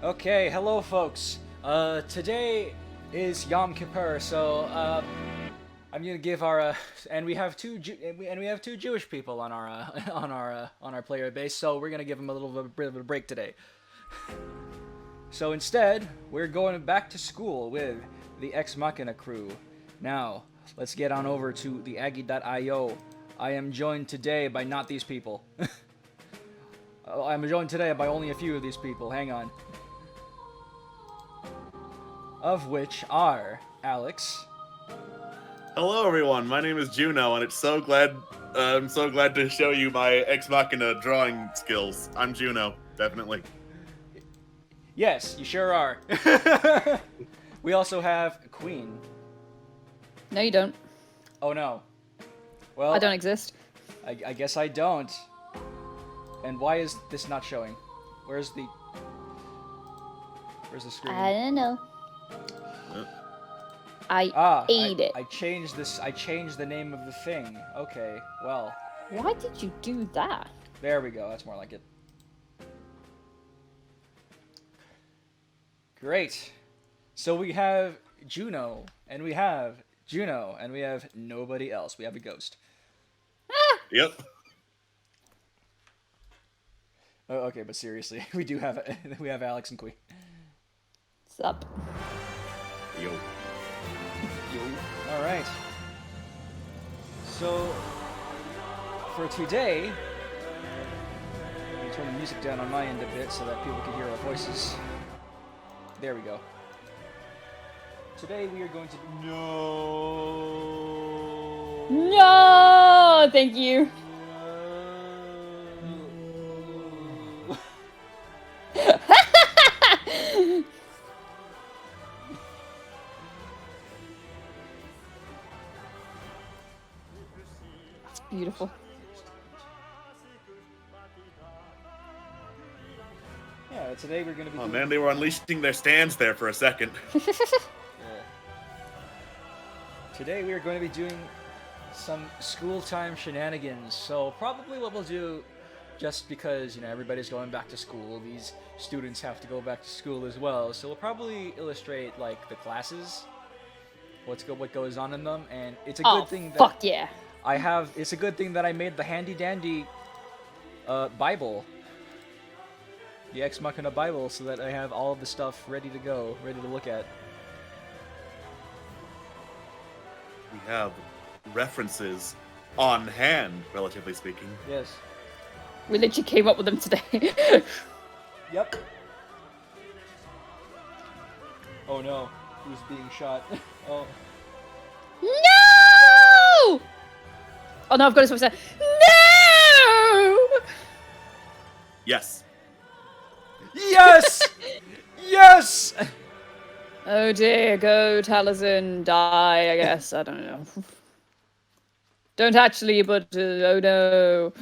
Okay, hello folks. Today is Yom Kippur, so I'm gonna give our and we have we have two Jewish people on our on our player base, so we're gonna give them a little bit of a break today. So instead, we're going back to school with the Ex Machina crew. Now, let's get on over to the Aggie.io. I am joined today by not these people. I'm joined today by only a few of these people. Hang on. Of which are Alex. Hello, everyone. My name is Juno, and I'm so glad to show you my Ex Machina drawing skills. I'm Juno, definitely. Yes, you sure are. We also have Queen. No, you don't. Oh no. Well, I don't exist. I guess I don't. And why is this not showing? Where's the screen? I don't know. I ate it. I changed this. I changed the name of the thing. Okay. Well. Why did you do that? There we go. That's more like it. Great. So we have Juno, and we have Juno, and we have nobody else. We have a ghost. Yep. Oh, okay, but seriously, we have Alex and Queen. Sup? Yo. All right. So for today, let me turn the music down on my end a bit so that people can hear our voices. There we go. Today we are going to No, thank you. It's beautiful. Yeah, today we're going to be Oh man, they were unleashing their stands there for a second. Today we are going to be doing some school time shenanigans. So probably what we'll do, just because, you know, everybody's going back to school, these students have to go back to school as well. So we'll probably illustrate like the classes, what goes on in them, and it's a good thing that fuck yeah. it's a good thing that I made the handy dandy Bible, the Ex Machina Bible, so that I have all of the stuff ready to go, ready to look at. We have references on hand, relatively speaking. Yes. We literally came up with them today. Yep. Oh no, who's being shot? Oh. No! Oh no, I've got this one. No! Yes. Yes! Yes! Oh dear, go Taliesin, die, I guess. I don't know. Don't actually, but oh no.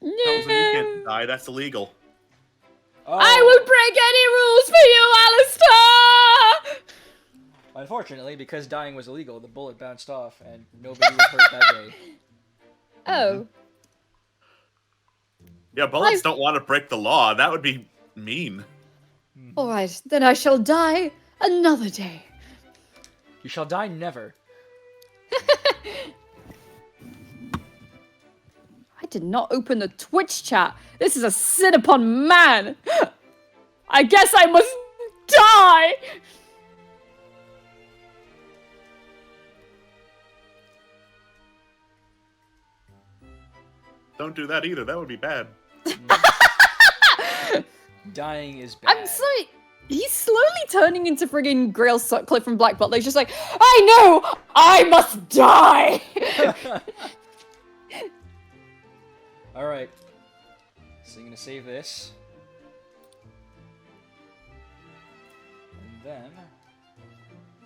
You can't die, that's illegal. Oh. I would break any rules for you, Alistair! Unfortunately, because dying was illegal, the bullet bounced off and nobody was hurt that day. Oh. Yeah, bullets don't want to break the law. That would be mean. Alright, then I shall die another day. You shall die never. I did not open the Twitch chat. This is a sin upon man. I guess I must die. Don't do that either. That would be bad. Dying is bad. I'm sorry. He's slowly turning into friggin' Grail Sutcliffe from Black Butler. He's just like, I know, I must die. Alright. So I'm going to save this. And then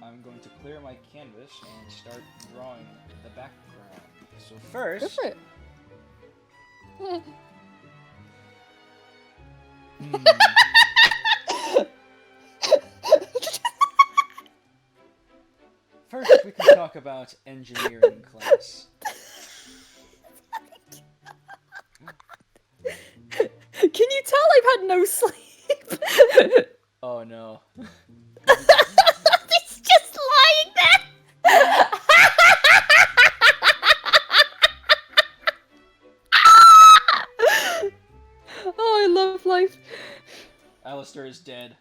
I'm going to clear my canvas and start drawing the background. So first... Go for it. First, we can talk about engineering class. Can you tell I've had no sleep? Oh no. It's just lying there. Oh, I love life. Alistair is dead.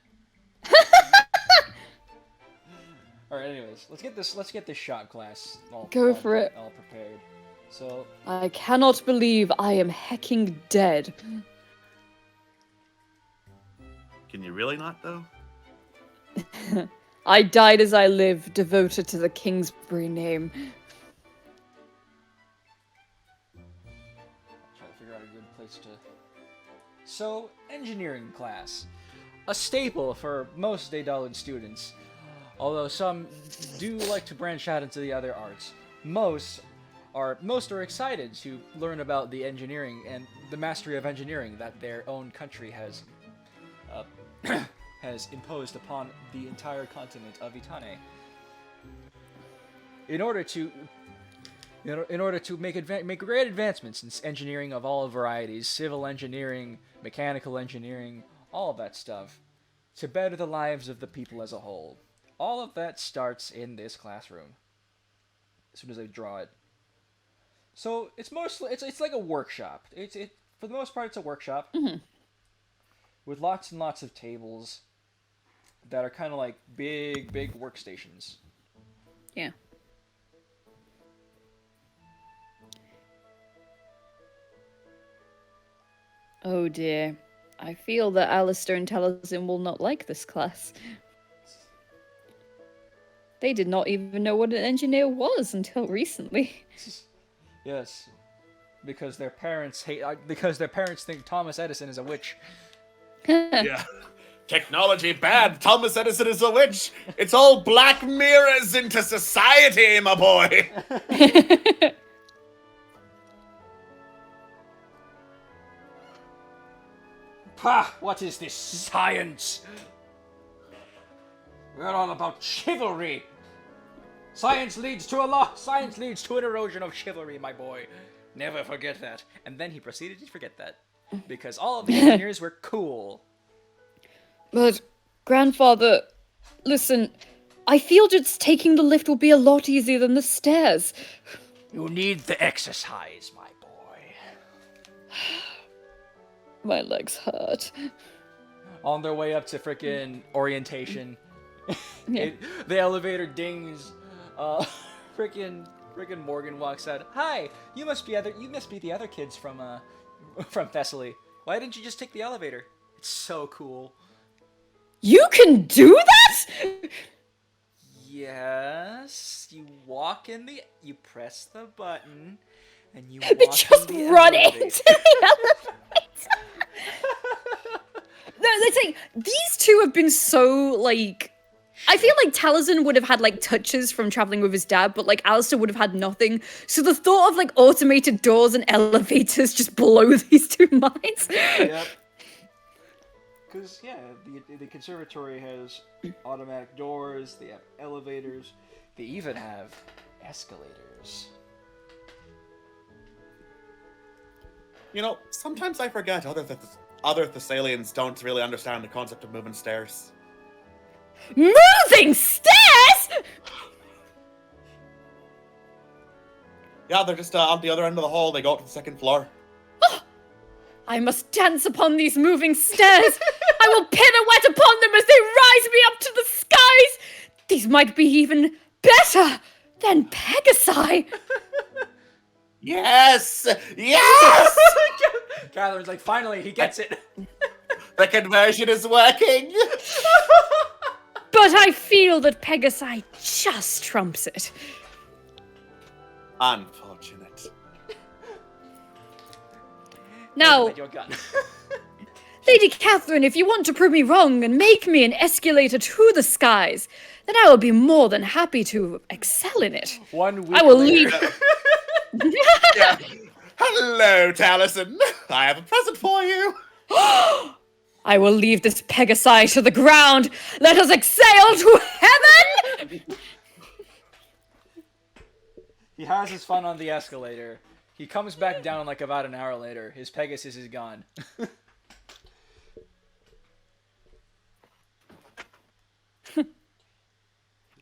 Alright, anyways, let's get this shot class all prepared. So I cannot believe I am hecking dead. Can you really not, though? I died as I live, devoted to the Kingsbury name. try to figure out a good place to. So, engineering class. A staple for most Daedalian students. Although some do like to branch out into the other arts. Most are excited to learn about the engineering and the mastery of engineering that their own country has has imposed upon the entire continent of Itane. In order to make great advancements in engineering of all varieties, civil engineering, mechanical engineering, all of that stuff, to better the lives of the people as a whole. All of that starts in this classroom. As soon as I draw it. So it's mostly it's like a workshop. For the most part it's a workshop with lots and lots of tables that are kind of like big workstations. Yeah. Oh dear. I feel that Alistair and Taliesin will not like this class. They did not even know what an engineer was until recently. Yes, because their parents think Thomas Edison is a witch. Yeah. Technology bad. Thomas Edison is a witch. It's all black mirrors into society, my boy. Pah! What is this science? We're all about chivalry. Science leads to an erosion of chivalry, my boy. Never forget that. And then he proceeded to forget that. Because all of the engineers were cool. But, grandfather, listen, I feel just taking the lift will be a lot easier than the stairs. You need the exercise, my boy. My legs hurt. On their way up to frickin' orientation, Yeah. the elevator dings. Frickin' Morgan walks out. Hi, you must be the other kids from Thessaly. Why didn't you just take the elevator? It's so cool. You can do that? Yes, you press the button, and you They walk just in the run elevator. into the elevator. No, that's like, these two have been so, like... I feel like Taliesin would have had, like, touches from traveling with his dad, but, like, Alistair would have had nothing. So the thought of, like, automated doors and elevators just blow these two minds. Yep. Because, yeah, the conservatory has automatic doors, they have elevators, they even have escalators. You know, sometimes I forget other Thessalians don't really understand the concept of moving stairs. Moving stairs?! Yeah, they're just on the other end of the hall. They go up to the second floor. I must dance upon these moving stairs. I will pirouette upon them as they rise me up to the skies. These might be even better than Pegasi. Yes! Yes! Catherine's like, finally, he gets it. The conversion is working! But I feel that Pegasi just trumps it. Unfortunate. Now, Your gun. Lady Catherine, if you want to prove me wrong and make me an escalator to the skies, then I will be more than happy to excel in it. 1 week I will later. leave. Yeah. Hello, Taliesin. I have a present for you. I will leave this Pegasi to the ground. Let us exhale to heaven. He has his fun on the escalator. He comes back down like about an hour later. His Pegasus is gone.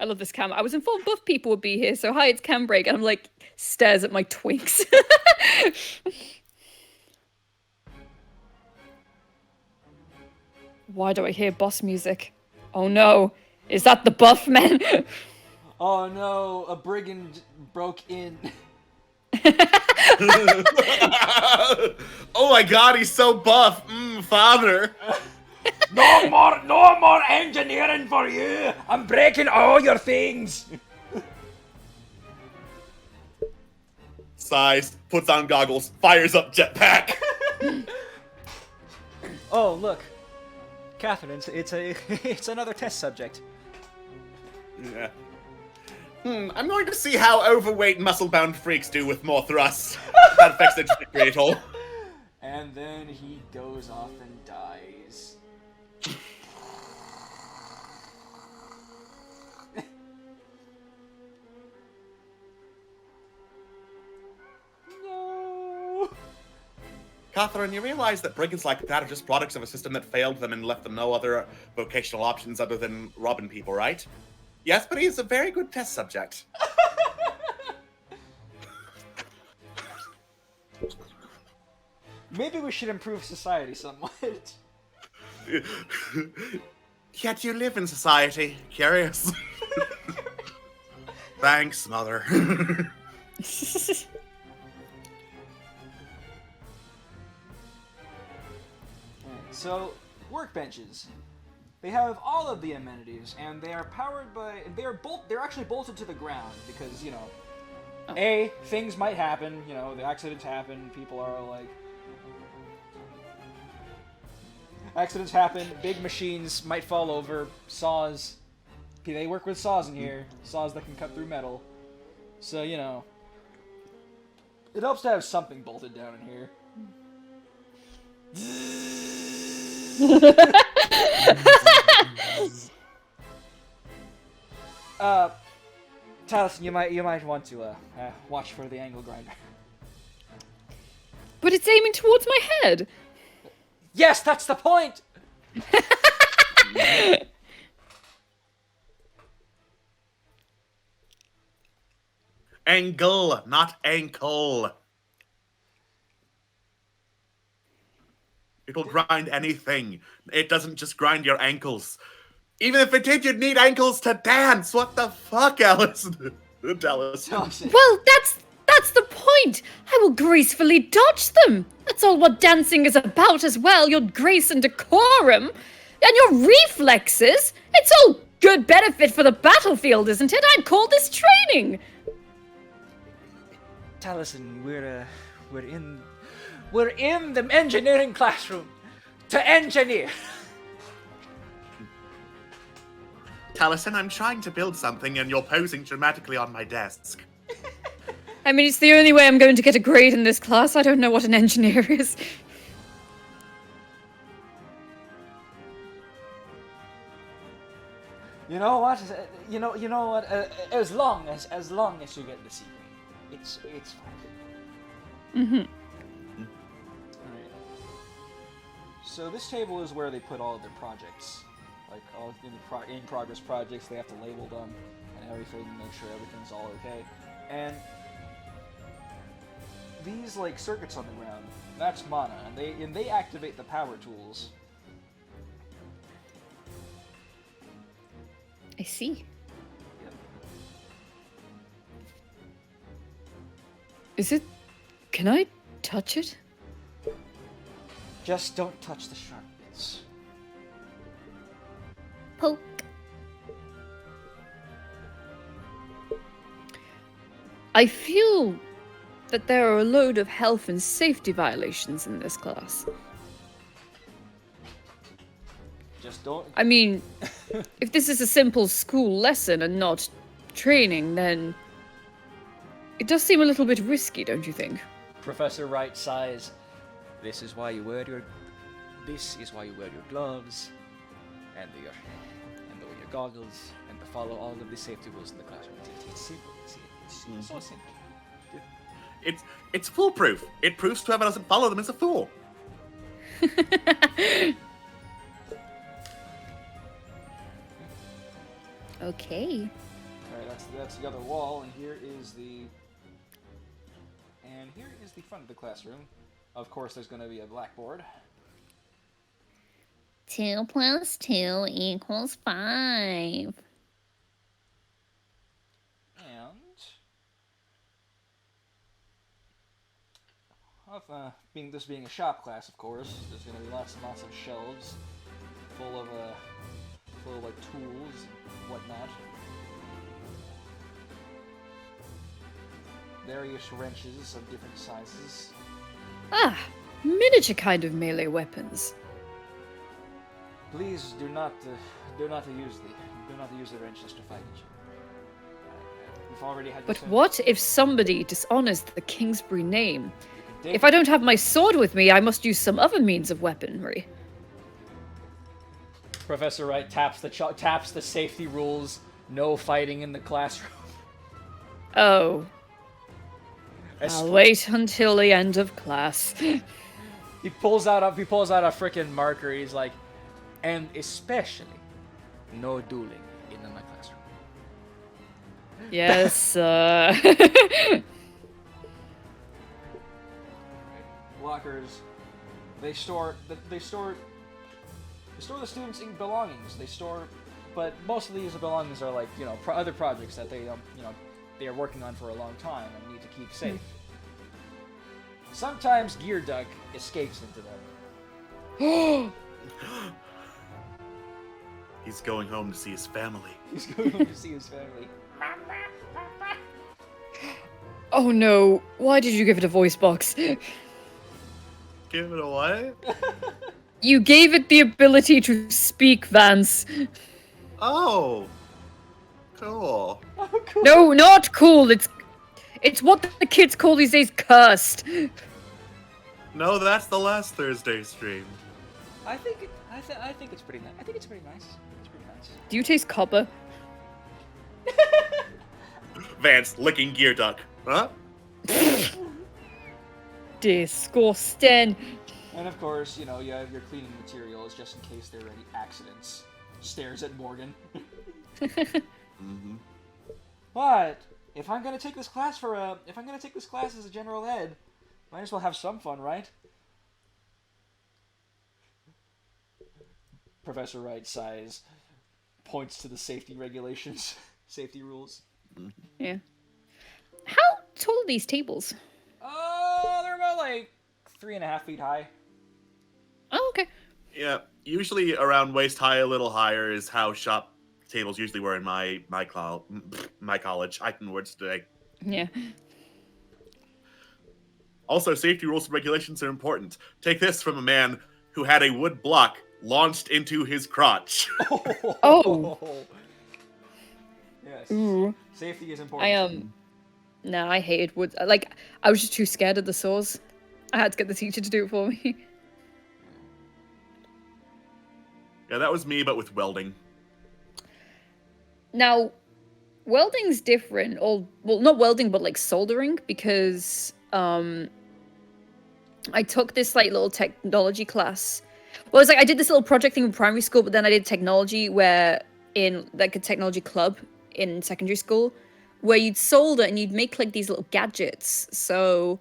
I love this cam. I was informed buff people would be here, so hi, it's Cam Break, and I'm like, stares at my twinks. Why do I hear boss music? Oh no, is that the buff man? Oh no, a brigand broke in. Oh my god, he's so buff. Father. No more engineering for you. I'm breaking all your things. Sighs, puts on goggles, fires up jetpack. Oh look, Catherine, it's another test subject. Yeah. I'm going to see how overweight muscle-bound freaks do with more thrust. That affects the trajectory at all. And then he goes off and dies. No. Catherine, you realize that brigands like that are just products of a system that failed them and left them no other vocational options other than robbing people, right? Yes, but he's a very good test subject. Maybe we should improve society somewhat. Yet you live in society. Curious. Thanks, mother. So, workbenches. They have all of the amenities, and they are powered by. They're actually bolted to the ground because A, things might happen. The accidents happen. People are like. Accidents happen. Big machines might fall over. Saws. They work with saws in here. Saws that can cut through metal. So it helps to have something bolted down in here. Taliesin, you might want to watch for the angle grinder. But it's aiming towards my head. Yes, that's the point. Angle, not ankle. It'll grind anything. It doesn't just grind your ankles. Even if it did, you'd need ankles to dance. What the fuck, Alice? Tell us. Well, that's the point. I will gracefully dodge them. That's all what dancing is about as well. Your grace and decorum. And your reflexes. It's all good benefit for the battlefield, isn't it? I'd call this training. Taliesin, we're in the engineering classroom to engineer. Taliesin, I'm trying to build something and you're posing dramatically on my desk. I mean, it's the only way I'm going to get a grade in this class. I don't know what an engineer is. You know what? You know what? As long as you get the C grade, it's fine. Mm-hmm. Alright. So this table is where they put all of their projects, like all in progress projects. They have to label them and everything, make sure everything's all okay. And these like circuits on the ground, that's mana, and they activate the power tools. I see. Yep. Is it... Can I touch it? Just don't touch the sharp bits. Poke. I feel that there are a load of health and safety violations in this class. Just don't. I mean, if this is a simple school lesson and not training, then it does seem a little bit risky, don't you think? Professor Wright sighs. This is why you wear your gloves, and your goggles, and to follow all of the safety rules in the classroom. It's simple. It's so simple. It's foolproof. It proves whoever doesn't follow them is a fool. Okay. All right, that's the other wall, and here is the front of the classroom. Of course, there's going to be a blackboard. 2 plus 2 equals 5. And this being a shop class, of course, there's going to be lots and lots of shelves full of like tools and whatnot. Various wrenches of different sizes. Ah, miniature kind of melee weapons. Please do not use the wrenches to fight each other. We've already had. But what if somebody dishonors the Kingsbury name? Dig If I don't have my sword with me, I must use some other means of weaponry. Professor Wright taps the safety rules. No fighting in the classroom. Oh, Es- I'll wait until the end of class. He pulls out a freaking marker. He's like, and especially, no dueling in my classroom. Yes, Lockers, they store the students' belongings. But most of these belongings are like other projects that they they are working on for a long time and need to keep safe. Sometimes Gear Duck escapes into them. He's going home to see his family. He's going home to see his family. Oh no, why did you give it a voice box? Give it away? You gave it the ability to speak, Vance. Oh. Cool. Oh, cool. No, not cool. It's what the kids call these days cursed. No, that's the last Thursday stream. I think it's pretty nice. I think it's pretty nice. It's pretty nice. Do you taste copper? Vance licking Gear Duck. Huh? Disgusting. And of course, you have your cleaning materials just in case there are any accidents. Stares at Morgan. Mm-hmm. But if I'm gonna take this class as a general ed, might as well have some fun, right? Professor Wright sighs, points to the safety regulations, safety rules. Yeah. How tall are these tables? Oh, they're about like 3.5 feet high. Oh, okay. Yeah, usually around waist high, a little higher is how shop tables usually were in my college. I can words today. Yeah. Also, safety rules and regulations are important. Take this from a man who had a wood block launched into his crotch. Oh. Yes. Ooh. Safety is important. No, I hated wood. Like, I was just too scared of the saws. I had to get the teacher to do it for me. Yeah, that was me, but with welding. Now, welding's different, or well, not welding, but like soldering, because I took this like little technology class. Well, it's like I did this little project thing in primary school, but then I did technology where in like a technology club in secondary school, where you'd solder and you'd make like these little gadgets. So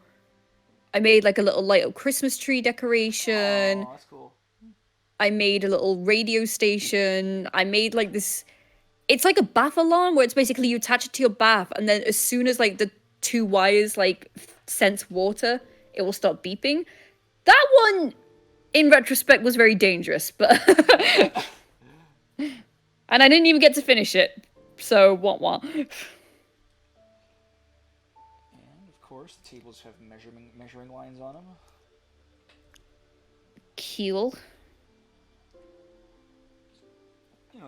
I made like a little light up Christmas tree decoration. Oh, that's cool. I made a little radio station. I made like this. It's like a bath alarm where it's basically you attach it to your bath, and then as soon as like the 2 wires like sense water, it will start beeping. That one, in retrospect, was very dangerous, but and I didn't even get to finish it. So what? And of course, the tables have measuring lines on them. Cool.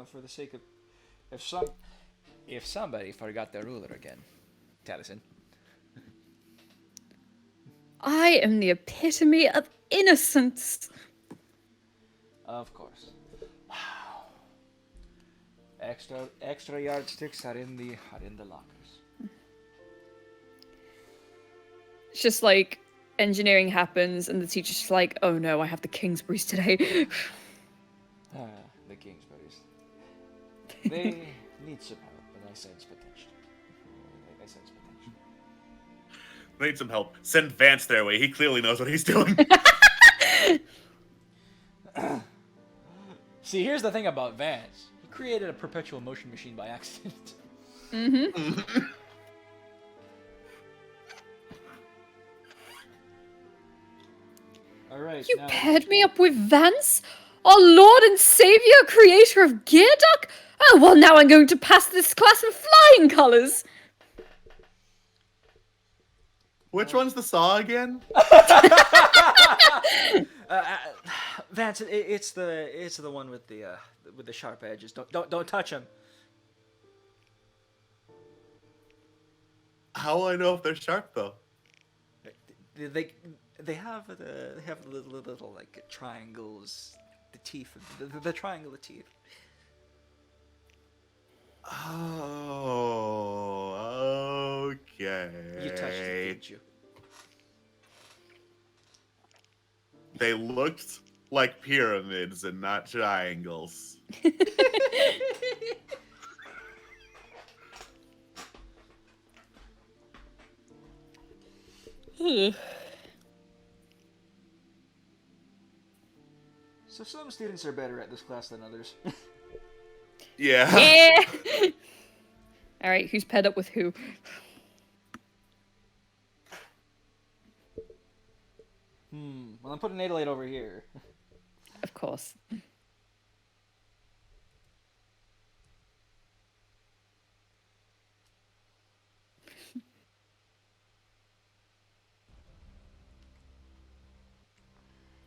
For the sake of if somebody forgot their ruler again, Taliesin. I am the epitome of innocence. Of course. Wow. Extra yardsticks are in the lockers. It's just like engineering happens, and the teacher's just like, "Oh no, I have the Kingsburys today." The Kingsburys. They need some help, but I sense potential. I sense potential. They need some help. Send Vance their way. He clearly knows what he's doing. See, here's the thing about Vance. He created a perpetual motion machine by accident. Mm-hmm. Alright, You now... paired me up with Vance, our Lord and Savior, creator of Gearduck? Oh, well, now I'm going to pass this class in flying colors. Which one's the saw again? Vance, it's the one with the sharp edges. Don't touch him. How will I know if they're sharp though? They have the little like triangles, the teeth, the triangle of teeth. Oh, okay. You touched it, didn't you? They looked like pyramids and not triangles. So some students are better at this class than others. Yeah. Yeah. All right, who's paired up with who? Well, I'm putting Adelaide over here. Of course.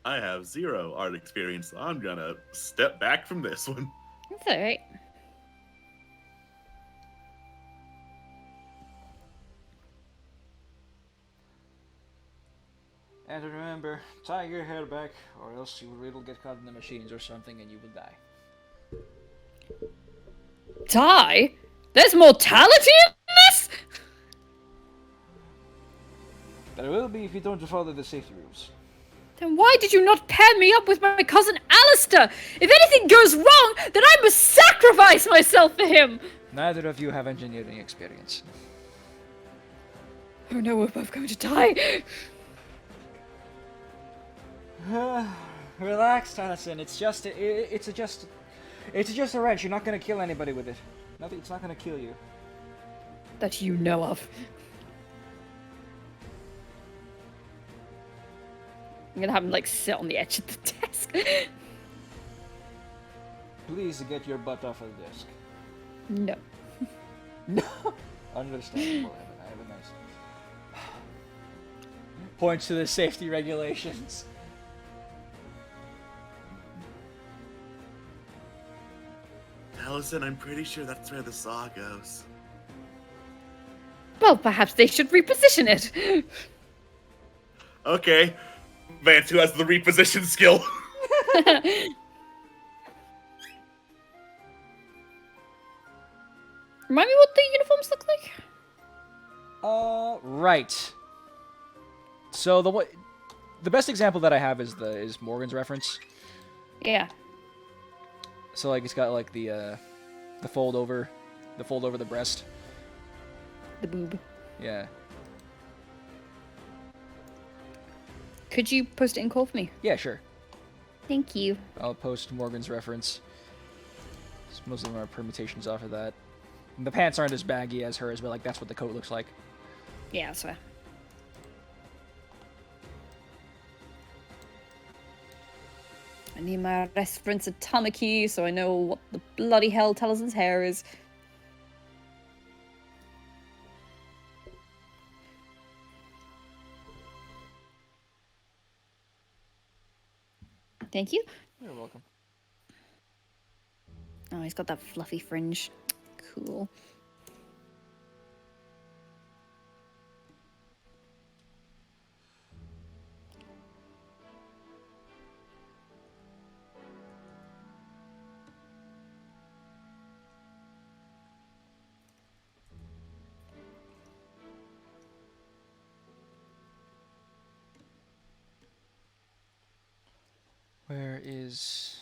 I have 0 art experience, so I'm gonna step back from this one. That's all right. And remember, tie your hair back, or else it'll get caught in the machines or something, and you will die. Die? There's mortality in this? There will be if you don't follow the safety rules. Then why did you not pair me up with my cousin Alistair? If anything goes wrong, then I must sacrifice myself for him! Neither of you have engineering experience. Oh no, we're both going to die. Relax, Tyson. It's just a wrench. You're not gonna kill anybody with it. Nothing. It's not gonna kill you. That you know of. I'm gonna have him like sit on the edge of the desk. Please get your butt off of the desk. No. No. Understandable. I have a nice. Points to the safety regulations. Allison, I'm pretty sure that's where the saw goes. Well, perhaps they should reposition it. Okay. Vance, who has the reposition skill? Remind me what the uniforms look like? Right. So the best example that I have is Morgan's reference. Yeah. So like it's got like the fold over the breast. The boob. Yeah. Could you post it in call for me? Yeah, sure. Thank you. I'll post Morgan's reference. Most of them are permutations off of that. And the pants aren't as baggy as hers, but like that's what the coat looks like. Yeah, that's fair. I need my reference atomic key so I know what the bloody hell Talison's hair is. Thank you. You're welcome. Oh, he's got that fluffy fringe. Cool. Where is...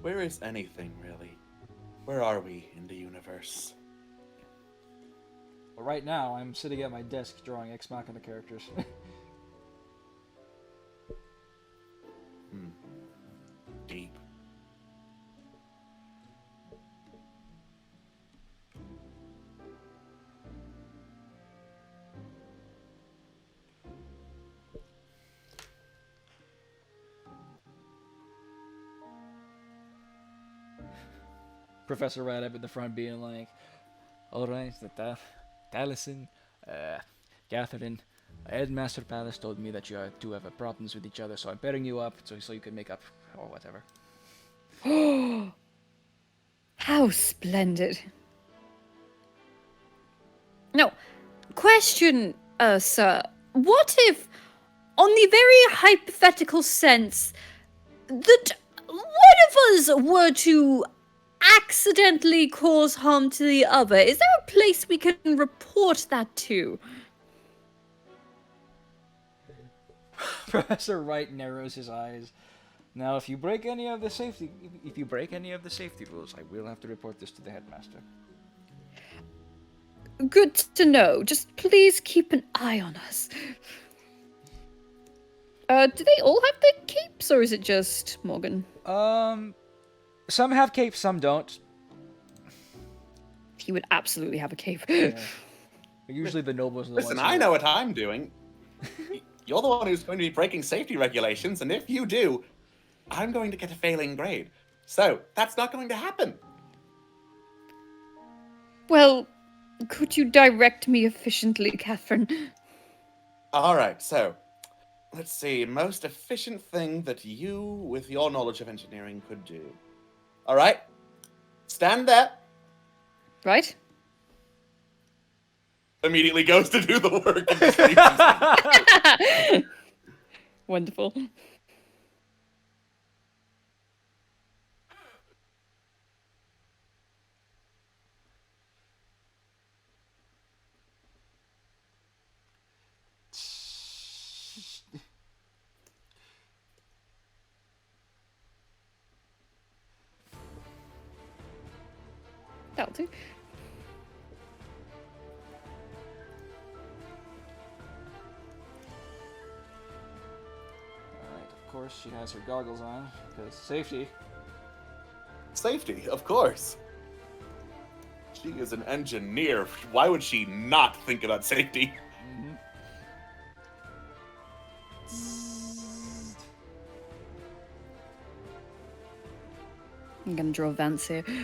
Where is anything, really? Where are we in the universe? Well, right now, I'm sitting at my desk drawing Ex Machina characters. Deep. Professor right up at the front being like, alright, Taliesin, Catherine, Headmaster Palace told me that you two have problems with each other, so I'm pairing you up so you can make up, or whatever. How splendid. No, question, sir. What if, on the very hypothetical sense, that one of us were to accidentally cause harm to the other? Is there a place we can report that to? Professor Wright narrows his eyes. Now, if you break any of the safety rules, I will have to report this to the headmaster. Good to know. Just please keep an eye on us. Do they all have their capes, or is it just Morgan? Some have capes, some don't. He would absolutely have a cape. Yeah. Usually the nobles are the Listen, ones I know what I'm doing. You're the one who's going to be breaking safety regulations, and if you do, I'm going to get a failing grade. So, that's not going to happen. Well, could you direct me efficiently, Catherine? Alright, so, let's see. Most efficient thing that you, with your knowledge of engineering, could do. Alright? Stand there. Right? Immediately goes to do the work. And just leaves. Wonderful. That'll do. Alright, of course she has her goggles on, because safety. Safety, of course. She is an engineer. Why would she not think about safety? Mm-hmm. I'm gonna draw Vance here. Yeah.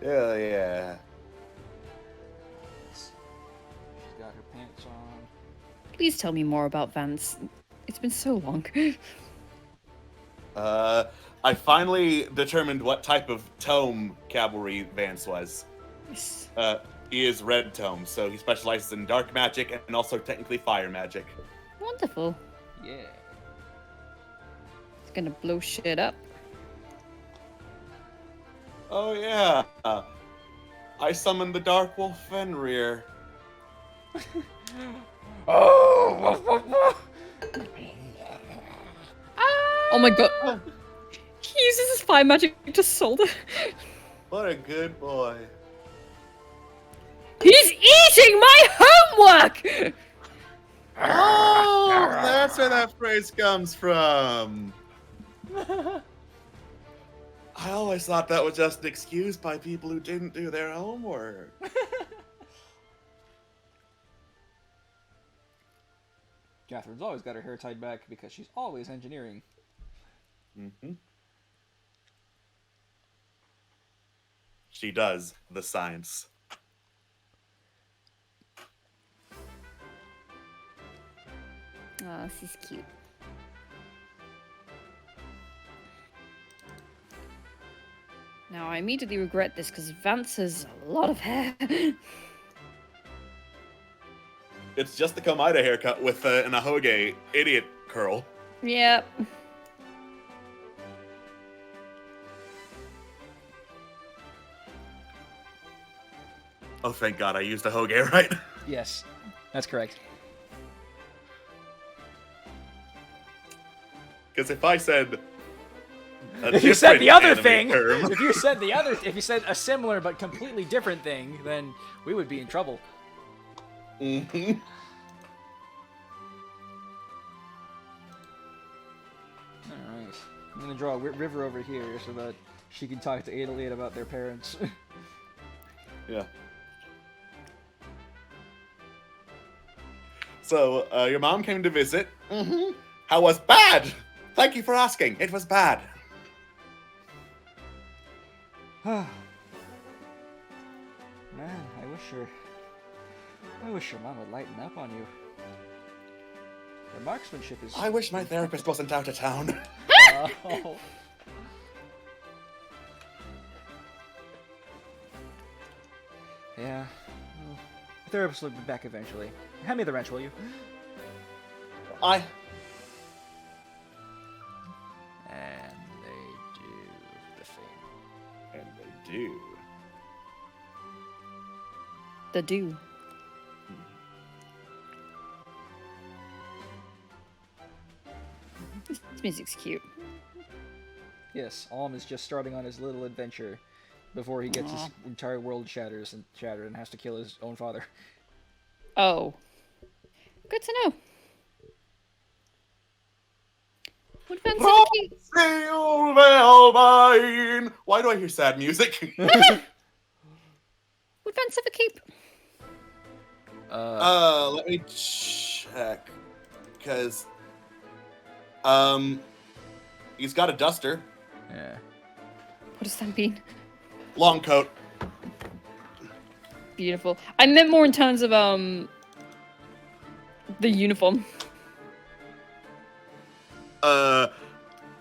Hell yeah. She's got her pants on. Please tell me more about Vance. It's been so long. I finally determined what type of tome cavalry Vance was. Yes. He is red tome, so he specializes in dark magic and also technically fire magic. Wonderful. Yeah. It's gonna blow shit up. Oh yeah. I summoned the Dark Wolf Fenrir. Oh! Oh my god. He uses his fire magic to solder. What a good boy. He's eating my homework! Oh, that's where that phrase comes from. I always thought that was just an excuse by people who didn't do their homework. Catherine's always got her hair tied back because she's always engineering. Mm-hmm. She does the science. Oh, this is cute. Now, I immediately regret this because Vance has a lot of hair. It's just the Komida haircut with an Ahoge idiot curl. Yep. Oh, thank God I used a Hoge, right? Yes, that's correct. Because if I said If you said the other anime thing, term, if you said a similar but completely different thing, then we would be in trouble. Mhm. Alright. I'm gonna draw a river over here so that she can talk to Adelaide about their parents. Yeah. So, your mom came to visit. Mm-hmm. How was bad? Thank you for asking. It was bad. Man, I wish your mom would lighten up on you. Your marksmanship is... I wish my therapist wasn't out of town. Oh. Yeah. Well, the therapist will be back eventually. Hand me the wrench, will you? I... And they do the thing. And they do. The do. This music's cute. Yes, Alm is just starting on his little adventure before he gets his entire world shattered and has to kill his own father. Oh. Good to know. Would Vance ever keep... Silvermine. Why do I hear sad music? Would Vance ever keep... Let me check. Because, he's got a duster. Yeah. What does that mean? Long coat. Beautiful. I meant more in terms of, the uniform.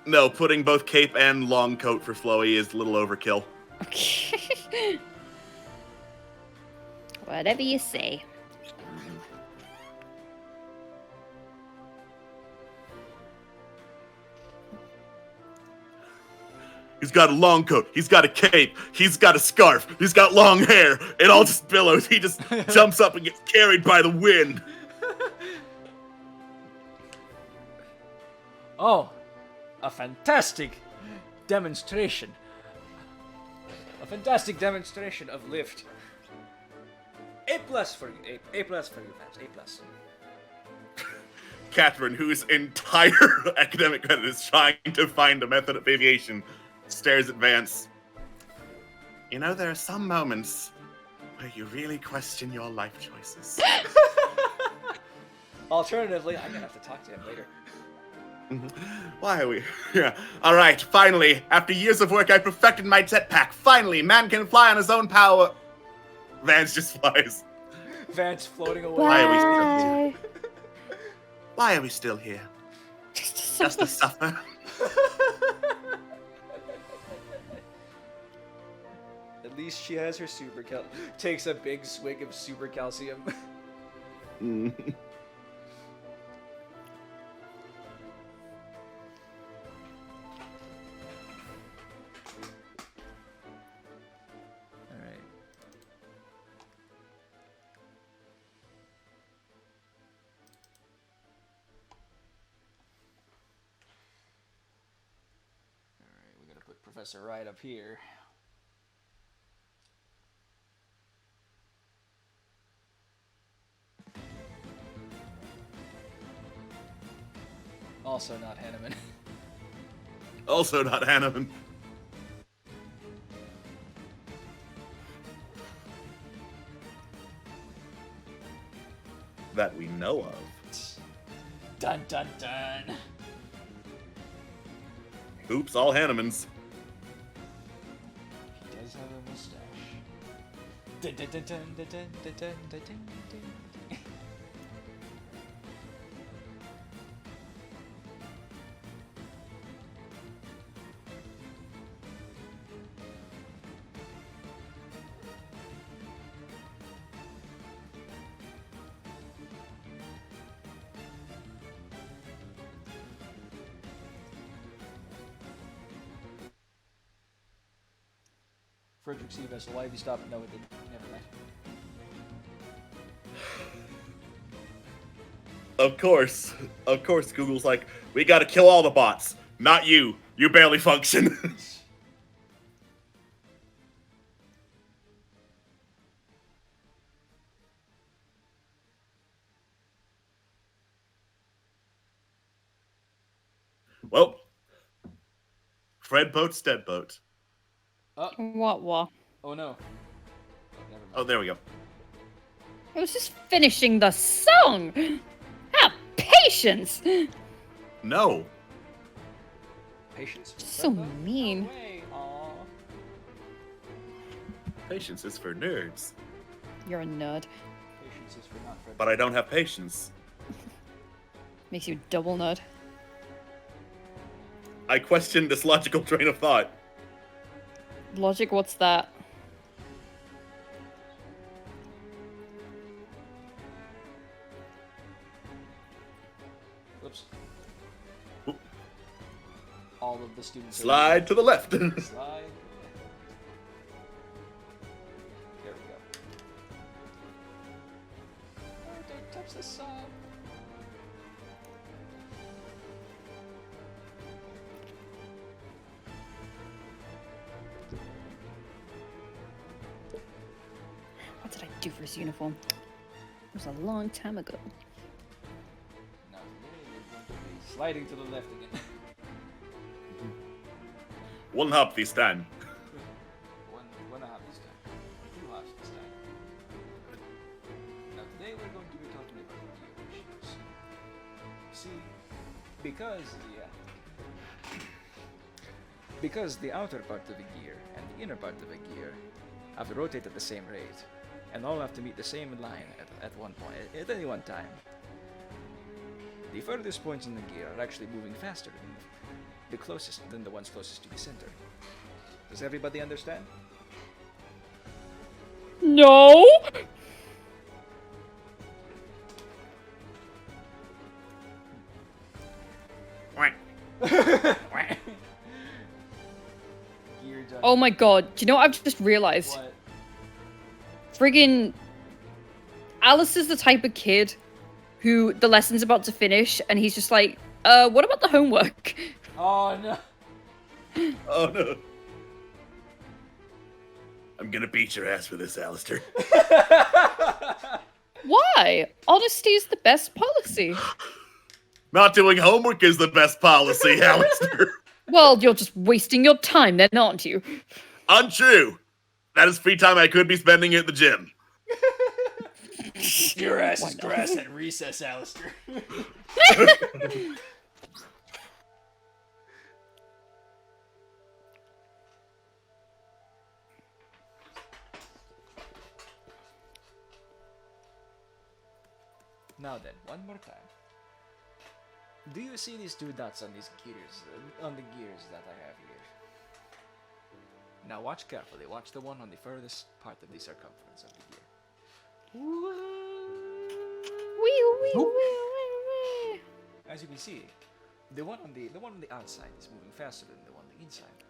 No, putting both cape and long coat for Floey is a little overkill. Okay. Whatever you say. He's got a long coat. He's got a cape. He's got a scarf. He's got long hair. It all just billows. He just jumps up and gets carried by the wind. Oh, a fantastic demonstration. A fantastic demonstration of lift. A+ for you, A+ for you, Vance. A+. Catherine, whose entire academic credit is trying to find a method of aviation, stares at Vance. You know, there are some moments where you really question your life choices. Alternatively, I'm gonna have to talk to him later. Why are we? Yeah. All right. Finally, after years of work, I perfected my jetpack. Finally, man can fly on his own power. Vance just flies. Vance floating away. Why are we Bye. Why are we still here? Just to suffer. At least she has her super takes a big swig of super calcium. Alright. Alright, we gotta put Professor right up here. Also not Hanneman. Also not Hanneman. That we know of. Dun dun dun. Oops, all Hannemans. He does have a mustache. Dun dun dun dun dun dun dun dun dun dun dun. Frederick Sea Vessel, why have you stopped? No, it didn't. Never mind. Of course, Google's like, we gotta kill all the bots. Not you. You barely function. Well, Fred Boat's dead boat. Oh, What? oh no. Oh, never mind. Oh, there we go. I was just finishing the song. Have patience. No. Patience. for So Fred, though? mean. No way. Aw. Patience is for nerds. You're a nerd. Patience is for not Fred. But I don't have patience. Makes you double nerd. I question this logical train of thought. Logic, what's that? Whoops. Oop. All of the students. Slide to the left. Slide. There we go. Oh, don't touch the song. What did I do for his uniform? It was a long time ago. Now today we're going to be sliding to the left again. One hop this time. one hop this time. Two hops this time. Now today we're going to be talking about gear issues. See, because the outer part of a gear and the inner part of a gear have to rotate at the same rate, and all have to meet the same line at one point, at any one time. The furthest points in the gear are actually moving faster than the ones closest to the center. Does everybody understand? No! Gear done. Oh my god, do you know what I've just realized? What? Friggin' Alice is the type of kid who the lesson's about to finish and he's just like, what about the homework? Oh no. Oh no. I'm gonna beat your ass for this, Alistair. Why? Honesty is the best policy. Not doing homework is the best policy, Alistair. Well, you're just wasting your time then, aren't you? Untrue. That is free time I could be spending at the gym. Your ass Why is not? grass at recess, Alistair. Now then, one more time. Do you see these two dots on these gears, on the gears that I have here? Now watch carefully. Watch the one on the furthest part of the circumference of the gear. As you can see, the one on the outside is moving faster than the one on the inside.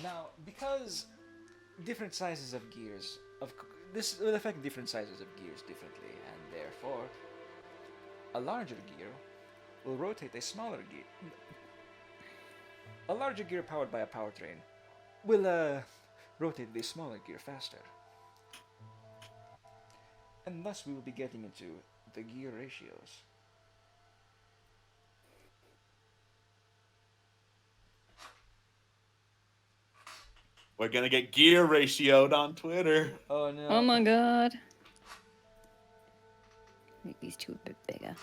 Now, because different sizes of gears, this will affect different sizes of gears differently, and therefore, a larger gear will rotate a smaller gear. A larger gear powered by a powertrain will rotate the smaller gear faster. And thus we will be getting into the gear ratios. We're gonna get gear ratioed on Twitter. Oh no. Oh my god. Make these two a bit bigger.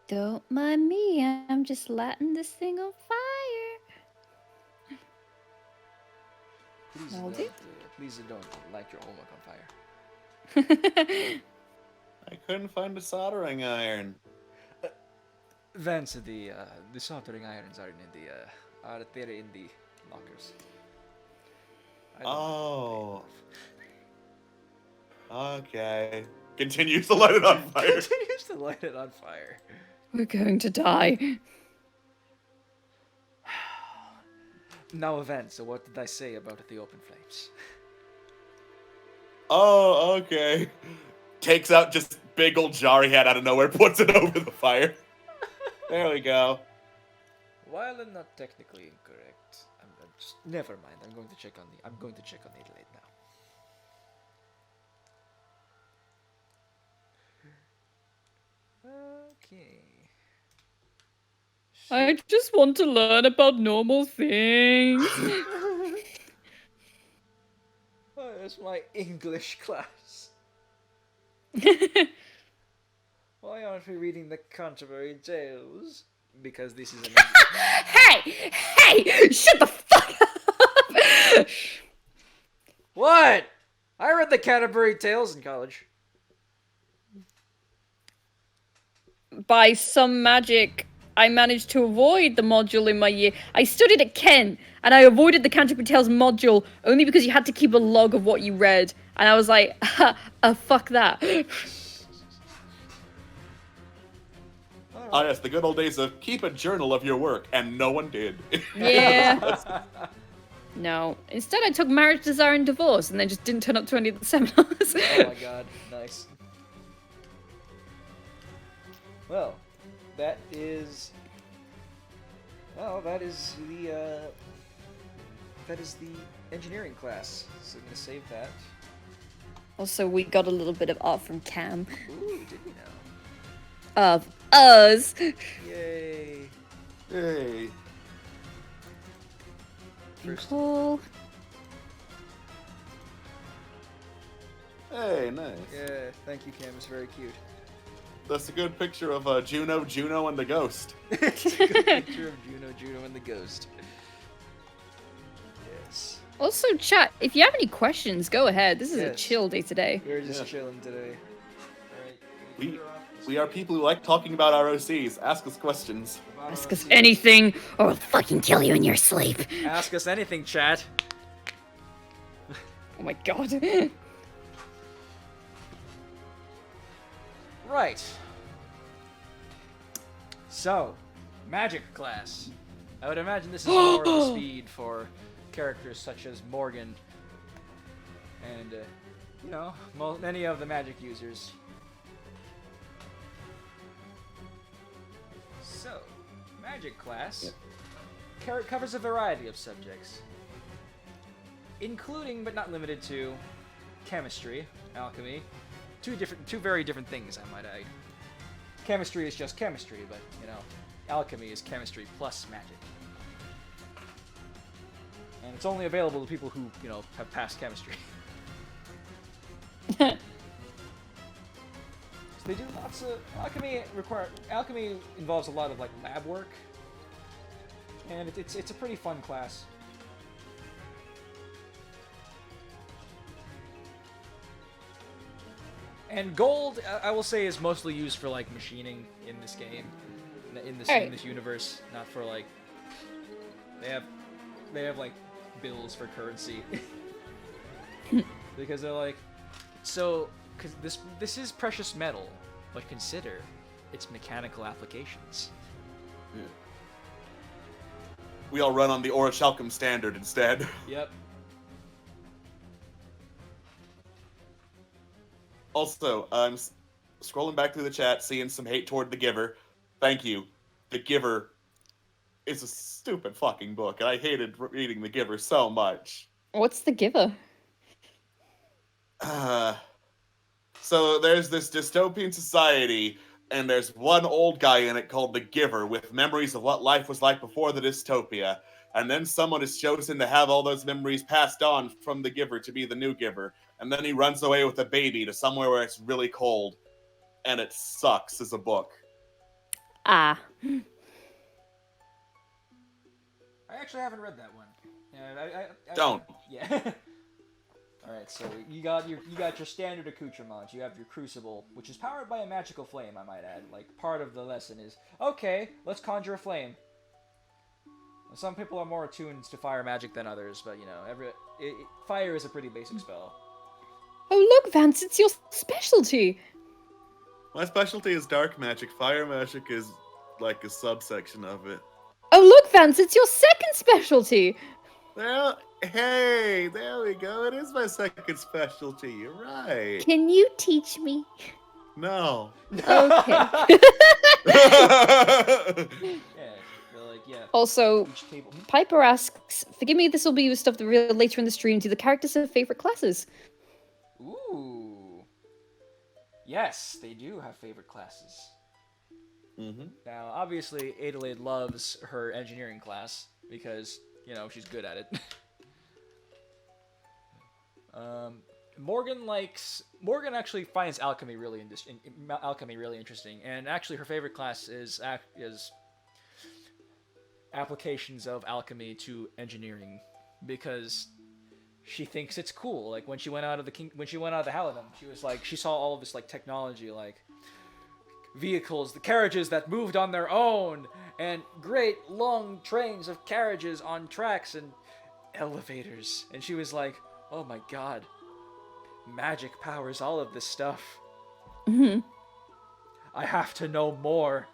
Don't mind me, I'm just lighting this thing on fire. Please don't light your homework on fire. I couldn't find a soldering iron. Vance, the soldering irons are there in the lockers. I don't know. Oh. Okay. continues to light it on fire. Continues to light it on fire. We're going to die. Now, event. So, what did I say about the open flames? Oh, okay. Takes out just big old jar he had out of nowhere, puts it over the fire. There we go. While I'm not technically incorrect, I'm just never mind. I'm going to check on the late now. Okay. I just want to learn about normal things. Oh, it's my English class. Why aren't we reading the Canterbury Tales? Because this is an Hey! Shut the fuck up! What? I read the Canterbury Tales in college. By some magic, I managed to avoid the module in my year. I studied at Kent, and I avoided the Canterbury Tales module only because you had to keep a log of what you read. And I was like, fuck that. Oh yes, the good old days of keep a journal of your work, and no one did. Yeah. No. Instead, I took marriage, desire, and divorce, and then just didn't turn up to any of the seminars. Oh my god, nice. Well, that is the engineering class. So I'm gonna save that. Also, we got a little bit of art from Cam. Ooh, did we now? Of us. Yay! Hey. Cool. Hey, nice. Yeah, thank you, Cam. It's very cute. That's a good picture of Juno, and the ghost. It's a good picture of Juno, and the ghost. Yes. Also, chat, if you have any questions, go ahead. This is a Yes. chill day today. We're just chilling today. Alright. We are people who like talking about our OCs. Ask us questions. Ask us anything, or we'll fucking kill you in your sleep. Ask us anything, chat. Oh my god. Right. So, magic class. I would imagine this is more of the speed for characters such as Morgan and, many of the magic users. So, magic class covers a variety of subjects, including but not limited to chemistry, alchemy, two very different things, I might add. Chemistry is just chemistry, but alchemy is chemistry plus magic, and it's only available to people who have passed chemistry. So they do lots of alchemy involves a lot of lab work, and it's a pretty fun class. And gold, I will say, is mostly used for machining in this game, in this universe, not for they have bills for currency because they're because this is precious metal, but consider its mechanical applications. Yeah. We all run on the Orichalcum standard instead. Yep. Also, I'm scrolling back through the chat, seeing some hate toward The Giver. Thank you. The Giver is a stupid fucking book, and I hated reading The Giver so much. What's the giver? So there's this dystopian society, and there's one old guy in it called The Giver with memories of what life was like before the dystopia. And then someone is chosen to have all those memories passed on from The Giver to be the new Giver. And then he runs away with a baby to somewhere where it's really cold. And it sucks as a book. Ah. I actually haven't read that one. Yeah, Don't. Yeah. All right, so you got your standard accoutrement. You have your crucible, which is powered by a magical flame. I might add. Part of the lesson is okay. Let's conjure a flame. Some people are more attuned to fire magic than others, but fire is a pretty basic spell. Oh, look, Vance, it's your specialty. My specialty is dark magic. Fire magic is like a subsection of it. Oh, look, Vance, it's your second specialty. Well, hey, there we go. It is my second specialty. You're right. Can you teach me? No. Okay. Yeah, they're like, yeah. Also, Each table. Piper asks, forgive me, this will be stuff that real later in the stream. Do the characters have favorite classes? Ooh. Yes, they do have favorite classes. Mm-hmm. Now, obviously, Adelaide loves her engineering class because, you know, she's good at it. Morgan actually finds alchemy really interesting, and actually her favorite class is applications of alchemy to engineering because she thinks it's cool. Like when she went out of the Halidom, she was like, she saw all of this like technology, like vehicles, the carriages that moved on their own, and great long trains of carriages on tracks and elevators, and she was like, oh my god, magic powers all of this stuff. Mm-hmm. I have to know more.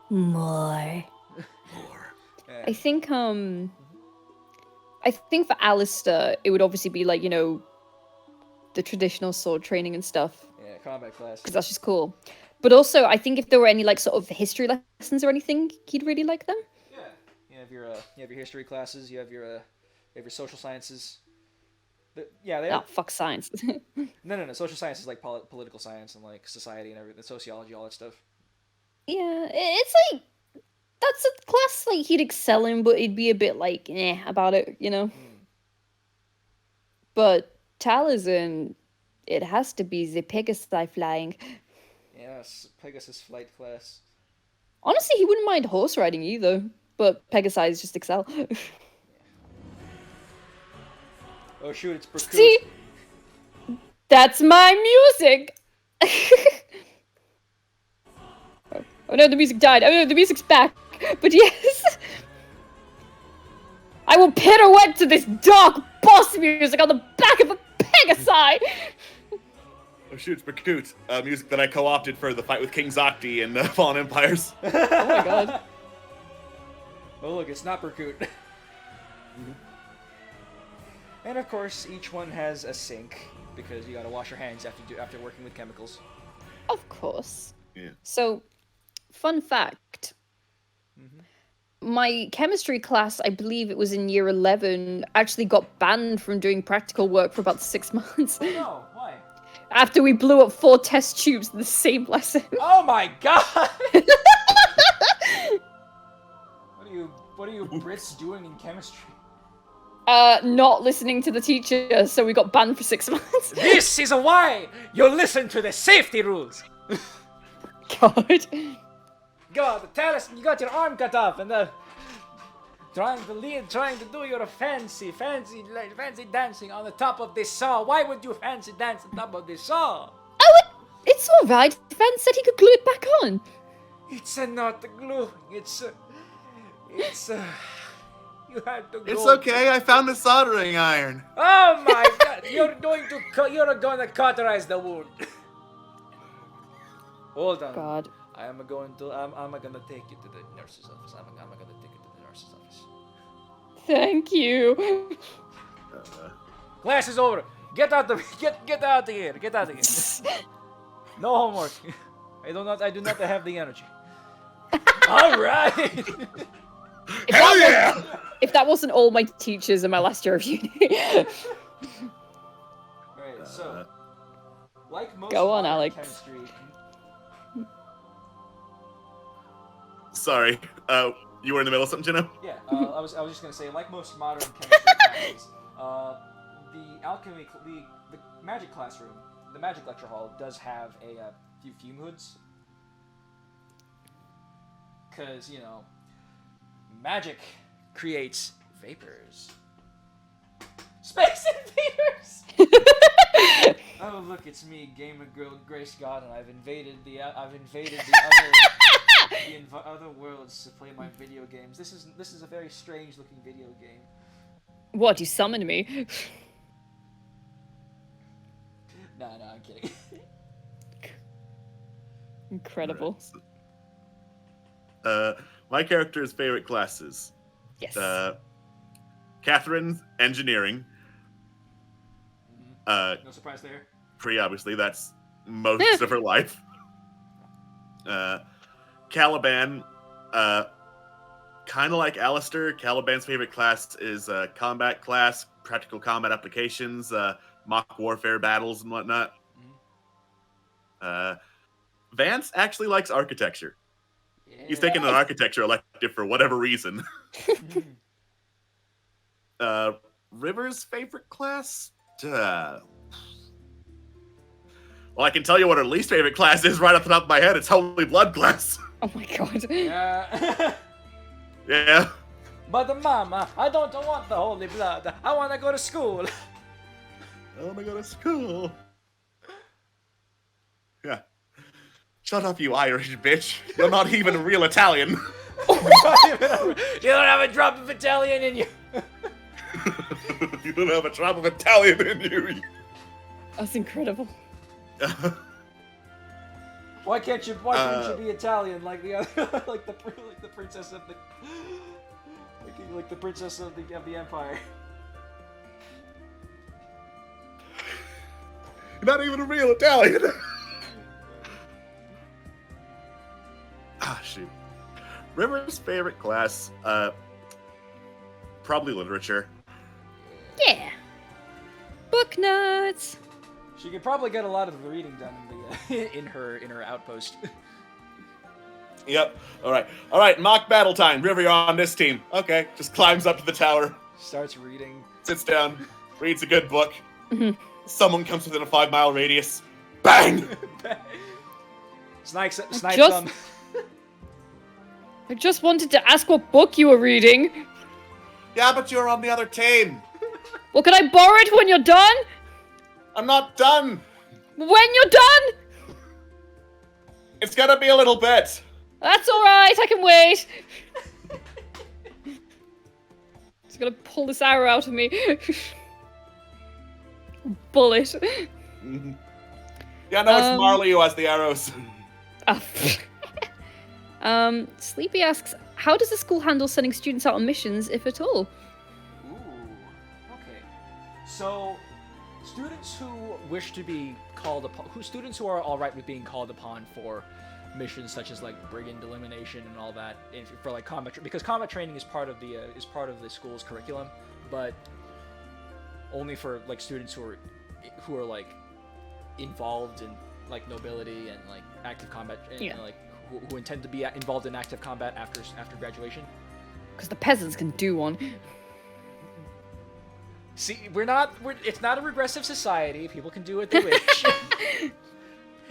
More. More. I think for Alistair, it would obviously be like, you know, the traditional sword training and stuff. Yeah, combat class. Because that's just cool. But also, I think if there were any like sort of history lessons or anything, he'd really like them. Yeah. You have your history classes. You have your social sciences. They Oh, have... fuck science. No. Social science is like political science and like society and everything, sociology, all that stuff. Yeah, it's like that's a class like he'd excel in, but he'd be a bit like about it, you know. But Taliesin, it has to be the Pegasi flying. Yes, Pegasus flight class. Honestly, he wouldn't mind horse riding either, but Pegasi is just excel. Oh shoot, it's Berkut. See, that's my music. Oh no, the music died. Oh no, the music's back. But yes, I will pirouette to this dark boss music on the back of a Pegasi. Oh shoot, it's Berkut. Music that I co-opted for the fight with King Zakti in Fallen Empires. Oh my god. Oh look, it's not Berkut. And of course, each one has a sink because you gotta wash your hands after working with chemicals. Of course. Yeah. So, fun fact. My chemistry class, I believe it was in year 11, actually got banned from doing practical work for about 6 months. Oh no, why? After we blew up 4 test tubes in the same lesson. Oh my god! What are you Brits doing in chemistry? Not listening to the teacher, so we got banned for 6 months. This is why you listen to the safety rules. God. God, Taliesin, you got your arm cut off, and trying to do your fancy dancing on the top of this saw. Why would you fancy dance on top of this saw? Oh, it's alright. Van said he could glue it back on. It's not glue. It's you have to go. It's okay, I found the soldering iron. Oh my god, you're going to cauterize the wound. Hold on. God. I'm gonna take you to the nurse's office. I'm gonna take you to the nurse's office. Thank you. Class is over. Get out of here. Get out of here. No homework. I do not have the energy. All right. Hell yeah! If that wasn't all my teachers in my last year of uni. Right. So, like most Go on, modern Alex. chemistry. Sorry, you were in the middle of something, Juno? Yeah, I was just gonna say, like most modern chemistry classes, the magic classroom, the magic lecture hall does have a few fume hoods, because you know, magic creates vapors. Space invaders. Oh look, it's me, gamer girl Grace God, and I've invaded the other worlds to play my video games. This is a very strange looking video game. What, you summoned me? No, I'm kidding. Incredible. My character's favorite classes. Yes. Catherine's engineering. No surprise there. Pretty obviously, that's most of her life. Caliban, kind of like Alistair, Caliban's favorite class is combat class, practical combat applications, mock warfare battles and whatnot. Vance actually likes architecture. Yeah. He's taking an architecture elective for whatever reason. River's favorite class? Well, I can tell you what her least favorite class is right off the top of my head. It's Holy Blood class. Oh my god. Yeah. Yeah. But mama, I don't want the holy blood. I want to go to school. I want to go to school. Yeah. Shut up, you Irish bitch. You're not even a real Italian. You don't have a drop of Italian in you. You don't have a drop of Italian in you. That's incredible. Why can't you be Italian like the other, like the princess of the, like the princess of the empire? You're not even a real Italian. Shoot. River's favorite class, probably literature. Yeah. Book nuts. She could probably get a lot of the reading done in her outpost. Yep. All right. Mock battle time. River, you're on this team. Okay. Just climbs up to the tower, Starts reading. sits down, reads a good book. Mhm. Someone comes within a 5-mile radius. Bang! Snipes just- them. I just wanted to ask what book you were reading. Yeah, but you're on the other team. Well, can I borrow it when you're done? I'm not done. When you're done? It's gonna be a little bit. That's alright, I can wait. Just gonna pull this arrow out of me. Bullet. Yeah, no, it's Marley who has the arrows. Sleepy asks, how does the school handle sending students out on missions, if at all? Ooh. Okay. So, students who wish to be called upon, students who are all right with being called upon for missions such as like brigand elimination and all that, for like combat, because combat training is part of the school's curriculum, but only for like students who are like involved in like nobility and like active combat, and like who intend to be involved in active combat after graduation. Because the peasants can do one. See, it's not a regressive society. People can do what they wish.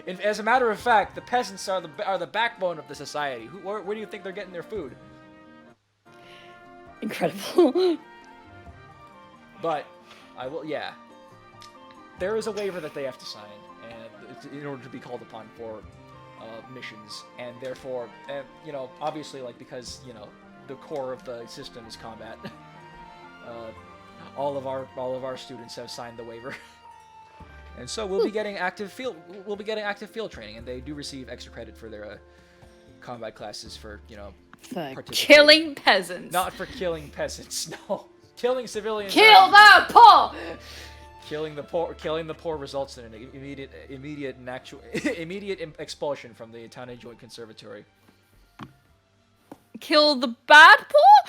And as a matter of fact, the peasants are the backbone of the society. Where do you think they're getting their food? Incredible. But yeah. There is a waiver that they have to sign, and in order to be called upon for missions, and therefore, obviously, like, because the core of the system is combat. All of our students have signed the waiver, and so we'll be getting active field training, and they do receive extra credit for their combat classes for For killing peasants. Not for killing peasants, no. Killing civilians. Kill the poor. Killing the poor results in an immediate expulsion from the Italian Joint Conservatory. Kill the bad poor?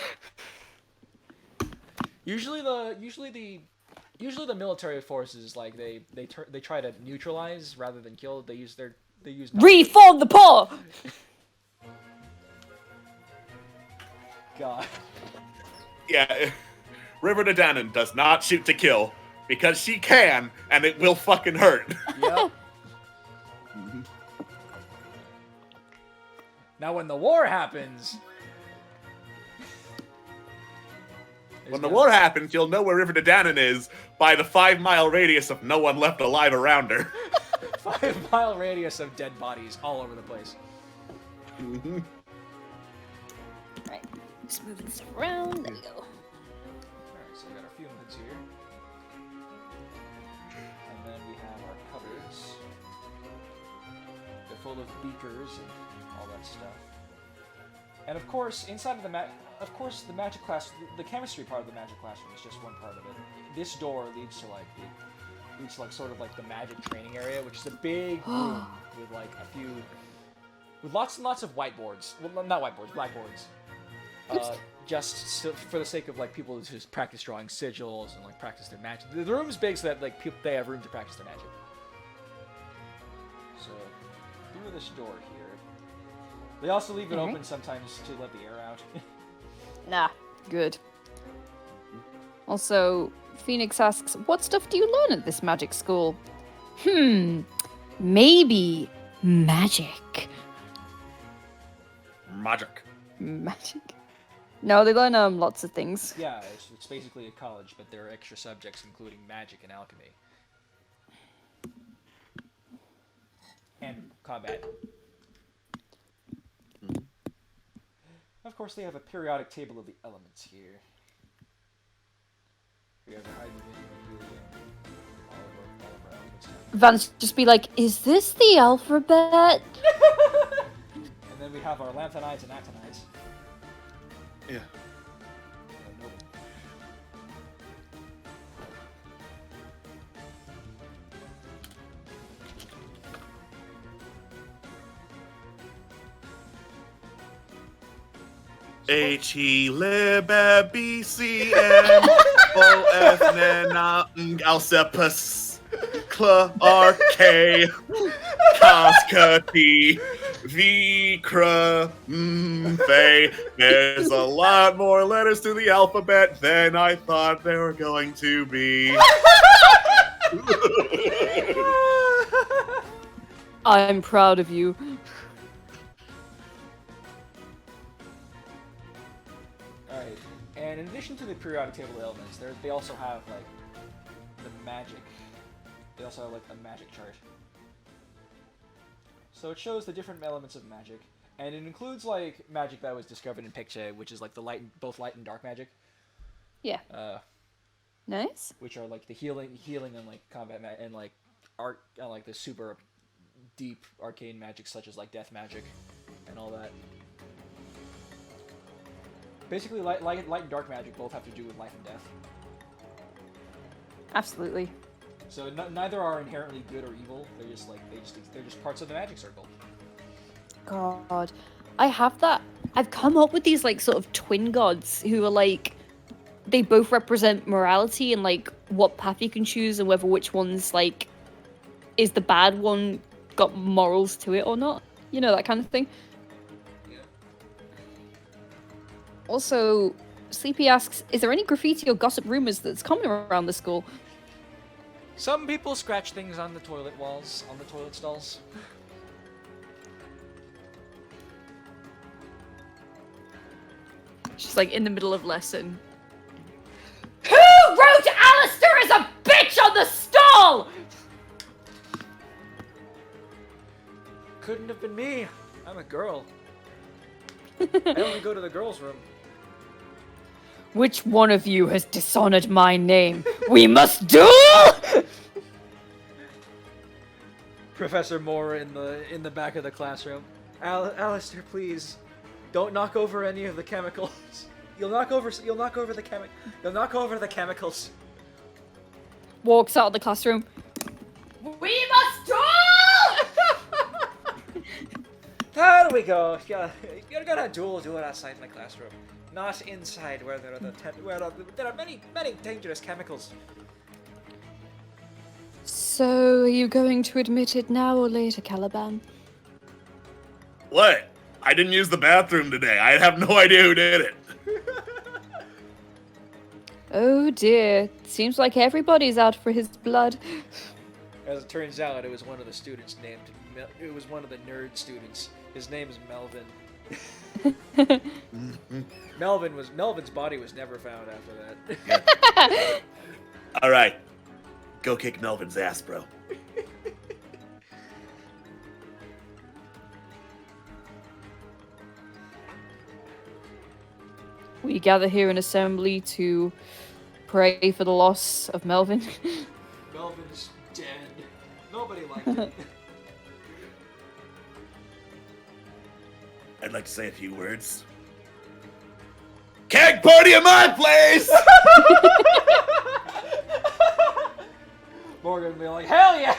Usually the military forces, like they try to neutralize rather than kill. They use reform the poor. God. Yeah, River to Dannon does not shoot to kill. Because she can, and it will fucking hurt. Yep. Now, when the war happens... When the war happens, you'll know where River to Dannon is by the 5-mile radius of no one left alive around her. 5-mile radius of dead bodies all over the place. Right. Just moving stuff around. There you go. Alright, so we got our few methods here. And then we have our cupboards. They're full of beakers and all that stuff. And of course, inside of the the magic class, the chemistry part of the magic classroom is just one part of it. This door leads to sort of like the magic training area, which is a big room with like with lots and lots of whiteboards. Well, not whiteboards, blackboards. Just for the sake of like people to just practice drawing sigils and like practice their magic. The room's big so that like they have room to practice their magic. So through this door here. They also leave it open sometimes to let the air out. Nah, good. Also, Phoenix asks, what stuff do you learn at this magic school? Maybe magic. Magic. Magic? No, they learn lots of things. Yeah, it's basically a college, but there are extra subjects including magic and alchemy. And combat. Of course, they have a periodic table of the elements here. We have hydrogen, helium, all of our elements. Vance just be like, is this the alphabet? And then we have our lanthanides and actinides. Yeah. Nope. H-E, lib, B, C, M, O, F, N, Alcepus, Cl, R, K, Casca, T, V, Cr, Fe. There's a lot more letters to the alphabet than I thought there were going to be. I'm proud of you. Alright, and in addition to the periodic table of elements, they also have, like, the magic. They also have, like, a magic chart. So it shows the different elements of magic, and it includes, like, magic that was discovered in Picture, which is, like, both light and dark magic. Yeah. Nice. Which are, like, the healing and, like, combat and, like, art, and, like, the super deep arcane magic, such as, like, death magic and all that. Basically, light and dark magic both have to do with life and death. Absolutely. So neither are inherently good or evil. They're just like they're just parts of the magic circle. God, I have that. I've come up with these like sort of twin gods who are like, they both represent morality and like what path you can choose and whether which one's like is the bad one got morals to it or not. You know, that kind of thing. Yeah. Also, Sleepy asks, is there any graffiti or gossip rumors that's common around the school? Some people scratch things on the toilet walls, on the toilet stalls. She's like in the middle of lesson. Who wrote Alistair as a bitch on the stall? Couldn't have been me. I'm a girl. I only go to the girls' room. Which one of you has dishonored my name? We must duel! Professor Moore in the back of the classroom. Alistair, please, don't knock over any of the chemicals. You'll knock over the chemicals. Walks out of the classroom. We must duel! There we go. Yeah, you're gonna do it outside in the classroom, not inside where there are many dangerous chemicals. So, are you going to admit it now or later, Caliban? What? I didn't use the bathroom today. I have no idea who did it. Oh dear. Seems like everybody's out for his blood. As it turns out, it was one of the students named. It was one of the nerd students. His name is Melvin. Melvin's body was never found after that. All right, go kick Melvin's ass, bro. We gather here in assembly to pray for the loss of Melvin. Melvin's dead. Nobody liked it. I'd like to say a few words. Keg party in my place! Morgan would be like, hell yeah!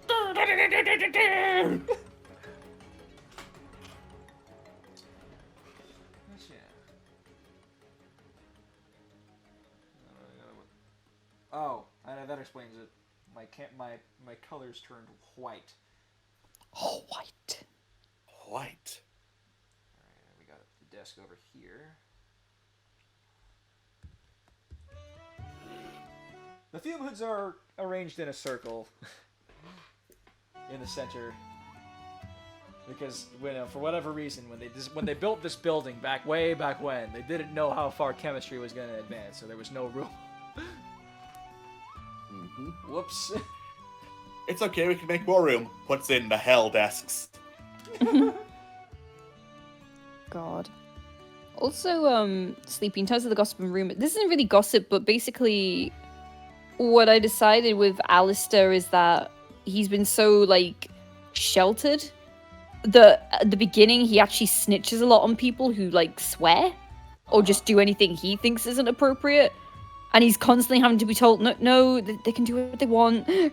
Oh, that explains it. My colors turned white. Oh, white. White. Alright, we got the desk over here. The fume hoods are arranged in a circle in the center. Because for whatever reason, when they built this building way back when, they didn't know how far chemistry was going to advance, so there was no room. Whoops. It's okay, we can make more room. Puts in the hell desks. God. Also, Sleepy, in terms of the gossip room, this isn't really gossip, but basically what I decided with Alistair is that he's been so, like, sheltered that at the beginning he actually snitches a lot on people who, like, swear or just do anything he thinks isn't appropriate. And he's constantly having to be told, no, they can do what they want. Yeah.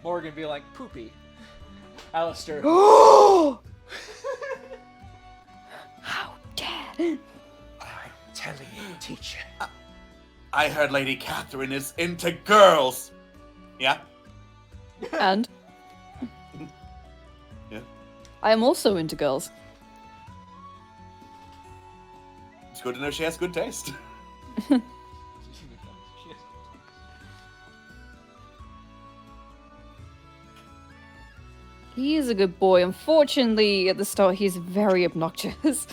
Morgan be like, poopy. Alistair. How dare. I'm telling you, teacher. I heard Lady Catherine is into girls. Yeah? And? Yeah. I am also into girls. It's good to know she has good taste. He is a good boy. Unfortunately, at the start, he's very obnoxious.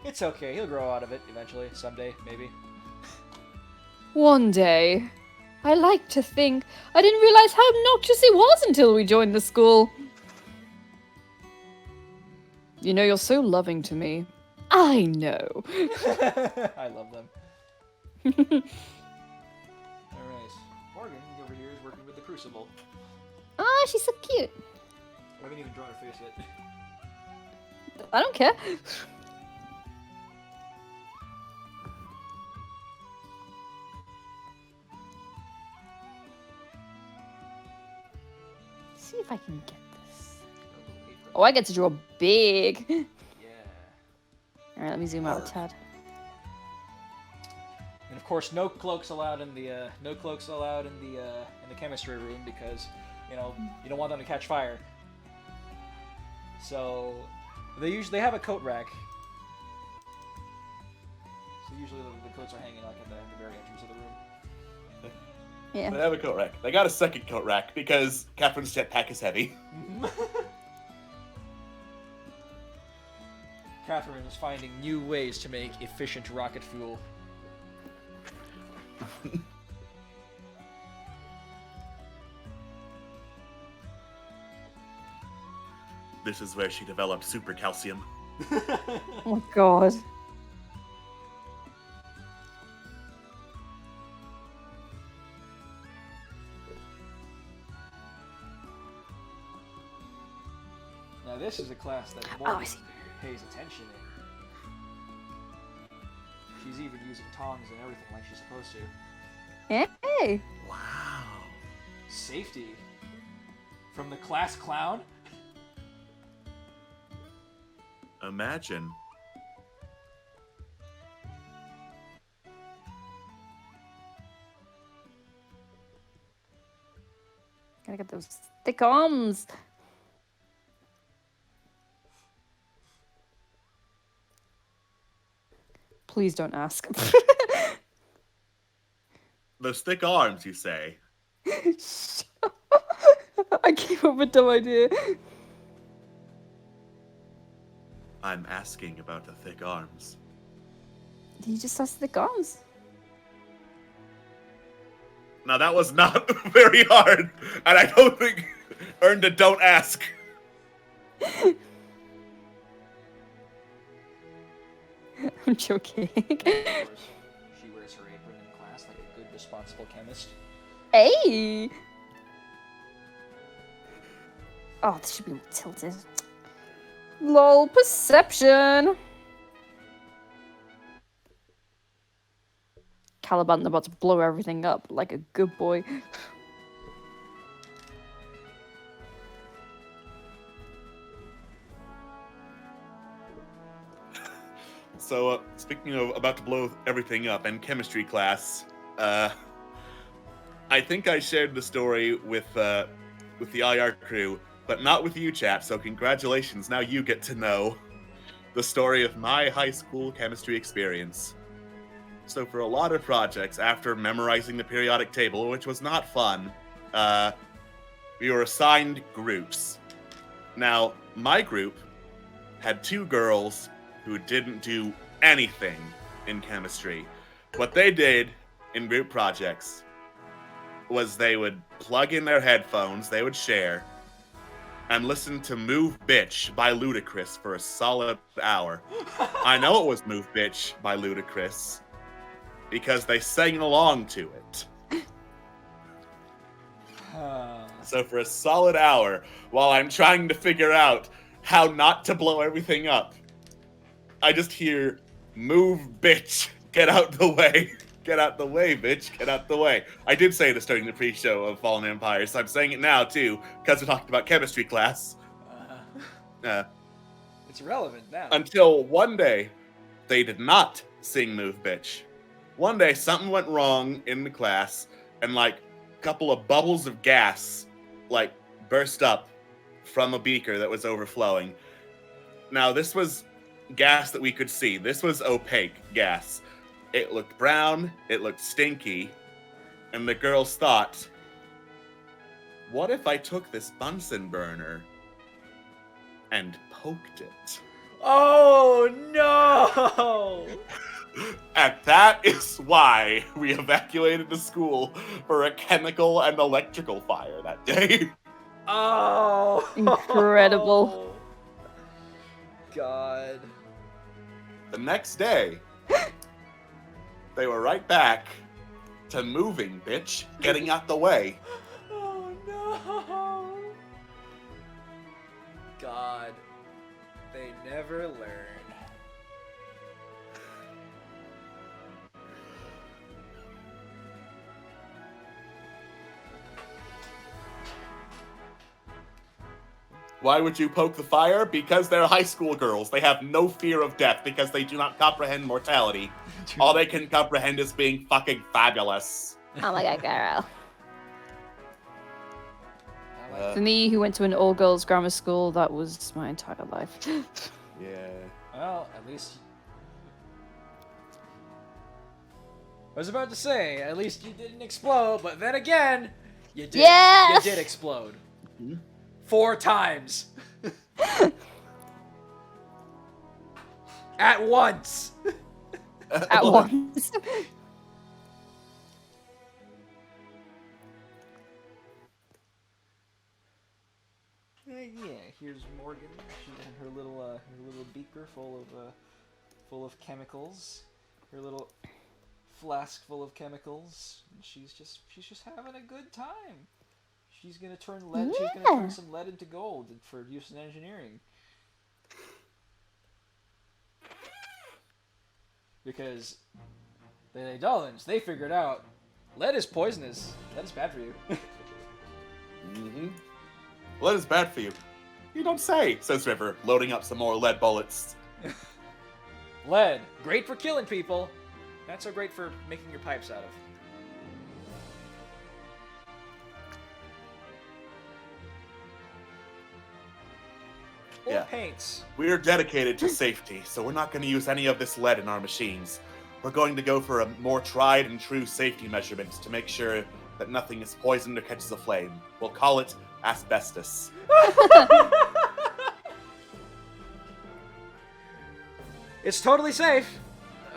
It's okay. He'll grow out of it eventually. Someday, maybe. One day. I like to think. I didn't realize how obnoxious he was until we joined the school. You know, you're so loving to me. I know. I love them. Alright. Morgan over here is working with the crucible. Ah, she's so cute. I haven't even drawn her face yet. I don't care. See if I can get this. Oh, I get to draw big. Yeah. All right, let me zoom out a tad. And of course, no cloaks allowed in the chemistry room because you don't want them to catch fire. So they have a coat rack. So usually the coats are hanging like at the very entrance of the room. Yeah. They have a coat rack. They got a second coat rack because Catherine's jetpack is heavy. Catherine is finding new ways to make efficient rocket fuel. This is where she developed super calcium. Oh my god. Now this is a class that Oh, I Morgan see. pays attention in. She's even using tongs and everything like she's supposed to. Hey. Wow. Safety. From the class clown? Imagine. Gotta get those thick arms. Please don't ask. Those thick arms, you say? I came up with a dumb idea. I'm asking about the thick arms. He just has thick arms. Now that was not very hard, and I don't think earned a don't ask. I'm I'm joking. Of course, she wears her apron in class like a good, responsible chemist. Hey! Oh, this should be more tilted. LOL, perception! Caliban about to blow everything up like a good boy. So, speaking of about to blow everything up in chemistry class, I think I shared the story with the IR crew, but not with you, chap. So, congratulations! Now you get to know the story of my high school chemistry experience. So, for a lot of projects, after memorizing the periodic table, which was not fun, we were assigned groups. Now, my group had 2 girls who didn't do anything in chemistry. What they did in group projects was they would plug in their headphones, they would share, and listen to Move Bitch by Ludacris for a solid hour. I know it was Move Bitch by Ludacris because they sang along to it. So for a solid hour, while I'm trying to figure out how not to blow everything up, I just hear, "Move, bitch, get out the way. Get out the way, bitch, get out the way." I did say this during the pre-show of Fallen Empire, so I'm saying it now, too, because we talked about chemistry class. It's relevant now. Until one day, they did not sing Move, bitch. One day, something went wrong in the class, and, like, a couple of bubbles of gas, like, burst up from a beaker that was overflowing. Now, this was gas that we could see. This was opaque gas. It looked brown, it looked stinky, and the girls thought, what if I took this Bunsen burner and poked it? Oh no! And that is why we evacuated the school for a chemical and electrical fire that day. Oh! Incredible. God. The next day, they were right back to moving, bitch, getting out the way. Oh no! God. They never learn. Why would you poke the fire? Because they're high school girls. They have no fear of death because they do not comprehend mortality. All they can comprehend is being fucking fabulous. Oh my god, girl. I For me, who went to an all-girls grammar school, that was my entire life. Yeah. Well, at least. I was about to say, at least you didn't explode, but then again, you did. Yes! You did explode. Hmm? 4 times. At once. At once. Yeah, here's Morgan. She had her little beaker full of chemicals. Her little flask full of chemicals. And she's just having a good time. She's gonna turn lead. She's gonna turn some lead into gold for use in engineering. Because they Dolans, they figured out lead is poisonous. Lead is bad for you. Mm-hmm. Lead is bad for you. You don't say, says River, loading up some more lead bullets. Lead, great for killing people. Not so great for making your pipes out of. Or Yeah. paints. We're dedicated to safety, so we're not going to use any of this lead in our machines. We're going to go for a more tried and true safety measurements to make sure that nothing is poisoned or catches a flame. We'll call it asbestos. It's totally safe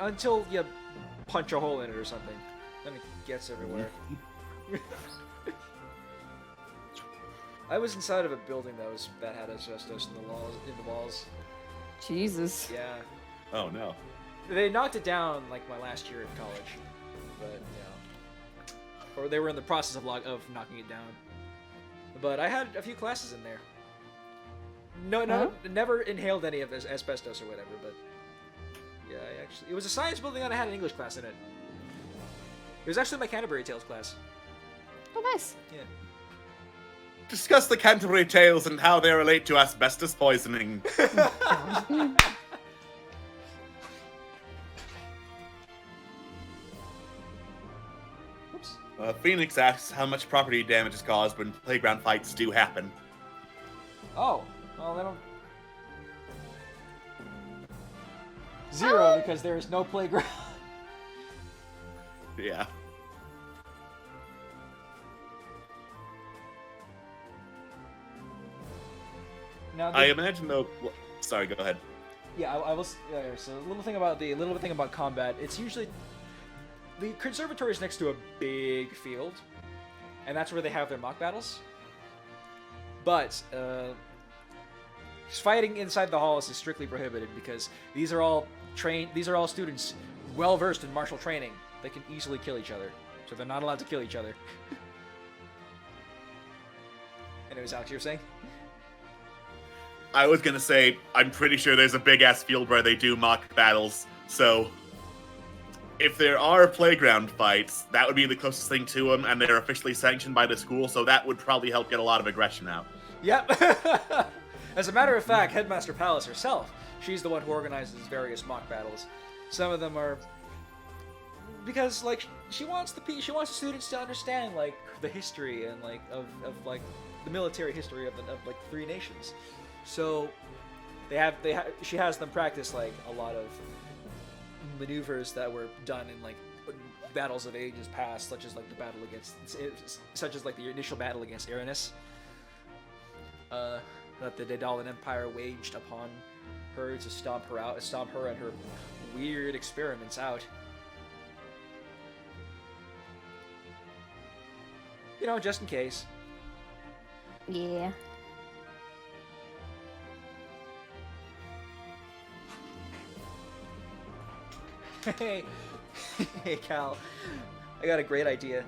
until you punch a hole in it or something. Then it gets everywhere. I was inside of a building that had asbestos in the walls. Jesus. Yeah. Oh no. They knocked it down like my last year of college, but you know, or they were in the process of knocking it down. But I had a few classes in there. No, never inhaled any of this asbestos or whatever. But yeah, it was a science building and I had an English class in it. It was actually my Canterbury Tales class. Oh, nice. Yeah. Discuss the Canterbury Tales and how they relate to asbestos poisoning. Phoenix asks how much property damage is caused when playground fights do happen. Oh, well, they don't. 0 because there is no playground. Yeah. Now, I imagine though. Sorry, go ahead. Yeah, I will. So a little thing about combat. It's usually the conservatory is next to a big field, and that's where they have their mock battles. But fighting inside the halls is strictly prohibited because these are all students well versed in martial training. They can easily kill each other, so they're not allowed to kill each other. Anyways, Alex, you were saying? I was gonna say, I'm pretty sure there's a big-ass field where they do mock battles, so if there are playground fights, that would be the closest thing to them, and they're officially sanctioned by the school, so that would probably help get a lot of aggression out. Yep. As a matter of fact, Headmaster Palace herself, she's the one who organizes various mock battles. Some of them are because like she wants the students to understand like the history and like of like the military history of like 3 nations. So she has them practice like a lot of maneuvers that were done in like battles of ages past, such as like the initial battle against Aranis, that the Daedalian Empire waged upon her to stomp her and her weird experiments out. You know, just in case. Yeah. Hey, Cal, I got a great idea.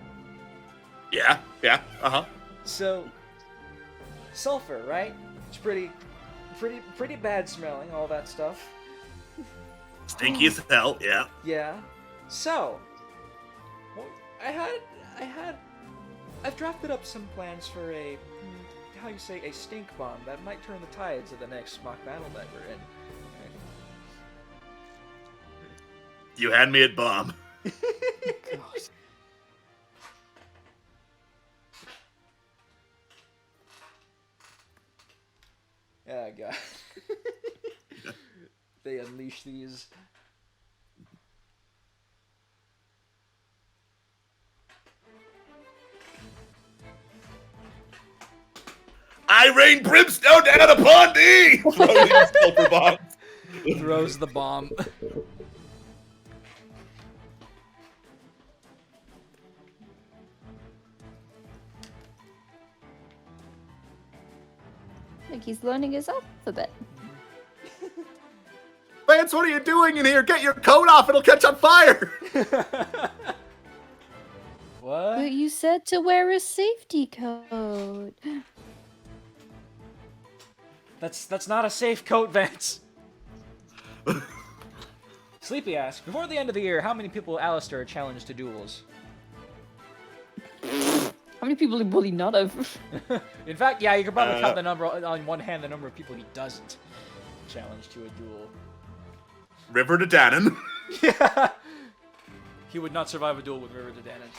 Yeah, uh-huh. So, sulfur, right? It's pretty bad smelling, all that stuff. Stinky as hell, yeah. Yeah. So, well, I've drafted up some plans for a stink bomb that might turn the tides of the next mock battle that we're in. You had me at bomb. Gosh. Oh god. They unleash these. I rain brimstone down upon thee! Throwing sulfur bombs. Throws the bomb. Like he's learning his alphabet. Lance, what are you doing in here? Get your coat off, it'll catch on fire! What? But you said to wear a safety coat. That's not a safe coat, Vance. Sleepy asks, before the end of the year, how many people Alistair challenged to duels? How many people will he not have? In fact, yeah, you could probably count the number on one hand, the number of people he doesn't challenge to a duel. River to Dannon. Yeah. He would not survive a duel with River to Dannon.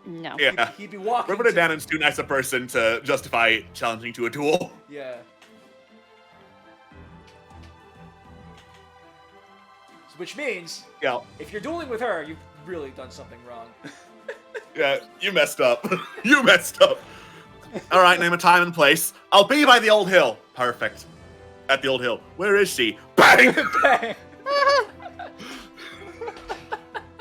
No. Yeah. He'd be walking. River to Dannon's too nice a person to justify challenging to a duel. Yeah. Which means, Yeah. if you're dueling with her, you've really done something wrong. Yeah, you messed up. You messed up. All right, name a time and place. I'll be by the old hill. Perfect. At the old hill. Where is she? Bang! Bang!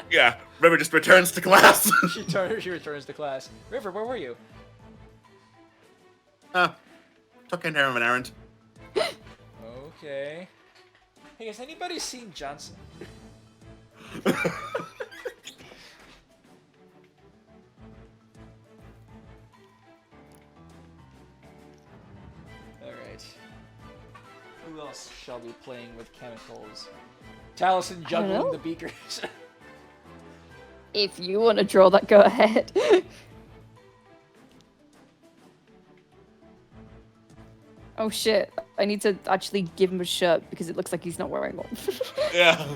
Yeah, River just returns to class. She returns to class. River, where were you? Took care of an errand. Okay. Hey, has anybody seen Johnson? Alright. Who else shall be playing with chemicals? Taliesin juggling know. the beakers. If you want to draw that, go ahead. Oh shit, I need to actually give him a shirt because it looks like he's not wearing one. Yeah.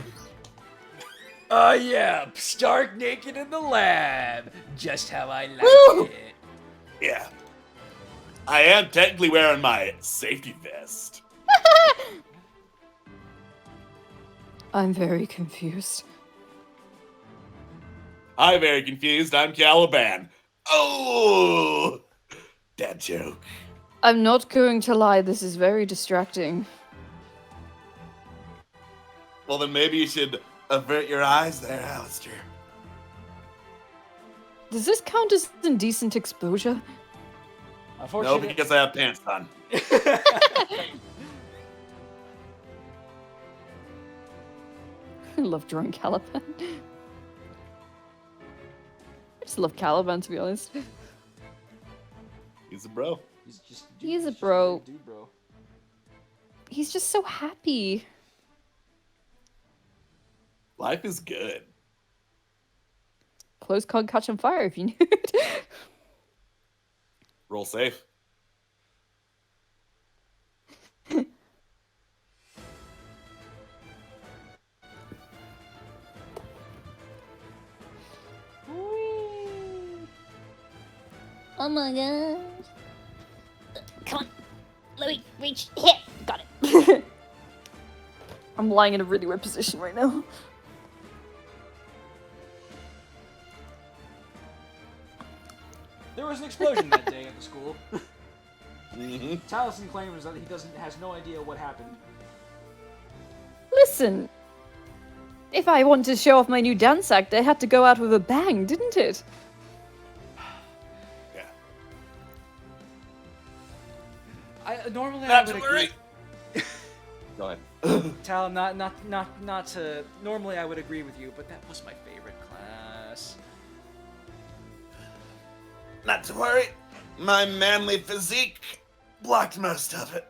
Yeah, stark naked in the lab. Just how I like Woo! it. Yeah. I am technically wearing my safety vest. I'm very confused. I'm very confused. I'm Caliban. Oh! That joke. I'm not going to lie, this is very distracting. Well, then maybe you should avert your eyes there, Alistair. Does this count as indecent exposure? No, Unfortunately, because I have pants on. I love drawing Caliban. I just love Caliban, to be honest. He's a bro. He's a bro. Dude, bro. He's just so happy. Life is good. Clothes can't catch on fire if you knew it. Roll safe. Oh my gosh. Come on. Let me reach. Here. Got it. I'm lying in a really weird position right now. There was an explosion that day at the school. Mm-hmm. Taliesin claims that he has no idea what happened. Listen. If I wanted to show off my new dance act, I had to go out with a bang, didn't it? Yeah. Normally I Not would to agree. worry. Go ahead. Tal, not to. Normally I would agree with you, but that was my favorite class. Not to worry. My manly physique blocked most of it.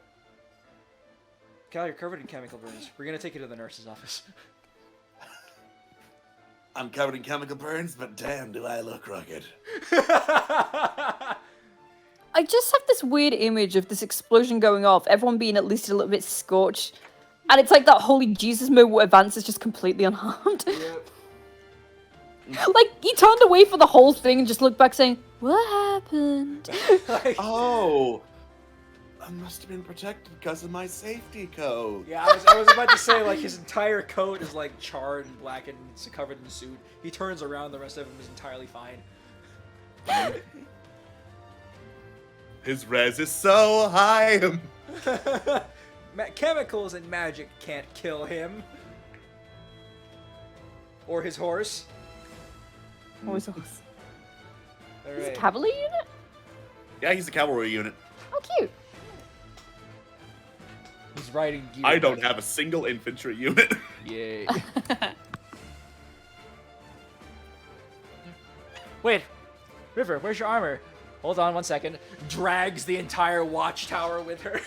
Cal, you're covered in chemical burns. We're gonna take you to the nurse's office. I'm covered in chemical burns, but damn, do I look rugged. I just have this weird image of this explosion going off, everyone being at least a little bit scorched. And it's like that holy Jesus moment where Vance is just completely unharmed. Yep. Like, he turned away for the whole thing and just looked back saying, what happened? Like, Oh, I must have been protected because of my safety coat. yeah, I was about to say, like, his entire coat is like charred and blackened, it's covered in soot. He turns around, the rest of him is entirely fine. His res is so high. Chemicals and magic can't kill him. Or his horse. What was this? All Is it a right. cavalry unit? Yeah, he's a cavalry unit. How cute. He's riding gear. I don't have a single infantry unit. Yay. Wait, River, where's your armor? Hold on 1 second. Drags the entire watchtower with her.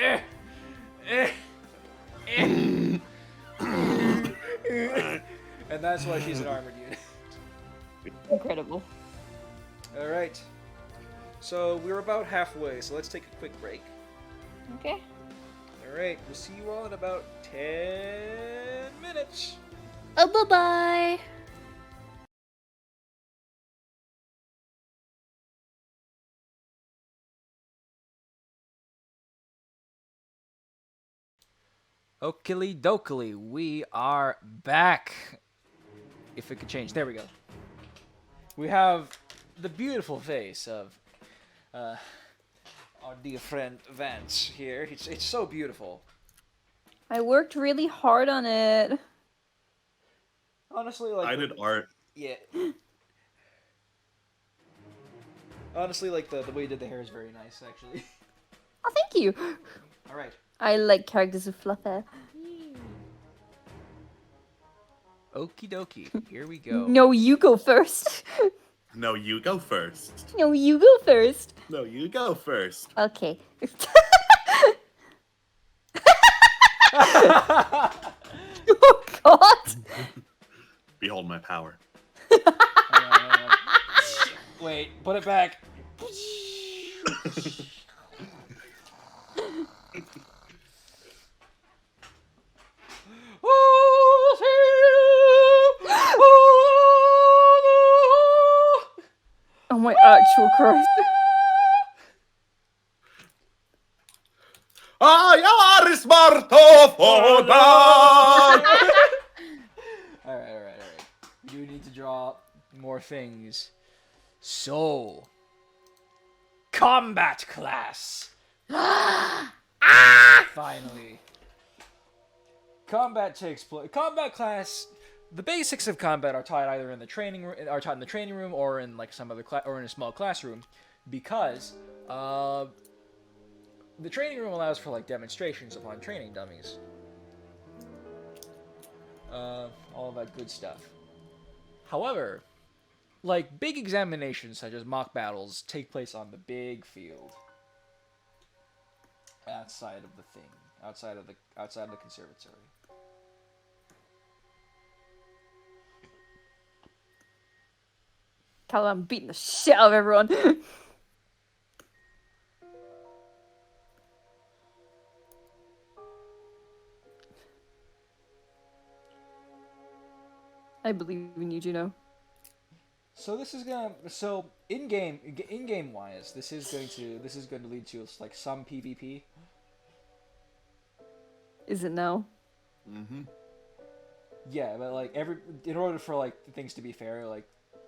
Eh, eh, eh. And that's why she's an armored unit. Incredible. Alright. So we're about halfway, so let's take a quick break. Okay. Alright, we'll see you all in about 10 minutes. Oh, bye-bye. Okily dokily, we are back. If it could change, there we go. We have the beautiful face of our dear friend Vance here. It's so beautiful. I worked really hard on it. Honestly, like I did art. yeah. Honestly, like the way you did the hair is very nice, actually. Oh, thank you. All right. I like characters with fluff hair. Okie dokie. Here we go. No, you go first. No, you go first. No, you go first. No, you go first. Okay. Oh God. Behold my power. Hang on. Wait, put it back. Oh my actual Christ. Are smarto Alright. You need to draw more things. So, combat class. Finally. Combat takes place. Combat class. The basics of combat are taught either in the training room, or in like some other or in a small classroom, because the training room allows for like demonstrations upon training dummies. All that good stuff. However, like big examinations such as mock battles take place on the big field. Outside of the thing. Outside of the conservatory. Callum, I'm beating the shit out of everyone. I believe in you, Juno. So this is gonna in game wise, this is going to lead to like some PvP. Is it now? Mm-hmm. Yeah, but like in order for like things to be fair, like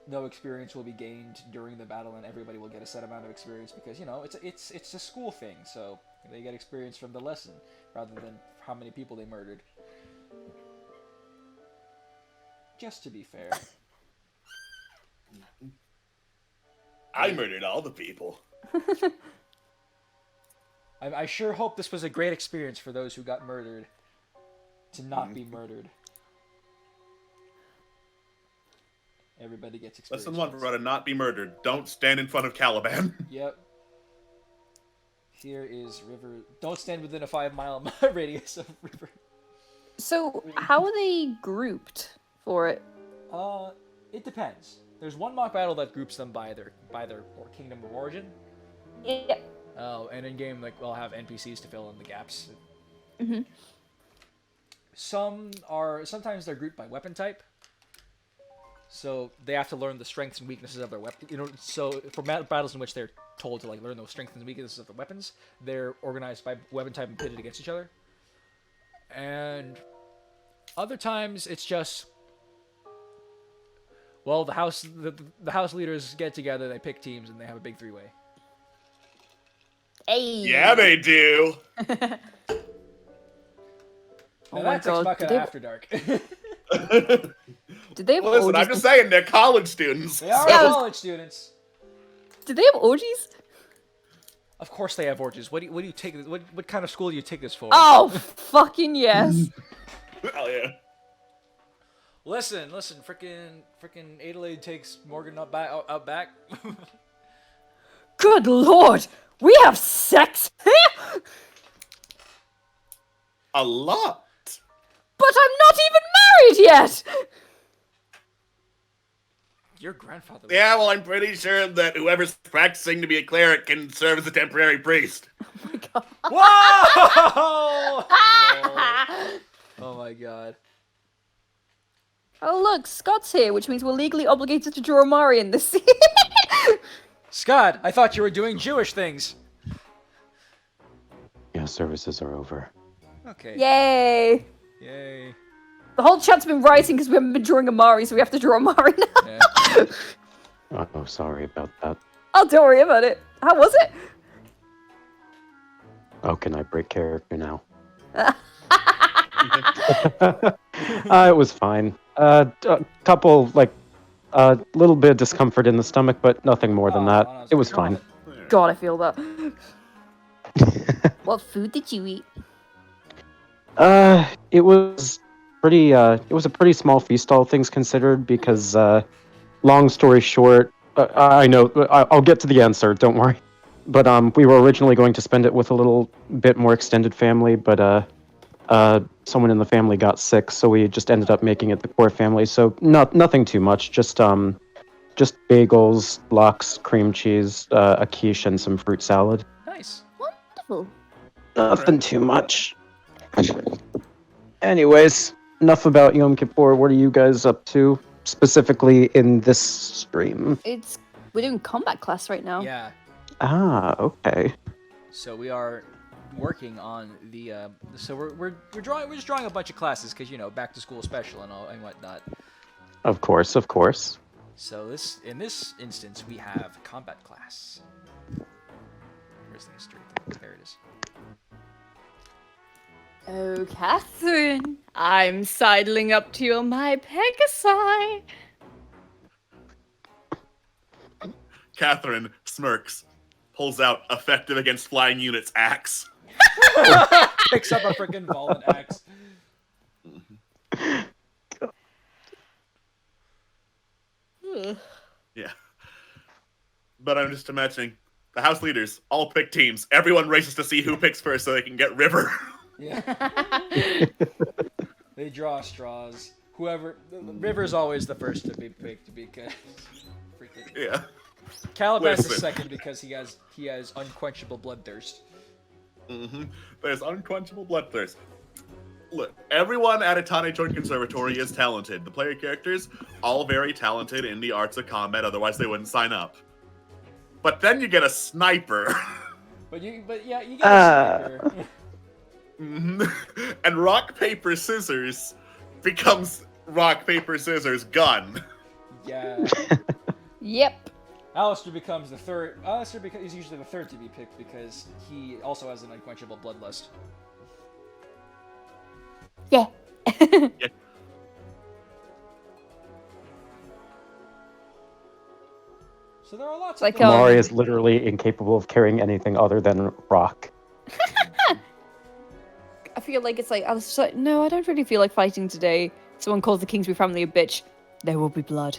no experience will be gained during the battle, and everybody will get a set amount of experience because it's a school thing, so they get experience from the lesson rather than how many people they murdered. Just to be fair. I murdered all the people. I sure hope this was a great experience for those who got murdered to not be murdered. Everybody gets experience. Lesson 1 for how to not be murdered. Don't stand in front of Caliban. Yep. Here is river. Don't stand within a 5-mile radius of river. So, how are they grouped for it? It depends. There's one mock battle that groups them by their kingdom of origin. Yeah. Oh, and in game, like we'll have NPCs to fill in the gaps. Mm-hmm. Sometimes they're grouped by weapon type. So they have to learn the strengths and weaknesses of their weapon. So for battles in which they're told to like learn those strengths and weaknesses of the weapons, they're organized by weapon type and pitted against each other. And other times it's just, well, the house leaders get together, they pick teams, and they have a big 3-way. Hey. Yeah, they do. Now that's Ex Machina After Dark. Did they have Listen, orgies? I'm just saying, they're college students. They are Yeah, college students. Did they have orgies? Of course they have orgies. What do you take? What kind of school do you take this for? Oh, fucking yes. Hell yeah. Listen, frickin' Adelaide takes Morgan out back. Good lord, we have sex here? A lot. But I'm not even married yet! Your grandfather. Yeah, well, I'm pretty sure that whoever's practicing to be a cleric can serve as a temporary priest. Oh my god. Whoa! Oh my god. Oh look, Scott's here, which means we're legally obligated to draw Mari in this scene. Scott, I thought you were doing Jewish things. Yeah, services are over. Okay. Yay! Yay. The whole chat's been writing because we haven't been drawing Amari, so we have to draw Amari now. Yeah. Oh, sorry about that. Oh, don't worry about it. How was it? Oh, can I break character now? It was fine. A couple, like, A little bit of discomfort in the stomach, but nothing more than that. It was fine. God, I feel that. What food did you eat? It was pretty. It was a pretty small feast, all things considered. Because, long story short, I know. I'll get to the answer. Don't worry. But we were originally going to spend it with a little bit more extended family, but someone in the family got sick, so we just ended up making it the core family. So nothing too much. Just bagels, lox, cream cheese, a quiche, and some fruit salad. Nice. Wonderful. Nothing too much. Anyways, enough about Yom Kippur. What are you guys up to, specifically in this stream? We're doing combat class right now. Yeah. Ah, okay. So we are working on the. So we're just drawing a bunch of classes because back to school special and all and whatnot. Of course, of course. So in this instance we have combat class. Where's the history? There it is. Oh, Catherine, I'm sidling up to you, my Pegasi. Catherine smirks, pulls out effective against flying units axe. Picks up a freaking ball and axe. Yeah. But I'm just imagining the house leaders all pick teams. Everyone races to see who picks first so they can get River. Yeah. They draw straws. River's always the first to be picked because freaking. Yeah. Calabash is Listen. second because he has unquenchable bloodthirst. There's unquenchable bloodthirst. Look, everyone at Atane Joint Conservatory is talented. The player characters, all very talented in the arts of combat, otherwise they wouldn't sign up. But then you get a sniper. You get a sniper. And rock, paper, scissors becomes rock, paper, scissors, gun. Yeah. Yep. Alistair becomes the third. He's usually the third to be picked because he also has an unquenchable bloodlust. Yeah. Yeah. So there are lots Like, of things. Mari is literally incapable of carrying anything other than rock. I feel like it's like, I was just like, no, I don't really feel like fighting today. Someone calls the Kingsbury family a bitch. There will be blood.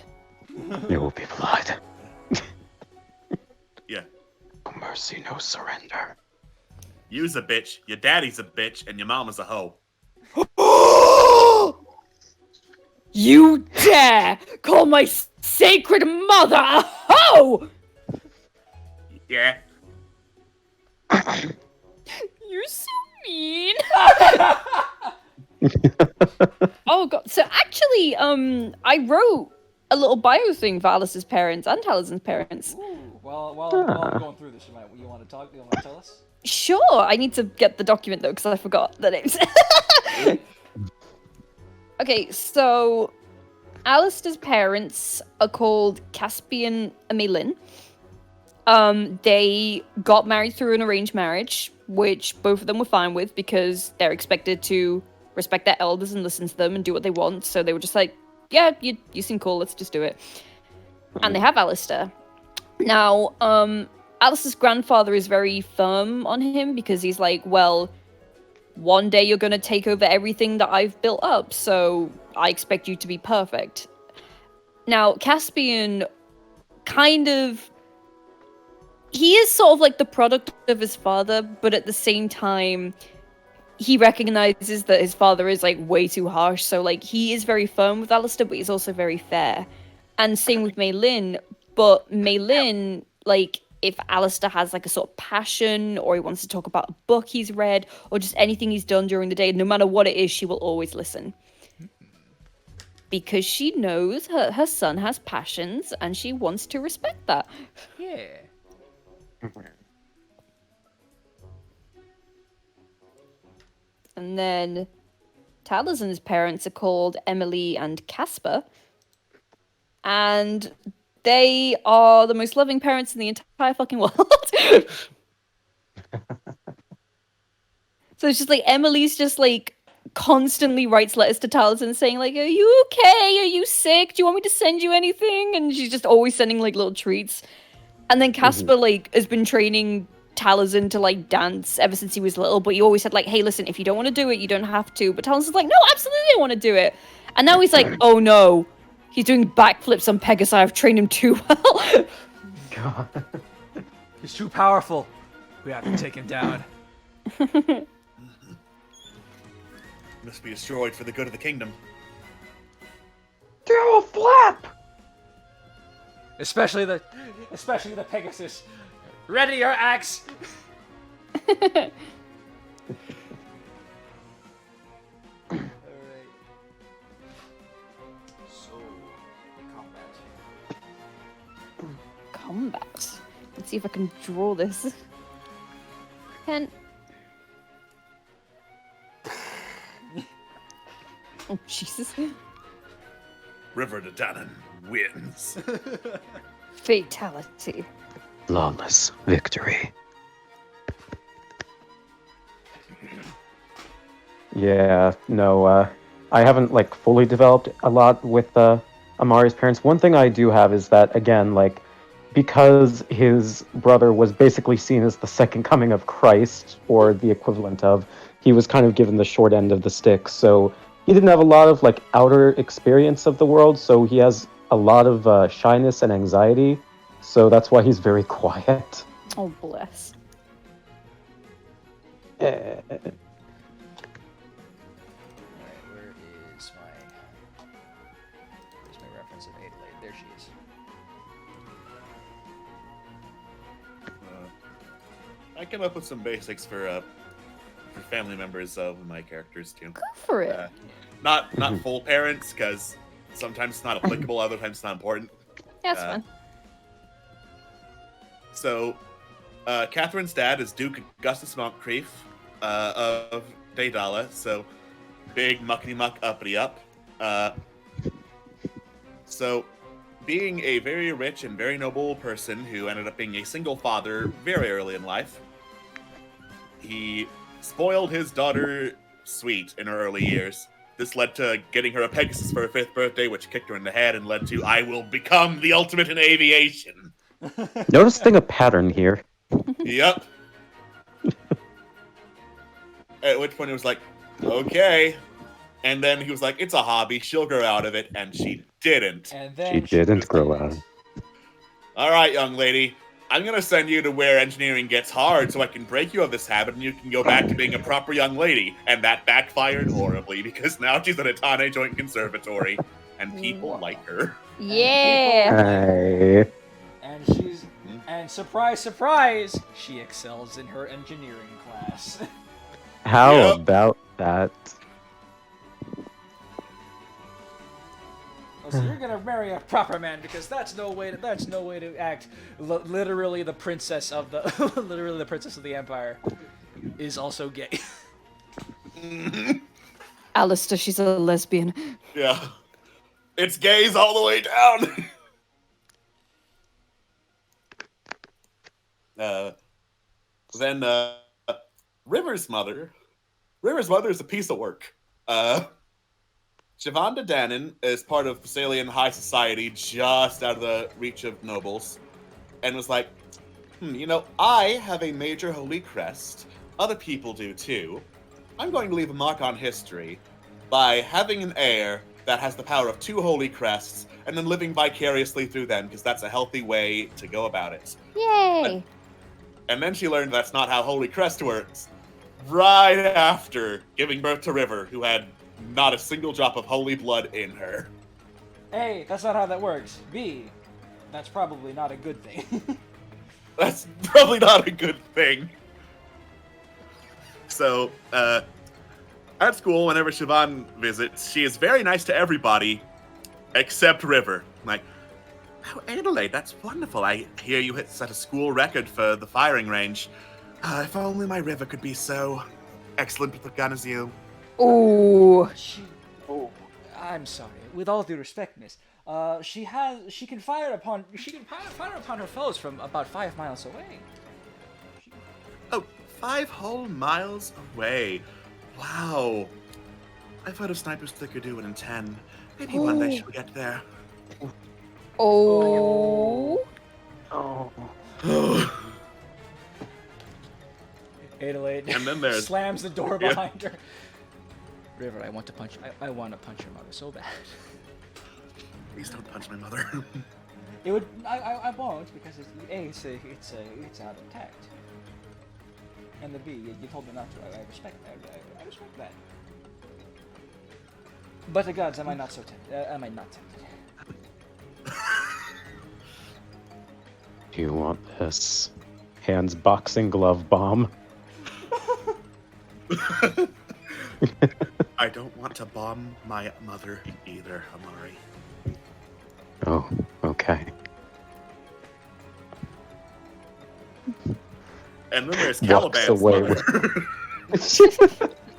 There will be blood. Yeah. No mercy, no surrender. You's a bitch, your daddy's a bitch, and your mama's a hoe. You dare call my sacred mother a hoe! Yeah. You're so mean. Oh god. So actually, I wrote a little bio thing for Alice's parents and Taliesin's parents. Ooh, while I'm going through this, you want to talk? You want to tell us? Sure, I need to get the document though because I forgot the names. Okay, so Alistair's parents are called Caspian and Maylin. They got married through an arranged marriage, which both of them were fine with because they're expected to respect their elders and listen to them and do what they want. So they were just like, yeah, you seem cool, let's just do it. And they have Alistair. Now, Alistair's grandfather is very firm on him because he's like, well, one day you're going to take over everything that I've built up, so I expect you to be perfect. Now, Caspian he is sort of like the product of his father, but at the same time, he recognizes that his father is like way too harsh, so like he is very firm with Alistair, but he's also very fair. And same with Maylin, but Maylin, like, if Alistair has like a sort of passion or he wants to talk about a book he's read or just anything he's done during the day, no matter what it is, she will always listen. Because she knows her son has passions and she wants to respect that. Yeah. And then Taliesin's parents are called Emily and Casper. And they are the most loving parents in the entire fucking world. So it's just like Emily's just like constantly writes letters to Taliesin saying like, "Are you okay? Are you sick? Do you want me to send you anything?" And she's just always sending like little treats. And then Casper like has been training Taliesin to like dance ever since he was little, but he always said like, "Hey, listen, if you don't want to do it, you don't have to." But Talison's like, "No, absolutely, I want to do it." And now he's like, "Oh no, he's doing backflips on Pegasus. I've trained him too well." God. He's too powerful. We have to take him down. Must be destroyed for the good of the kingdom. Do a flap! Especially the Pegasus. Ready your axe. Alright. So, Combat. Let's see if I can draw this. Can. Oh Jesus! River to Dannon wins. Fatality. Flawless victory. Yeah, no, I haven't like fully developed a lot with Amari's parents. One thing I do have is that again, like, because his brother was basically seen as the second coming of Christ, or the equivalent of, he was kind of given the short end of the stick. So he didn't have a lot of like outer experience of the world. So he has a lot of shyness and anxiety. So that's why he's very quiet. Oh bless. Alright, where's my reference of Adelaide? There she is. I came up with some basics for family members of my characters too. Go for it. Not full parents, because sometimes it's not applicable, other times it's not important. Yeah, that's fine. So, Catherine's dad is Duke Augustus Moncrief of Daedala, so big muckety muck uppity up. So, being a very rich and very noble person who ended up being a single father very early in life, he spoiled his daughter sweet in her early years. This led to getting her a Pegasus for her 5th birthday, which kicked her in the head and led to, "I will become the ultimate in aviation." Noticing a pattern here. Yep. At which point he was like, "Okay." And then he was like, "It's a hobby. She'll grow out of it." And she didn't. And She then didn't grow out. "All right, young lady. I'm going to send you to where engineering gets hard so I can break you of this habit and you can go back to being a proper young lady." And that backfired horribly because now she's at a Tane Joint Conservatory and people like her. Yeah. Hey. And surprise, surprise, she excels in her engineering class. How Yep. about that? Oh, so you're gonna marry a proper man because that's no way to act. Literally, the princess of the empire is also gay. Alistair, she's a lesbian. Yeah. It's gays all the way down. Then River's mother is a piece of work. Siobhan de Dannon is part of Thessalian high society, just out of the reach of nobles, and was like, I have a major holy crest. Other people do too. I'm going to leave a mark on history by having an heir that has the power of 2 holy crests, and then living vicariously through them, because that's a healthy way to go about it. Yay! And then she learned that's not how Holy Crest works. Right after giving birth to River, who had not a single drop of holy blood in her. A, that's not how that works. B, that's probably not a good thing. That's probably not a good thing. So, at school, whenever Siobhan visits, she is very nice to everybody, except River. Like, "Oh, Adelaide, that's wonderful. I hear you set a school record for the firing range. If only my River could be so excellent with a gun as you." Ooh. I'm sorry. With all due respect, miss, she can fire upon her foes from about 5 miles away. Oh, 5 whole miles away. Wow. I've heard of snipers that could do it in 10. Maybe one day she'll get there. Oh. Oh. Adelaide And then there's- slams the door Yeah. behind her. River, I want to punch your mother so bad. Please don't punch my mother. It would. I won't because it's out of tact. And the B, you told me not to. I respect. I respect that. But the gods, am I not so tempted? Am I not tempted? Do you want this? Hands boxing glove bomb. I don't want to bomb my mother either, Amari. Oh, okay. And then there's Walks Caliban's away mother.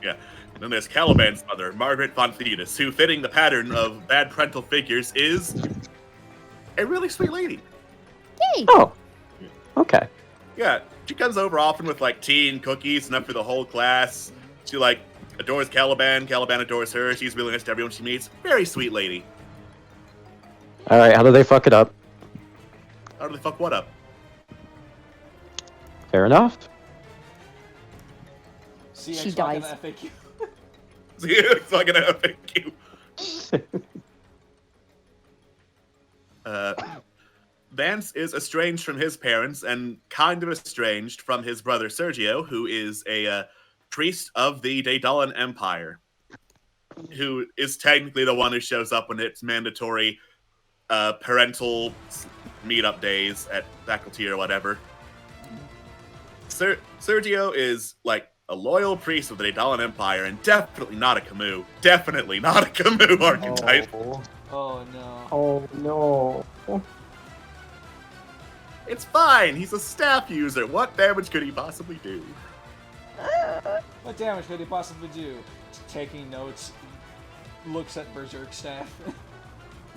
Yeah. And then there's Caliban's mother, Margaret von Thetis, who, fitting the pattern of bad parental figures, is a really sweet lady. Yay. Oh, okay. Yeah, she comes over often with like tea and cookies, enough for the whole class. She like adores Caliban. Caliban adores her. She's really nice to everyone she meets. Very sweet lady. All right, how do they fuck it up? How do they fuck what up? Fair enough. See, She dies. FAQ. It's like an FAQ. Vance is estranged from his parents and kind of estranged from his brother Sergio, who is a priest of the Daedalus Empire, who is technically the one who shows up when it's mandatory parental meetup days at faculty or whatever. Sergio is like a loyal priest of the Daedalus Empire and definitely not a Camus. Definitely not a Camus archetype. Oh no. Oh no. It's fine. He's a staff user. What damage could he possibly do? What damage could he possibly do? Taking notes. Looks at Berserk staff.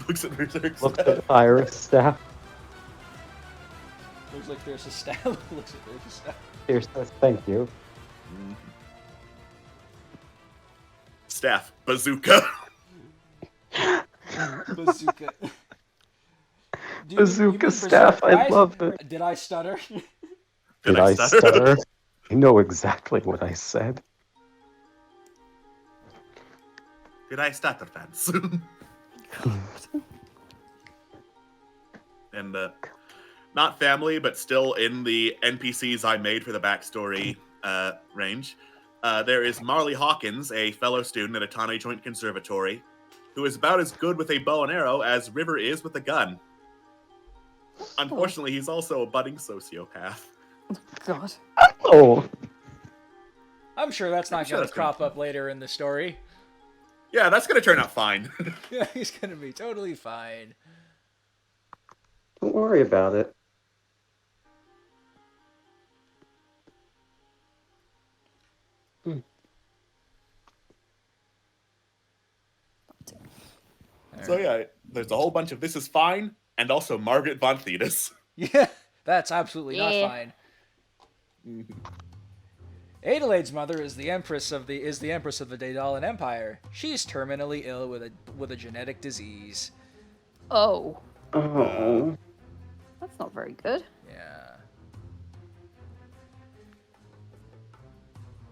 Looks at Berserk's Looks at Iris staff. Looks like there's a staff. Looks like there's a staff. Here says thank you. staff. Bazooka. Bazooka. Bazooka staff, I love it. Did I stutter? Did I stutter? You know exactly what I said. Did I stutter, fans? And not family, but still in the NPCs I made for the backstory range. There is Marley Hawkins, a fellow student at Atane Joint Conservatory, who is about as good with a bow and arrow as River is with a gun. Unfortunately, he's also a budding sociopath. God. Oh, I'm sure that's not sure going to that's crop up later in the story. Yeah, that's gonna turn out fine. Yeah, he's going to be totally fine. don't worry about it. So yeah, there's a whole bunch of this is fine, and also Margaret von Thetis. Yeah, that's absolutely not Yeah. fine. Adelaide's mother is the empress of the Daedalus Empire. She's terminally ill with a genetic disease. Oh. Oh. That's not very good. Yeah.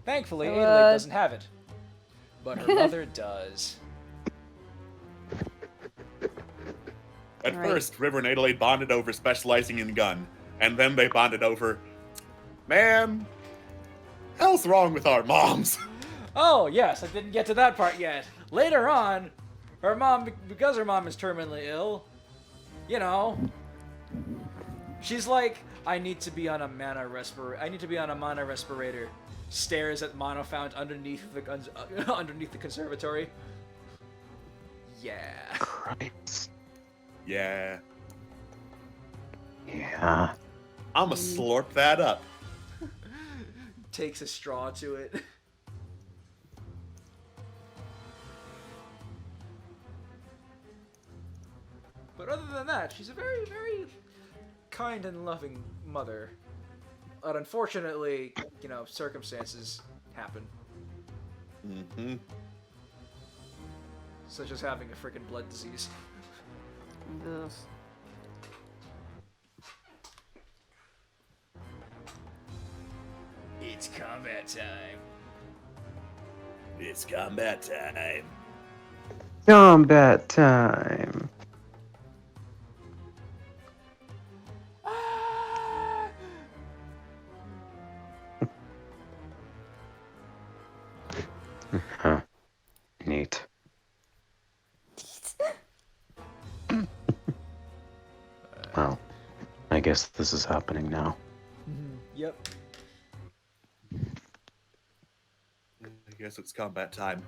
Thankfully, Uh, Adelaide doesn't have it, but her mother does. At Right. first, River and Adelaide bonded over specializing in gun, and then they bonded over, man, hell's wrong with our moms? Oh yes, I didn't get to that part yet. Later on, her mom, because her mom is terminally ill, you know, she's like, I need to be on a mana respirator. Stares at Mono Fount underneath the conservatory. Yeah. Christ. Yeah, Yeah. I'ma slurp that up. Takes a straw to it. But other than that, she's a very, very kind and loving mother. But unfortunately, you know, circumstances happen. Mm-hmm. such as having a freaking blood disease. Ugh. It's combat time. It's combat time. Combat time. Huh. Neat. Well, I guess this is happening now. Yep. I guess it's combat time.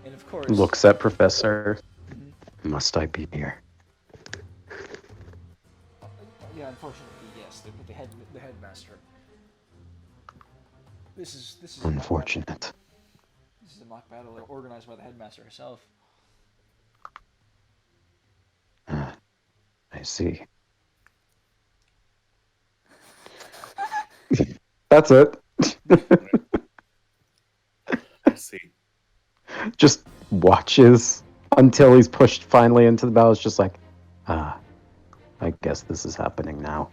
And of course. Looks at Professor. Must I be here? Yeah, unfortunately, yes. They put the headmaster. This is a mock Unfortunate. battle. This is a mock battle organized by the headmaster herself. I see. That's it. I see. Just watches until he's pushed finally into the battle. It's just like, I guess this is happening now.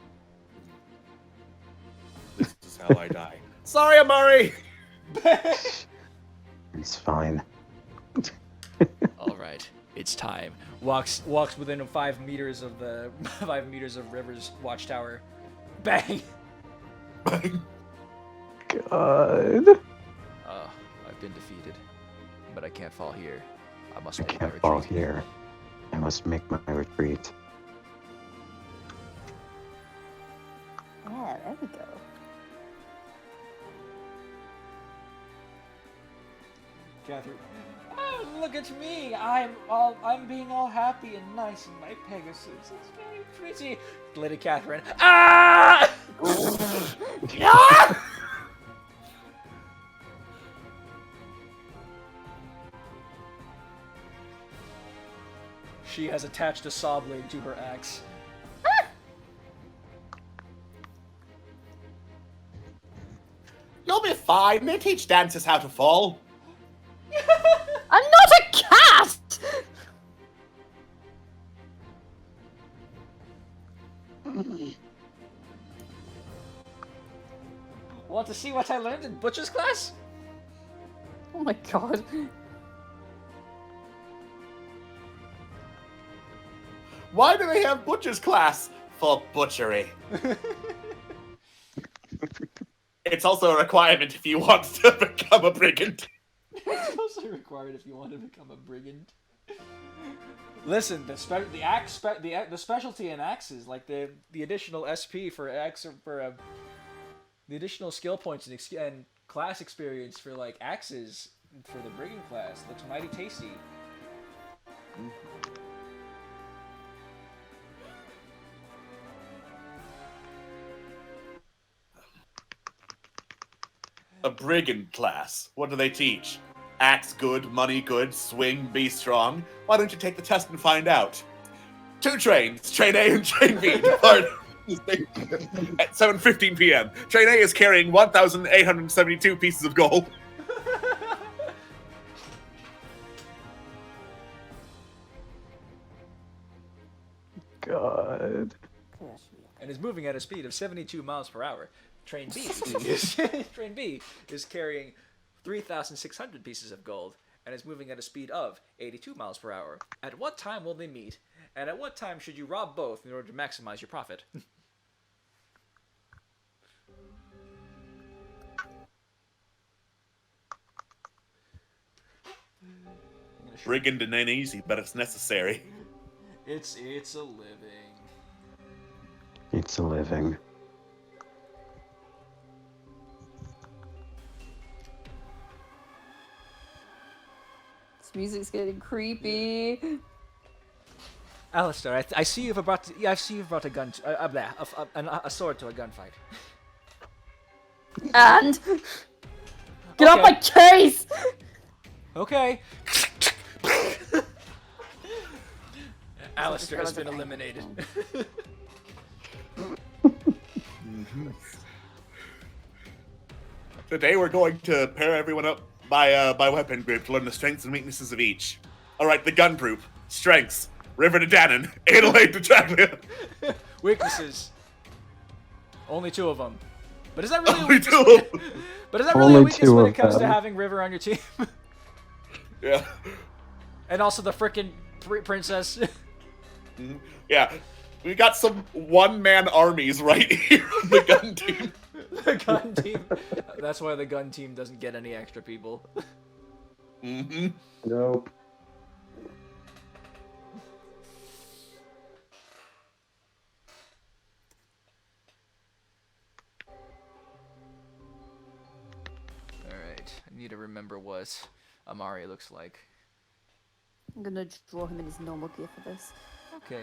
This is how I die. Sorry, Amari! It's fine. All right, it's time. Walks within 5 meters of the 5 meters of River's watchtower. Bang! God. I've been defeated, but I can't fall here. I must I make my can't retreat. fall here. I must make my retreat. Yeah, there we go. Catherine. Oh, look at me! I'm being all happy and nice in my Pegasus. It's very pretty. Lady Catherine. Ah! She has attached a saw blade to her axe. You'll be fine. They teach dancers how to fall. I'm not a cat! Want to see what I learned in Butcher's class? Oh my god. Why do they have butcher's class? For butchery. It's also a requirement if you want to become a brigand. It's also required if you want to become a brigand. Listen, the specialty in axes, like the additional SP for axe for the additional skill points and class experience for like axes for the brigand class looks mighty tasty. A brigand class. What do they teach? Axe good, money good, swing, be strong. Why don't you take the test and find out? 2 trains, train A and train B, depart at 7:15 p.m. Train A is carrying 1,872 pieces of gold. God. And is moving at a speed of 72 miles per hour. Train B Train B is carrying 3,600 pieces of gold and is moving at a speed of 82 miles per hour. At what time will they meet? And at what time should you rob both in order to maximize your profit? Brigand ain't easy, but it's necessary. It's a living. It's a living. This music's getting creepy. Alistair, I see you've brought. I see you've brought a gun. A sword to a gunfight. And get off my case! Okay. Alistair has been eliminated. Today we're going to pair everyone up by weapon group to learn the strengths and weaknesses of each. All right, the gun group. Strengths. River to Danon. Adelaide to Traglia. Weaknesses. Only 2 of them. But is that really Only a weakness? 2 of them. But is that really a Only weakness 2 when of it comes to them. having River on your team? Yeah. And also the frickin' princess. Yeah. We got some one-man armies right here on the gun team. The gun team. That's why the gun team doesn't get any extra people. Mm-hmm. Nope. Alright, I need to remember what Amari looks like. I'm gonna draw him in his normal gear for this. Okay.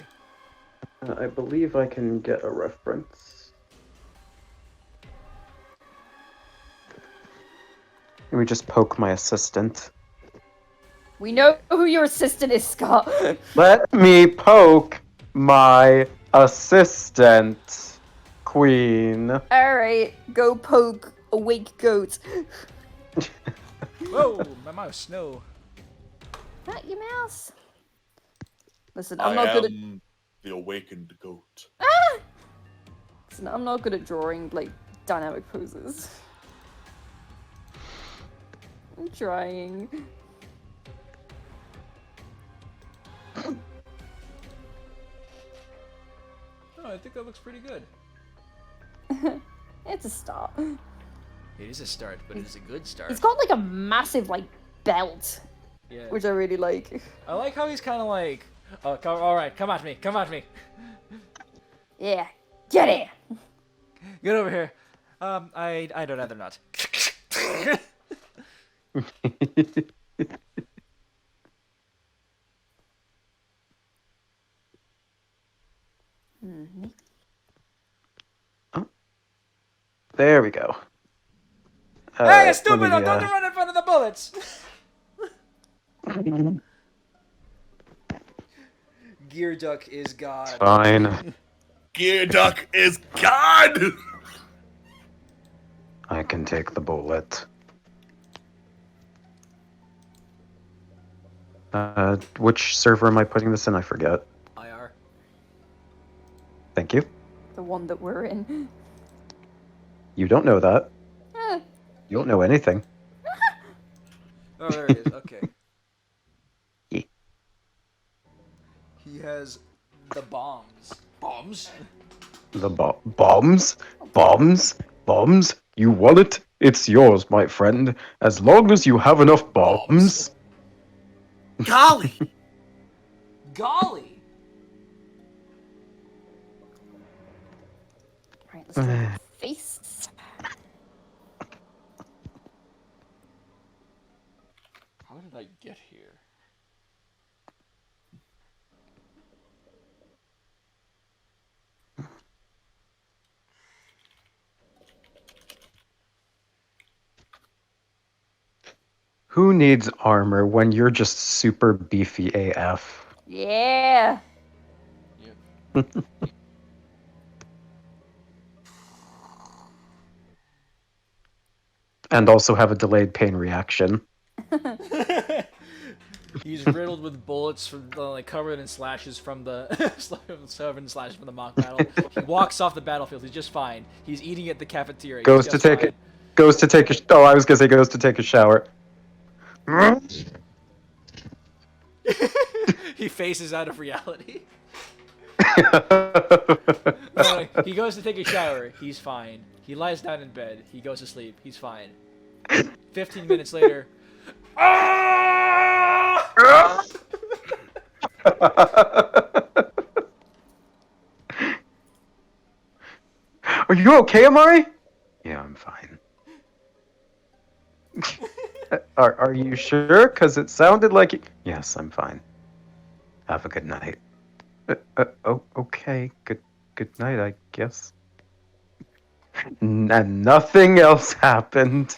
I believe I can get a reference. Let me just poke my assistant. We know who your assistant is, Scott. Let me poke my assistant, Queen. Alright, go poke awake goat. Whoa, my mouse, no. Not your mouse. Listen, I'm not good at the awakened goat. listen, I'm not good at drawing like dynamic poses. I'm trying. Oh, I think that looks pretty good. It's a start. It is a start, but it is a good start. He's got like a massive like belt, Yeah. which I really like. I like how he's kind of like, oh, alright, come at me, come at me. Yeah, get it. Get over here. I'd rather not. There we go. Hey, Let stupid! me, Don't run in front of the bullets! Gear Duck is God. Fine. Gear Duck is God! I can take the bullet. Which server am I putting this in? I forget. IR. Thank you. The one that we're in. You don't know that. Eh, You don't know anything. Oh, there it is. Okay. Yeah. He has the bombs. Bombs? The bombs? Bombs? Bombs? You want it? It's yours, my friend. As long as you have enough bombs. Golly! Golly! right, let's draw the face. How did I get here? Who needs armor when you're just super beefy AF? Yeah. Yep. And also have a delayed pain reaction. He's riddled with bullets from like covered in slashes from the covered in slashes from the mock battle. He walks off the battlefield. He's just fine. He's eating at the cafeteria. Goes He's to just take fine. it. Goes to take a. Oh, I was gonna say goes to take a shower. He faces out of reality. No, he goes to take a shower. He's fine. He lies down in bed. He goes to sleep. He's fine. 15 minutes later. Ah! Are you okay, Amari? Yeah, I'm fine. Are you sure? Because it sounded like it. Yes, I'm fine. Have a good night. Oh, okay. Good night, I guess. And nothing else happened.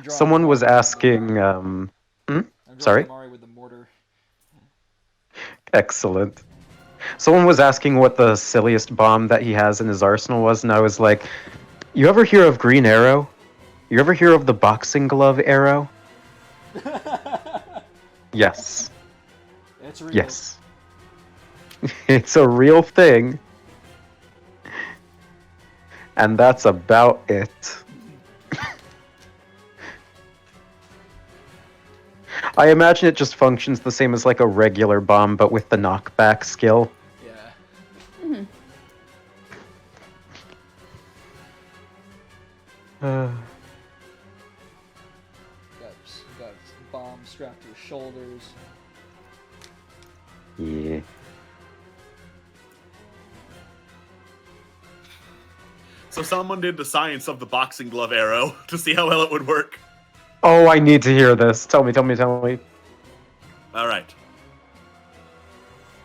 Someone was asking. I'm drawing Sorry? Amari with the mortar. Excellent. Someone was asking what the silliest bomb that he has in his arsenal was, and I was like, "You ever hear of Green Arrow? You ever hear of the boxing glove arrow?" Yes. It's real. Yes. It's a real thing. And that's about it. I imagine it just functions the same as like a regular bomb, but with the knockback skill. Yeah. Got bombs strapped to your shoulders. Yeah. So someone did the science of the boxing glove arrow to see how well it would work. Oh, I need to hear this. Tell me. All right.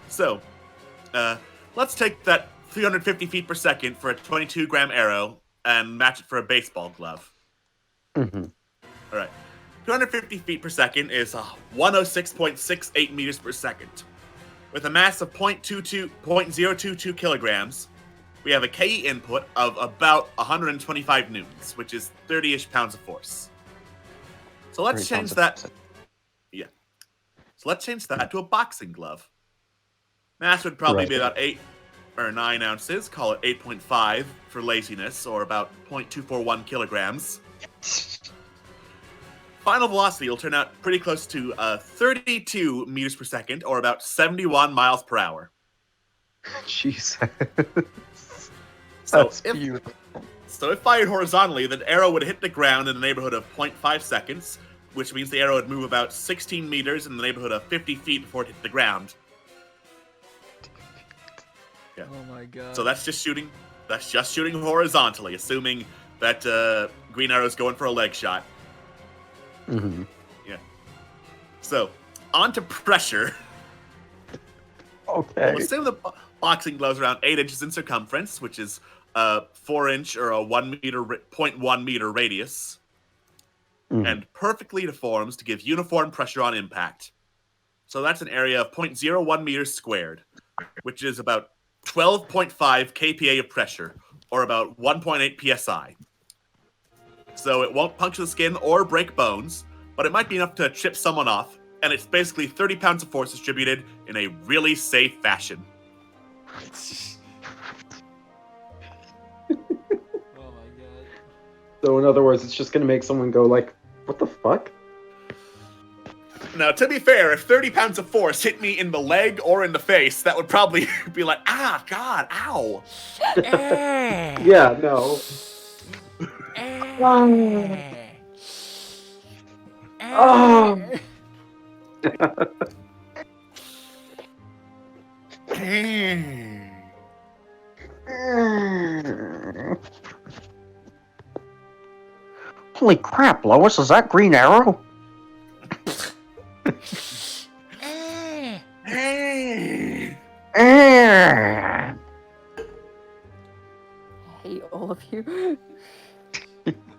So, let's take that 350 feet per second for a 22-gram arrow and match it for a baseball glove. Mm-hmm. All right. 250 feet per second is 106.68 meters per second. With a mass of 0.022 kilograms, we have a KE input of about 125 newtons, which is 30-ish pounds of force. So let's change that. Yeah. So let's change that to a boxing glove. Mass would probably be about 8 or 9 ounces. Call it 8.5 for laziness, or about 0.241 kilograms. Final velocity will turn out pretty close to 32 meters per second, or about 71 miles per hour. Jesus. So That's beautiful. if fired horizontally, the arrow would hit the ground in the neighborhood of 0.5 seconds, which means the arrow would move about 16 meters in the neighborhood of 50 feet before it hit the ground. Yeah. Oh my god. So that's just shooting horizontally, assuming that Green Arrow's going for a leg shot. Mm-hmm. Yeah. So, on to pressure. Okay. We'll assume the boxing glove's around 8 inches in circumference, which is a 4-inch or a 0.1 meter radius, and perfectly deforms to give uniform pressure on impact. So that's an area of 0.01 meters squared, which is about 12.5 kPa of pressure, or about 1.8 psi. So it won't puncture the skin or break bones, but it might be enough to chip someone off, and it's basically 30 pounds of force distributed in a really safe fashion. Oh my god. So in other words, it's just gonna make someone go like, "What the fuck?" Now, to be fair, if 30 pounds of force hit me in the leg or in the face, that would probably be like, ah, God, ow. Yeah, no. Oh. Holy crap, Lois, is that Green Arrow? I hate all of you.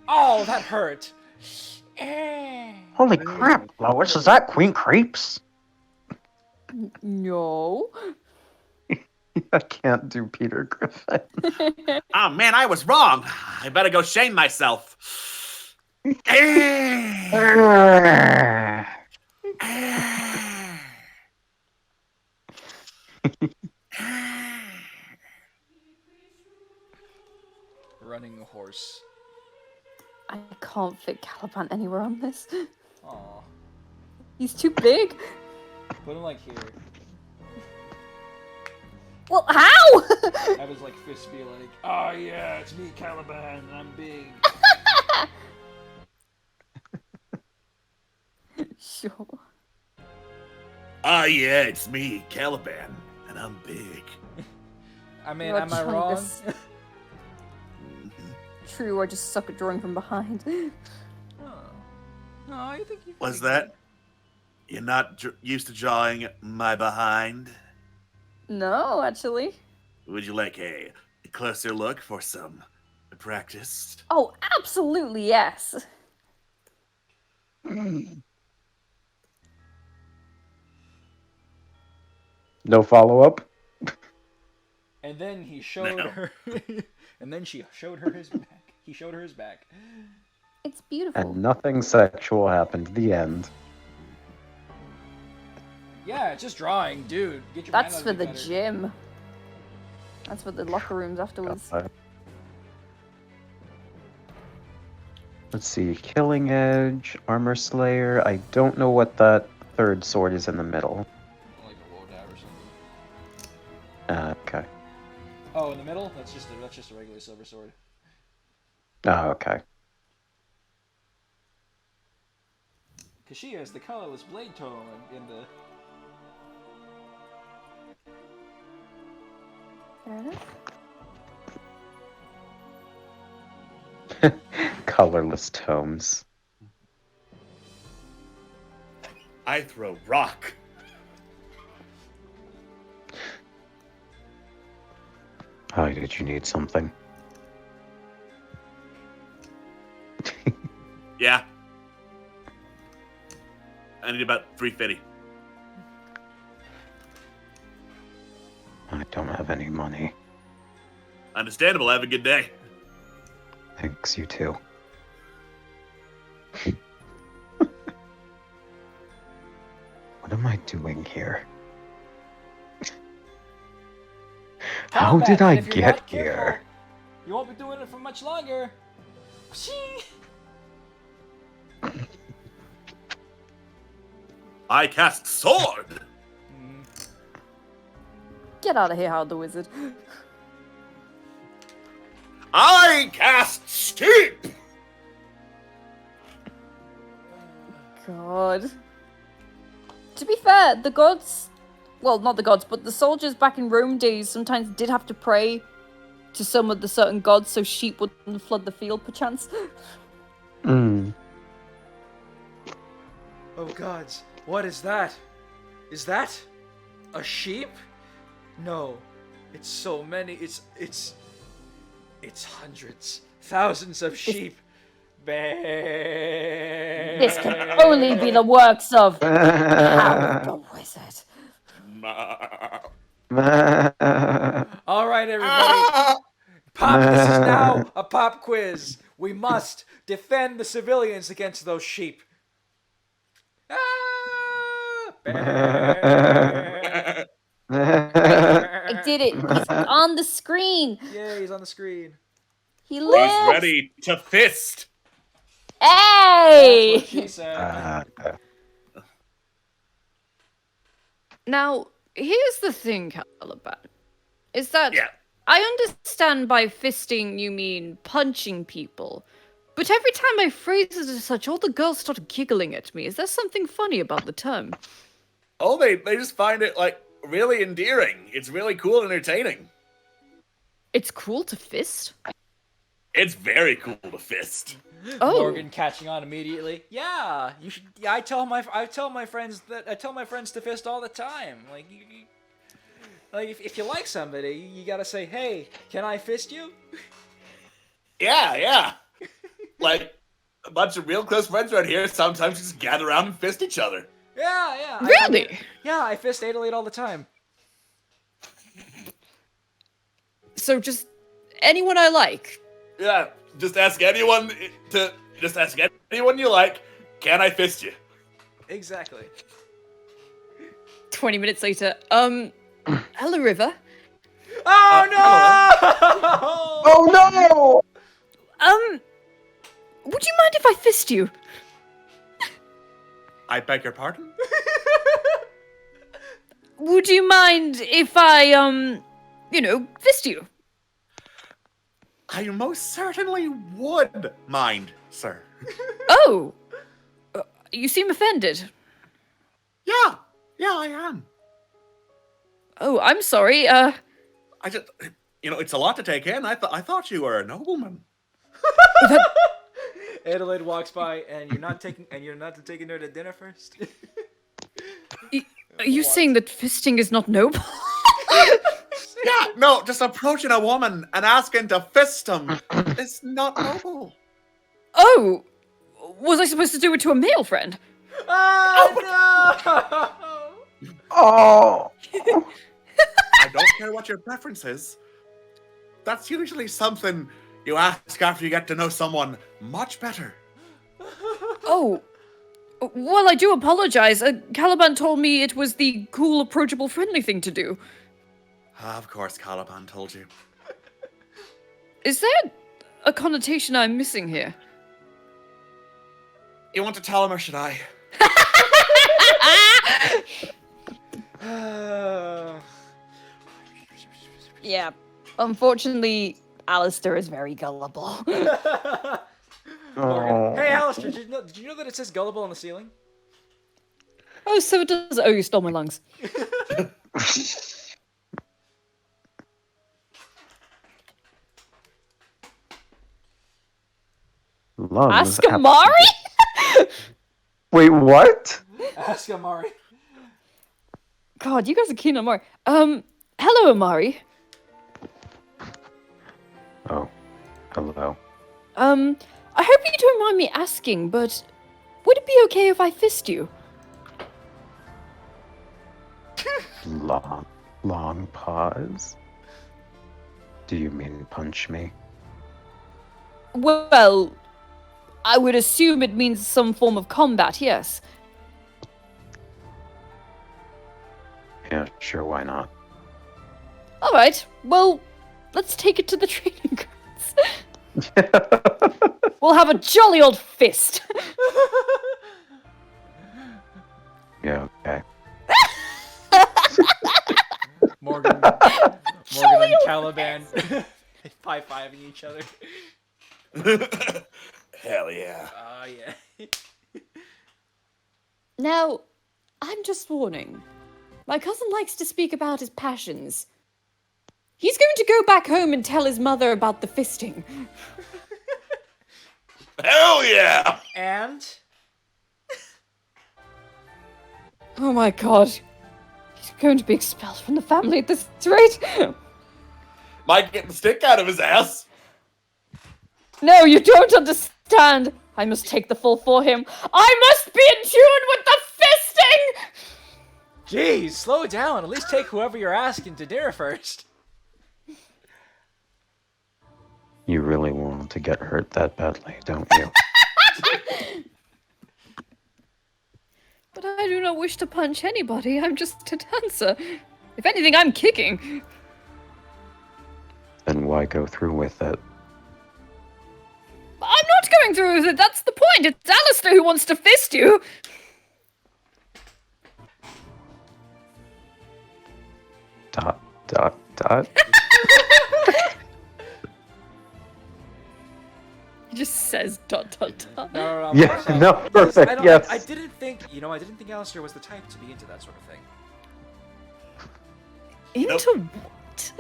Oh, that hurt. Holy crap, Lois, is that Queen Creeps? No. I can't do Peter Griffin. Oh, man, I was wrong. I better go shame myself. Running a horse. I can't fit Caliban anywhere on this. Aw. He's too big. Put him like here. Well, how? Have his like fist be like, oh yeah, it's me, Caliban, and I'm big. Sure. Ah, yeah, it's me, Caliban, and I'm big. I mean, You're am I trying wrong? this- True, I just suck at drawing from behind. Oh. No, I think you. Was that? You're not used to drawing my behind? No, actually. Would you like a closer look for some practice? Oh, absolutely, yes. No follow-up? And then he showed No. her, and then she showed her his back. He showed her his back. It's beautiful. And nothing sexual happened. The end. Yeah, just drawing, dude. Get your mind That's out for of the better. gym. That's for the locker rooms afterwards. Let's see. Killing Edge, Armor Slayer. I don't know what that third sword is in the middle. Like a war dab or something. Okay. Oh, in the middle? That's just a regular silver sword. Oh, okay. Cause she has the colorless blade tone in the. Fair enough. Colorless tomes. I throw rock. Hi, did you need something? Yeah. I need about 350. I don't have any money. Understandable. Have a good day. Thanks, you too. What am I doing here? How Combat, did and I if you're get not careful, here? You won't be doing it for much longer. Whee! I cast sword. Get out of here, Howard the Wizard. I cast steep. God. To be fair, the gods, well, not the gods, but the soldiers back in Rome days sometimes did have to pray to some of the certain gods so sheep wouldn't flood the field, perchance. Mm. Oh gods, what is that? Is that a sheep? No, it's so many. It's hundreds, thousands of sheep. This can only be the works of Howard the Wizard. All right, everybody. Pop. This is now a pop quiz. We must defend the civilians against those sheep. Ah! I did it. He's on the screen. Yeah, he's on the screen. He He's lives. ready to fist. Hey! That's what she said. Now, here's the thing, Caliban. Is that Yeah. I understand by fisting you mean punching people, but every time I phrase it as such, all the girls start giggling at me. Is there something funny about the term? Oh, they just find it like really endearing. It's really cool and entertaining. It's cool to fist? It's very cool to fist. Oh. Morgan catching on immediately. Yeah, you should. Yeah, I tell my friends to fist all the time. Like, if you like somebody, you gotta say, "Hey, can I fist you?" Yeah. Like a bunch of real close friends right here sometimes just gather around and fist each other. Yeah. Really? I fist Adelaide all the time. So just anyone I like. Yeah, just ask anyone you like, can I fist you? Exactly. 20 minutes later, hello, River. Oh no! Oh no! Would you mind if I fist you? I beg your pardon? Would you mind if I, fist you? I most certainly would mind, sir. Oh! You seem offended. Yeah, I am. Oh, I'm sorry, I just, it's a lot to take in. I thought you were a nobleman. Adelaide walks by, and you're not taking her to dinner first. Are you saying that fisting is not noble? Yeah, no, just approaching a woman and asking to fist him is not noble. Oh! Was I supposed to do it to a male friend? Oh no! Oh! I don't care what your preference is. That's usually something you ask after you get to know someone much better. Oh, well, I do apologize. Caliban told me it was the cool, approachable, friendly thing to do. Of course, Caliban told you. Is there a connotation I'm missing here? You want to tell him, or should I? Yeah. Unfortunately, Alistair is very gullible. Morgan. Hey, Alistair, did you know that it says gullible on the ceiling? Oh, so it does. Oh, you stole my lungs. Lungs. Ask Amari? Wait, what? Ask Amari. God, you guys are keen on Amari. Hello, Amari. Oh, hello. I hope you don't mind me asking, but would it be okay if I fist you? Long pause. Do you mean punch me? Well, I would assume it means some form of combat, yes. Yeah, sure, why not? Alright, well, let's take it to the training grounds. We'll have a jolly old fist. Yeah, okay. Morgan and Caliban high-fiving each other. Hell yeah. Oh, yeah. Now, I'm just warning. My cousin likes to speak about his passions. He's going to go back home and tell his mother about the fisting. Hell yeah! And? Oh my god. He's going to be expelled from the family at this rate. Might get the stick out of his ass. No, you don't understand. I must take the fall for him. I must be in tune with the fisting! Jeez, slow down. At least take whoever you're asking to dinner first. You really want to get hurt that badly, don't you? But I do not wish to punch anybody. I'm just a dancer. If anything, I'm kicking. Then why go through with it? I'm not going through with it. That's the point. It's Alistair who wants to fist you. Dot, dot, dot. He just says dot dot dot. No, Yeah, sorry. no, Because perfect, I don't- yes. I didn't think, I didn't think Alistair was the type to be into that sort of thing. Into what?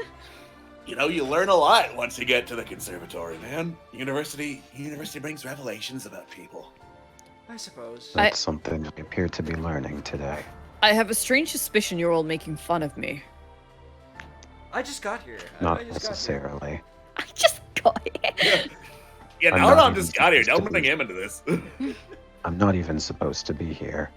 You know, you learn a lot once you get to the conservatory, man. University brings revelations about people. I suppose. That's something I appear to be learning today. I have a strange suspicion you're all making fun of me. I just got here. Not I just got here. necessarily. I just got here. Yeah, I'm now not I'm even just got here. supposed Don't to bring be- him into this. I'm not even supposed to be here.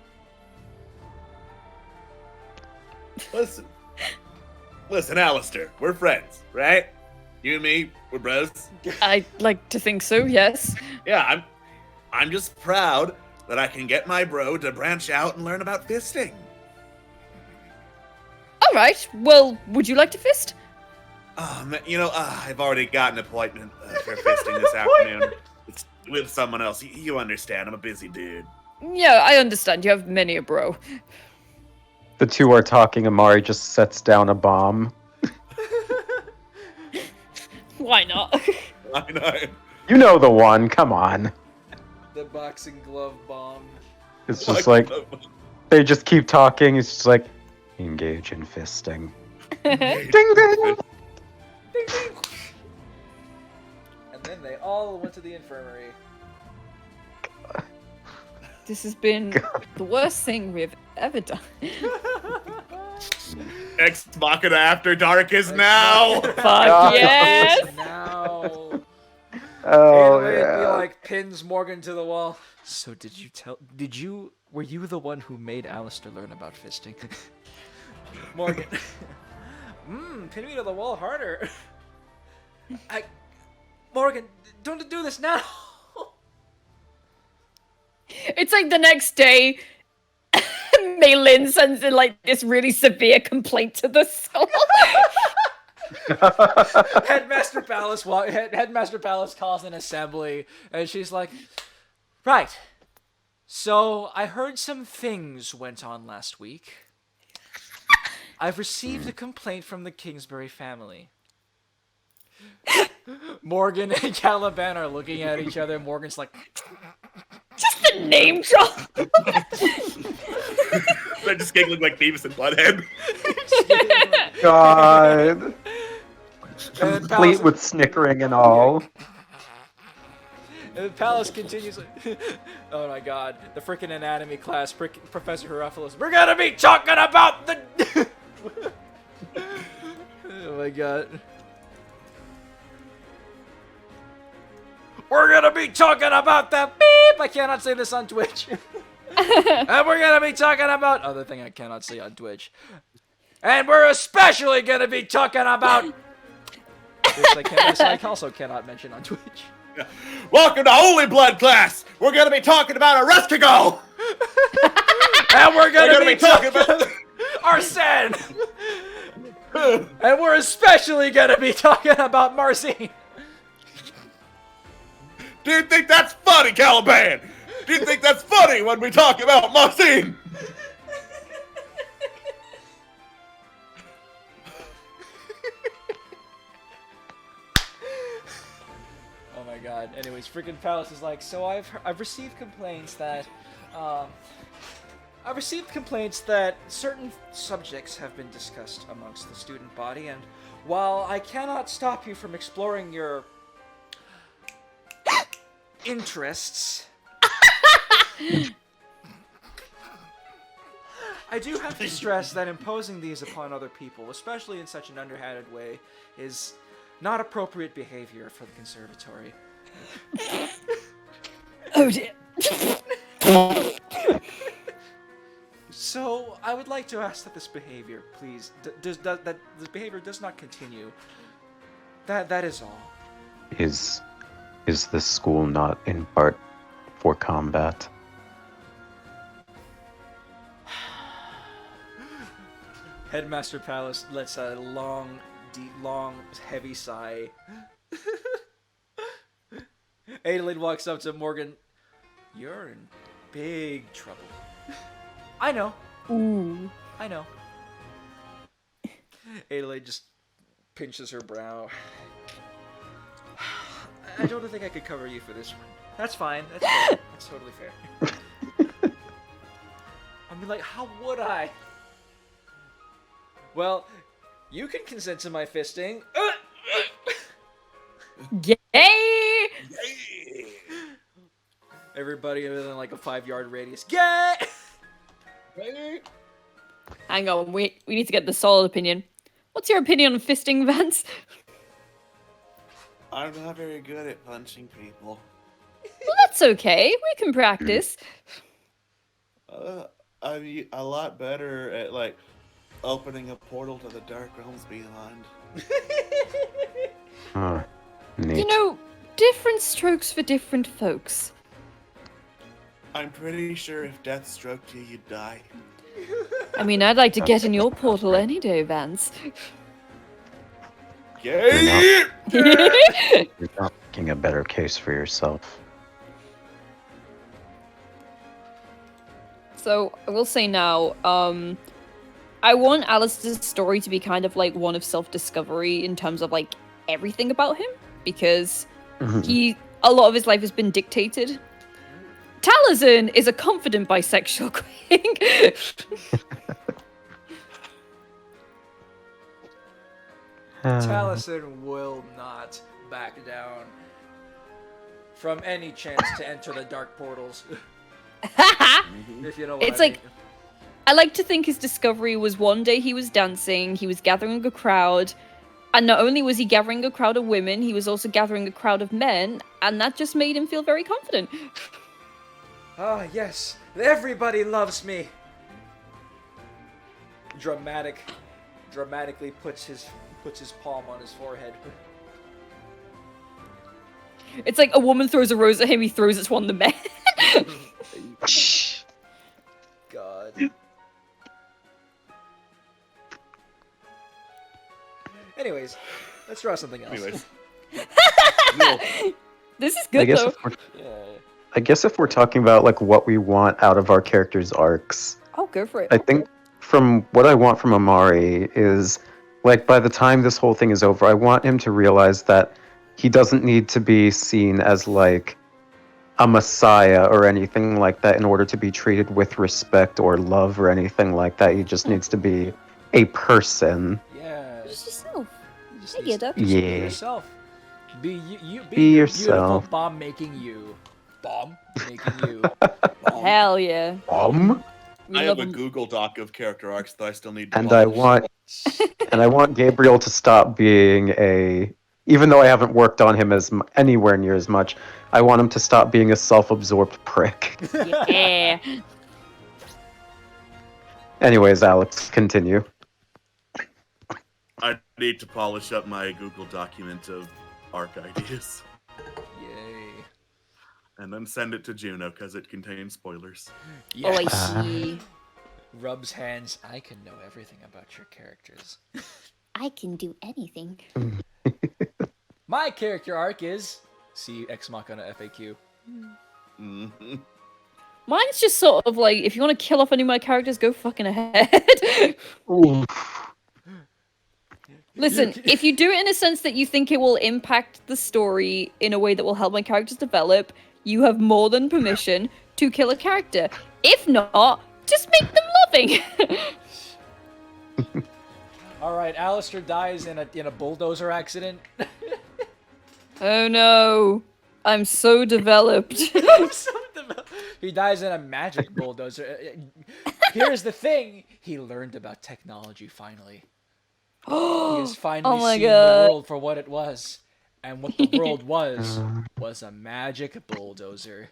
Listen, Alistair, we're friends, right? You and me, we're bros. I'd like to think so, yes. Yeah, I'm just proud that I can get my bro to branch out and learn about fisting. Alright, well, would you like to fist? Oh, man, I've already got an appointment for fisting this afternoon. It's with someone else. You understand, I'm a busy dude. Yeah, I understand. You have many a bro. The two are talking. Amari just sets down a bomb. Why not? I know. You know the one. Come on. The boxing glove bomb. It's just like they just keep talking. It's just like engage in fisting. Ding ding. Ding, ding. And then they all went to the infirmary. This has been the worst thing we've ever done. Ex Machina After Dark is now. Fuck yes! Now. Oh It'd be yeah. like pins Morgan to the wall. So were you the one who made Alistair learn about fisting? Morgan. Pin me to the wall harder. Morgan, don't do this now. It's like the next day, Maylin sends in like this really severe complaint to the soul. Headmaster Palace calls an assembly, and she's like, "Right. So I heard some things went on last week. I've received a complaint from the Kingsbury family." Morgan and Caliban are looking at each other. Morgan's like, Just a name drop. They're just giggling like Beavis and Butthead. God. And Complete with snickering and all. And the Palace continues like, oh my god, the freaking anatomy class, Professor Herophilus, we're gonna be talking about the... Oh my god. We're gonna be talking about the beep! I cannot say this on Twitch. And we're gonna be talking about... Other thing I cannot say on Twitch. And we're especially gonna be talking about... This I also cannot mention on Twitch. Welcome to Holy Blood class. We're gonna be talking about Arrestigo. And we're gonna be talking about about Arsene. And we're especially gonna be talking about Marcine. Do you think that's funny, Caliban? Do you think that's funny when we talk about Marcine? Oh my god. Anyways, freaking Palace is like, so I've received complaints that certain subjects have been discussed amongst the student body, and while I cannot stop you from exploring your interests, I do have to stress that imposing these upon other people, especially in such an underhanded way, is not appropriate behavior for the conservatory. Oh dear. So, I would like to ask that this behavior, please, that this behavior does not continue. That is all. Is this school not in part for combat? Headmaster Palace lets a long, heavy sigh. Adelaide walks up to Morgan. You're in big trouble. I know. Ooh. I know. Adelaide just pinches her brow. I don't think I could cover you for this one. That's fine. That's fair. That's totally fair. I mean, like, how would I? Well, you can consent to my fisting. Yay! Everybody within like a 5-yard radius. Yeah. Hang on, we need to get the solid opinion. What's your opinion on fisting, Vance? I'm not very good at punching people. Well, that's okay. We can practice. I'm a lot better at, like, opening a portal to the Dark Realms beyond. Neat. You know, different strokes for different folks. I'm pretty sure if death stroked you, you'd die. I mean, I'd like to get in your portal any day, Vance. Yay! You're not making a better case for yourself. So, I will say now, I want Alistair's story to be kind of like one of self-discovery in terms of like everything about him, because a lot of his life has been dictated. Taliesin is a confident bisexual queen. Taliesin will not back down from any chance to enter the dark portals. If you know what It's I like, mean. I like to think his discovery was one day he was dancing, he was gathering a crowd, and not only was he gathering a crowd of women, he was also gathering a crowd of men, and that just made him feel very confident. Ah, yes. Everybody loves me. Dramatic dramatically puts his palm on his forehead. It's like a woman throws a rose at him, he throws it to one of the men. God. Anyways, let's draw something else. Anyways. This is good though. I guess if we're talking about like what we want out of our characters' arcs, Oh, go for it. I think from what I want from Amari is like by the time this whole thing is over, I want him to realize that he doesn't need to be seen as like a messiah or anything like that in order to be treated with respect or love or anything like that. He just needs to be a person. Yeah. Just yourself. You just I need get to it. be Yeah. yourself. Be you. Be your yourself. Beautiful bomb making you. Bomb making you. Bomb. Hell yeah. We I love have a 'em. Google Doc of character arcs that I still need to And I polish. want Gabriel to stop being even though I haven't worked on him anywhere near as much, I want him to stop being a self-absorbed prick. Yeah. Anyways, Alex, continue. I need to polish up my Google document of arc ideas. Yay. And then send it to Juno because it contains spoilers. Oh, I Yes. see. Rubs hands. I can know everything about your characters. I can do anything. My character arc is see Ex Machina FAQ. Mm-hmm. Mine's just sort of like, if you want to kill off any of my characters, go fucking ahead. Listen, if you do it in a sense that you think it will impact the story in a way that will help my characters develop, you have more than permission to kill a character. If not, just make them loving. All right, Alistair dies in a bulldozer accident. Oh no. I'm so developed. He dies in a magic bulldozer. Here's the thing: he learned about technology finally. He has finally my seen God. the world for what it was, and what the world was a magic bulldozer.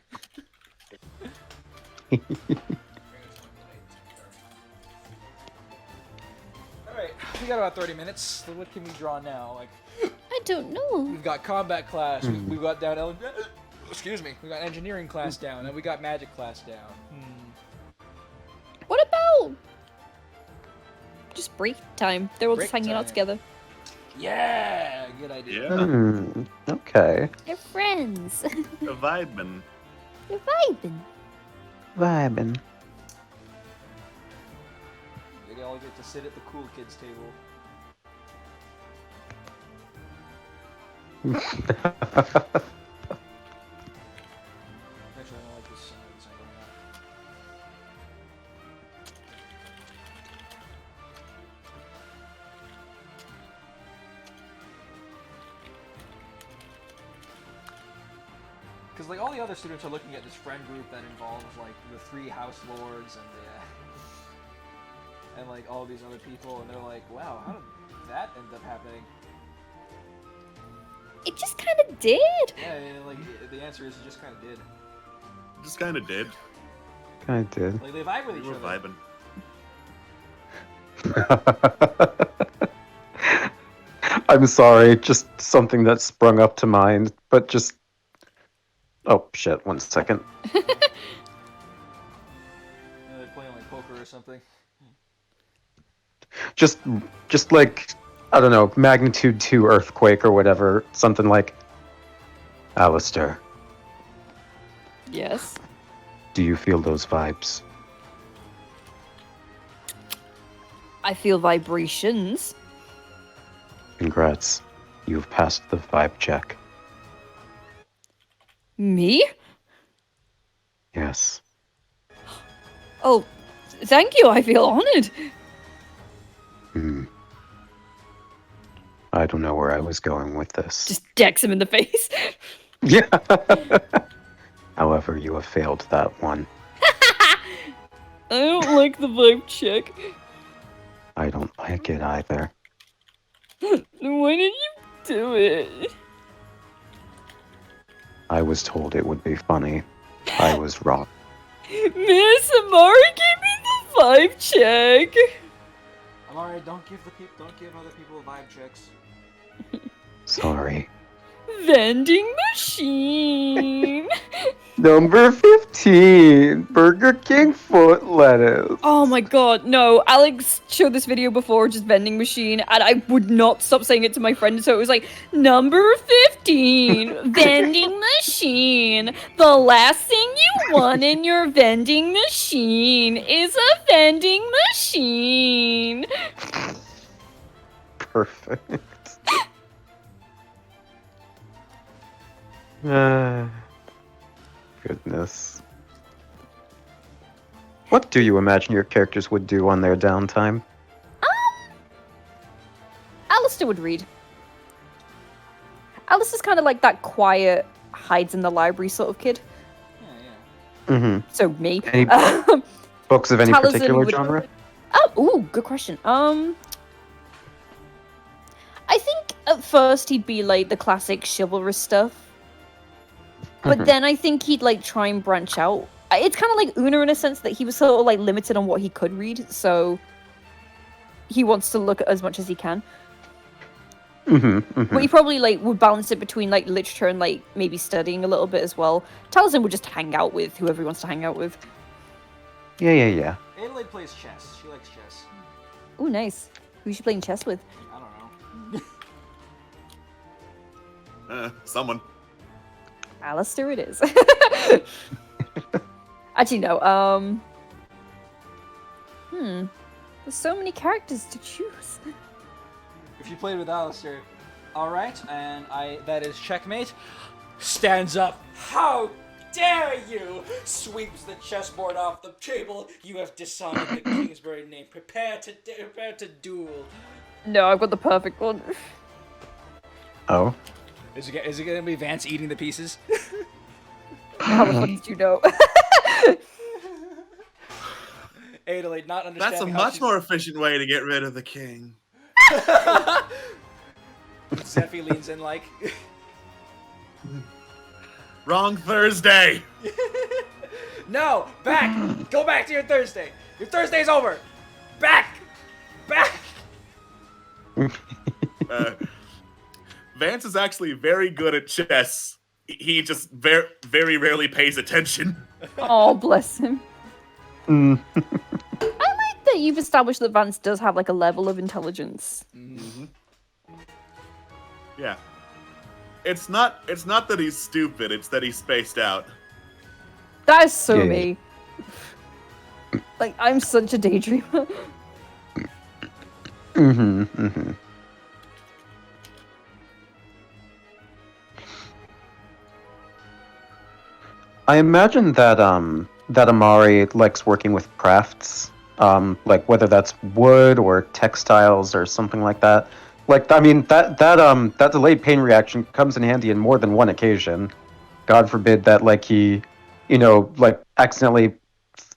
Alright, we got about 30 minutes. So what can we draw now? Like, I don't know. we've got combat class, we've got down excuse me, we got engineering class down, and we got magic class down. What about just break time? They're all Break just hanging out time. together. Yeah, good idea. Yeah. Okay. They're friends. The vibin'. They're vibing. Vibing. They all get to sit at the cool kids table. Actually, I don't like this design going on. Because like all the other students are looking at this friend group that involves like the 3 house lords and and like all these other people, and they're like, wow, how did that end up happening? It just kind of did. Yeah, and like the answer is it just kind of did. Just kind of did. I did. Like they vibe with We each were other. vibing. I'm sorry, just something that sprung up to mind, but just... Oh, shit, 1 second. Yeah, they're playing like poker or something. Just like, I don't know, magnitude 2 earthquake or whatever, something like... Alistair, Yes. do you feel those vibes? I feel vibrations. Congrats. You've passed the vibe check. Me? Yes. Oh, thank you. I feel honored. I don't know where I was going with this. Just decks him in the face. Yeah. However, you have failed that one. I don't like the vibe check. I don't like it either. Why did you do it? I was told it would be funny. I was wrong. Miss Amari gave me the vibe check. I'm alright. Don't give other people vibe checks. Sorry. Vending machine. Number 15, Burger King foot lettuce. Oh my god, no. Alex showed this video before, just vending machine, and I would not stop saying it to my friend, so it was like, number 15, vending machine. The last thing you want in your vending machine is a vending machine. Perfect. Goodness. What do you imagine your characters would do on their downtime? Alistair would read. Alistair's kind of like that quiet, hides in the library sort of kid. Yeah. Mm-hmm. So me. Any books of any Taliesin particular would- genre? Oh, ooh, good question. I think at first he'd be like the classic chivalrous stuff. But Mhm. then I think he'd like try and branch out. It's kind of like Una in a sense that he was sort of like limited on what he could read, so he wants to look at as much as he can. Mm-hmm. But he probably like would balance it between like literature and like maybe studying a little bit as well. Taliesin would just hang out with whoever he wants to hang out with. Yeah. Adelaide plays chess. She likes chess. Ooh, nice. Who's she playing chess with? I don't know. Someone. Alistair it is. Actually, no. There's so many characters to choose. If you played with Alistair, alright, and that is checkmate. Stands up. How dare you! Sweeps the chessboard off the table. You have dishonored the Kingsbury name. Prepare to duel. No, I've got the perfect one. Oh. Is it gonna be Vance eating the pieces? How the fuck did you know? Adelaide not understanding. That's a how much she's- more efficient way to get rid of the king. Zephy leans in like. Wrong Thursday. No, back. Go back to your Thursday. Your Thursday's over. Back. Vance is actually very good at chess. He just very, very rarely pays attention. Oh, bless him. Mm. I like that you've established that Vance does have like a level of intelligence. Yeah. It's not that he's stupid, it's that he's spaced out. That is so Yeah. me. Like, I'm such a daydreamer. Mm-hmm. I imagine that that Amari likes working with crafts, like whether that's wood or textiles or something like that. Like, I mean, that delayed pain reaction comes in handy in more than one occasion. God forbid that like he, like accidentally,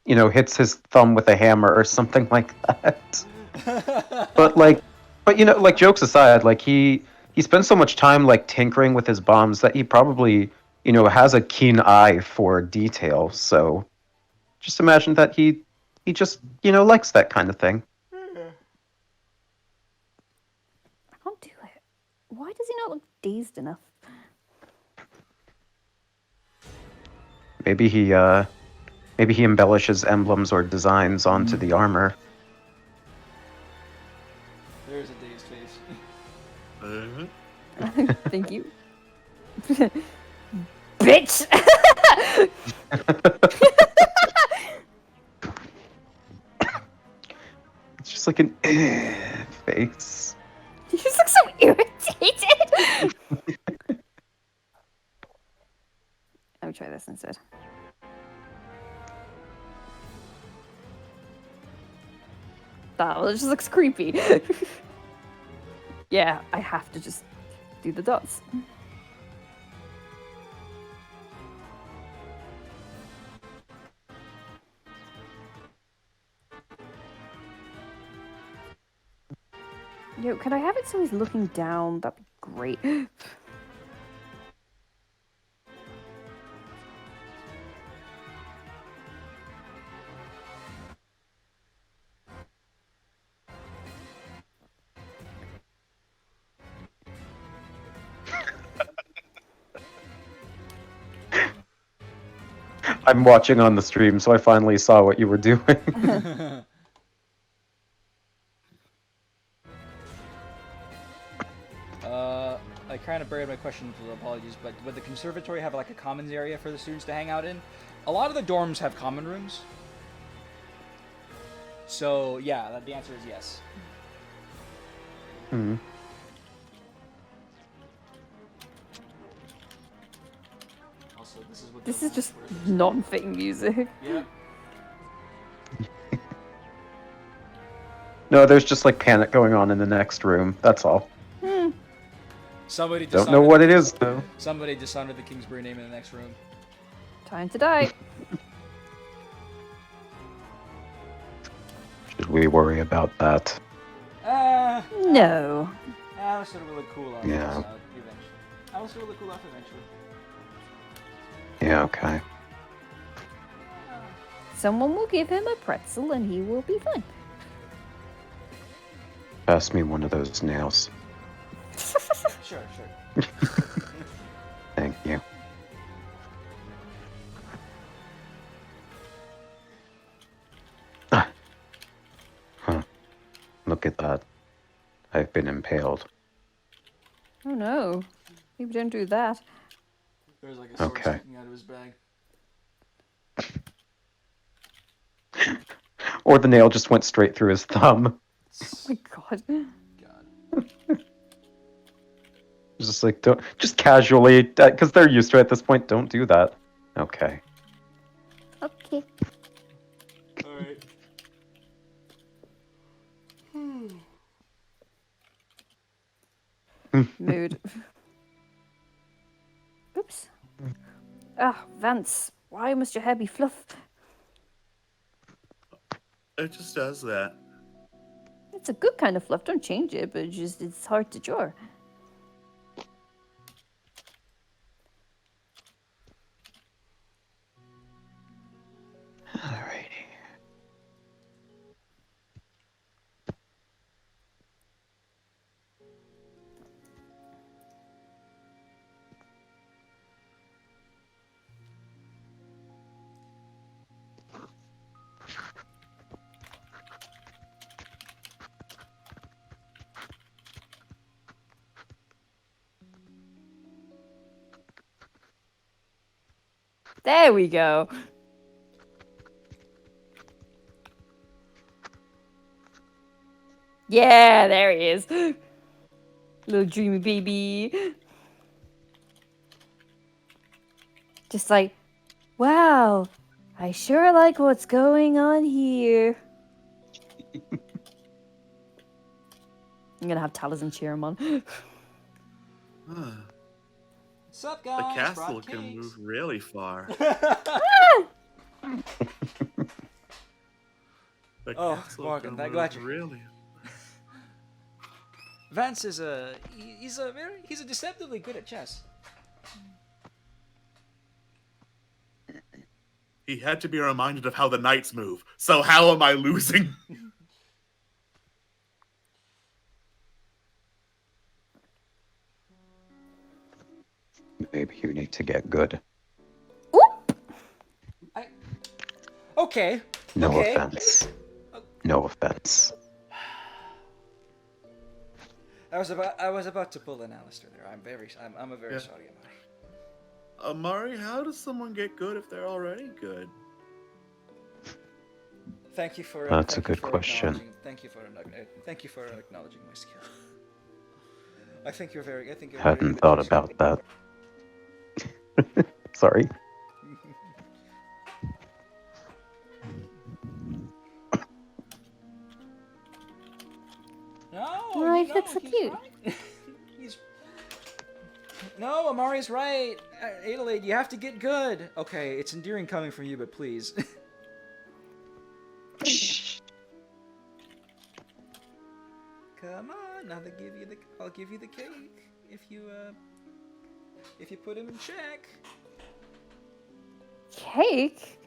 hits his thumb with a hammer or something like that. But like jokes aside, like he spends so much time like tinkering with his bombs that he probably has a keen eye for detail. So just imagine that he just likes that kind of thing. I can't do it. Why does he not look dazed enough? Maybe he embellishes emblems or designs onto the armor. There's a dazed face. Thank you. Bitch! It's just like an face. You just look so irritated! Let me try this instead. That just looks creepy. Yeah, I have to just do the dots. Yo, could I have it so he's looking down? That'd be great. I'm watching on the stream, so I finally saw what you were doing. I kind of buried my question, so apologies, but would the conservatory have like a commons area for the students to hang out in? A lot of the dorms have common rooms. So, yeah, the answer is yes. Hmm. Also, This is just non-fitting music. Yep. No, there's just like panic going on in the next room. That's all. Somebody Don't know what it is though. Somebody dishonored the Kingsbury name in the next room. Time to die. Should we worry about that? No. Alice will look cool off. Yeah. Eventually. Alice will look cool off eventually. Yeah, okay. Someone will give him a pretzel and he will be fine. Pass me one of those nails. Sure. Thank you. Huh. Look at that. I've been impaled. Oh no. People don't do that. There's like a sword Okay. sticking out of his bag. Or the nail just went straight through his thumb. Oh my god. God. Just like, don't, just casually, because they're used to it at this point, don't do that. Okay. Okay. Alright. Mood. Oops. Ah, Vance, why must your hair be fluff? It just does that. It's a good kind of fluff, don't change it, but it's hard to draw. Alrighty. There we go. Yeah, there he is. Little dreamy baby. Just like, wow, I sure like what's going on here. I'm gonna have Taliesin cheer him on. What's up, The guys? castle Brought can cakes. move really far. The Oh, castle Morgan, can I'm move glad you- really. Vance is he's deceptively good at chess. He had to be reminded of how the knights move. So how am I losing? Maybe you need to get good. Oop! Okay. No Okay. offense. No offense. I was about to pull an Alistair there. I'm very sorry, Amari. Amari, how does someone get good if they're already good? Thank you for. That's thank a you good for question. Thank you for acknowledging my skill. I think you're very. I think you're. Hadn't very thought good about that. Sorry. No, Right, no, that's so he's cute. right. No, Amari's right. Adelaide, you have to get good. Okay, it's endearing coming from you, but please. Come on, I'll give you the cake if you put him in check. Cake?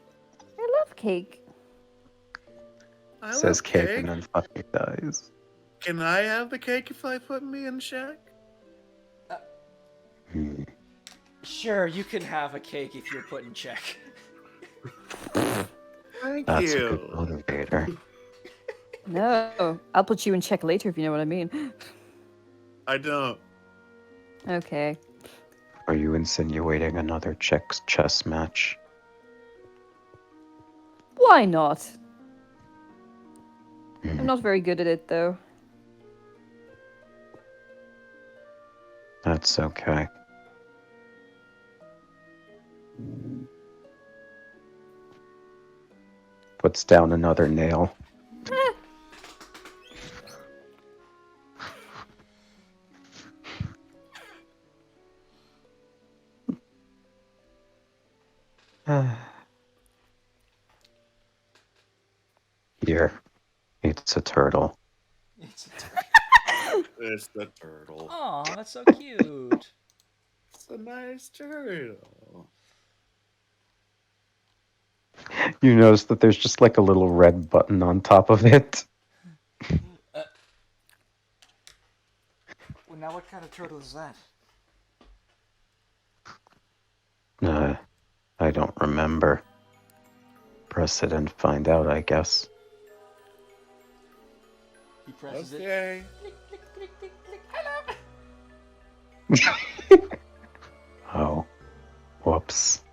I love cake. I Says love cake and then fucking dies. Can I have the cake if I put me in check? Hmm. Sure, you can have a cake if you're put in check. Thank That's a you. good motivator. No, I'll put you in check later if you know what I mean. I don't. Okay. Are you insinuating another chess match? Why not? Hmm, I'm not very good at it, though. that's okay. Puts down another nail. Here, it's a turtle. It's a turtle. It's the turtle. Aw, that's so cute. It's a nice turtle. You notice that there's just like a little red button on top of it. Well, now what kind of turtle is that? I don't remember. Press it and find out, I guess. He presses it. Okay. Click, click, click, click, click. Hello. Oh, whoops.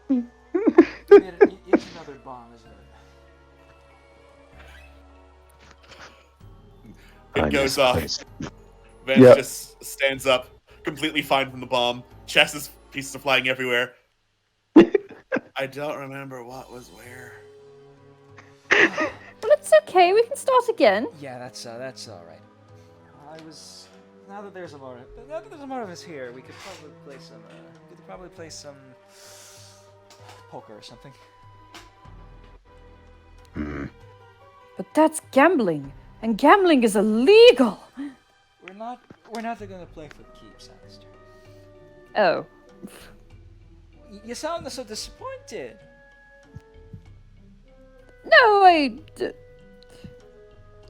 It's another bomb, isn't it? It goes off. misplaced. Vance Yep. just stands up, completely fine from the bomb. Chess's pieces are flying everywhere. I don't remember what was where. Well, it's okay. We can start again. Yeah, that's all right. Now that there's a motive here, we could probably play some poker or something. Hmm. But that's gambling, and gambling is illegal. We're not gonna play for keeps, Alistair. Oh. You sound so disappointed. No,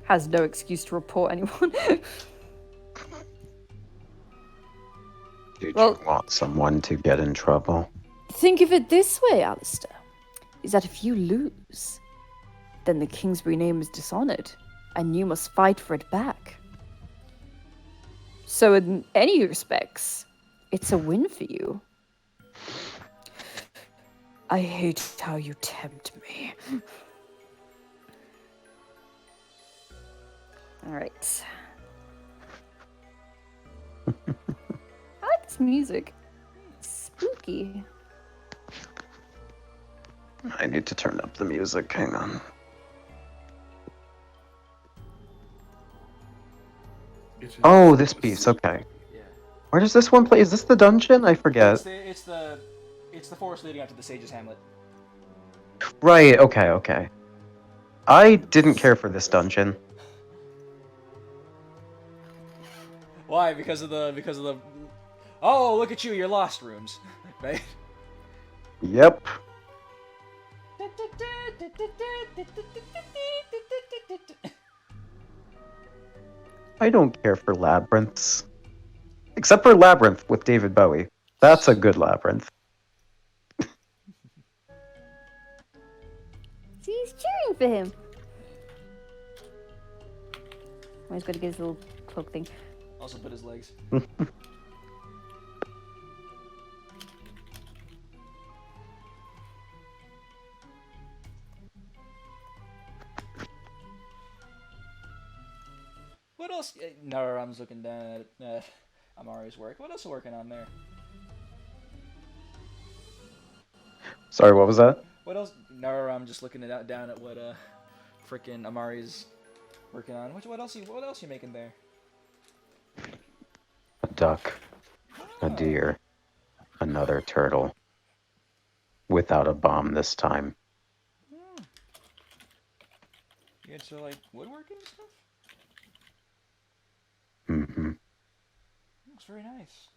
has no excuse to report anyone. Did Well- you want someone to get in trouble? Think of it this way, Alistair. Is that if you lose, then the Kingsbury name is dishonored, and you must fight for it back. So in any respects, it's a win for you. I hate how you tempt me. All right. I like this music. It's spooky. I need to turn up the music. Hang on. Oh, this piece. Okay. Yeah. Where does this one play? Is this the dungeon? I forget. It's the forest leading up to the Sage's Hamlet. Right. Okay. Okay. I didn't care for this dungeon. Why? Because of the. Oh, look at you! You're lost rooms, right? Yep. I don't care for labyrinths. Except for Labyrinth with David Bowie. That's a good labyrinth. He's cheering for him. Oh, he's got to get his little cloak thing. Also, bit his legs. What else? Nararam's looking down at Amari's work. What else are you working on there? Sorry, what was that? What else? Nararam just looking down at what frickin' Amari's working on. What else you making there? A duck. A deer. Another turtle. Without a bomb this time. You into like woodworking and stuff? Mm-hmm. Looks very nice.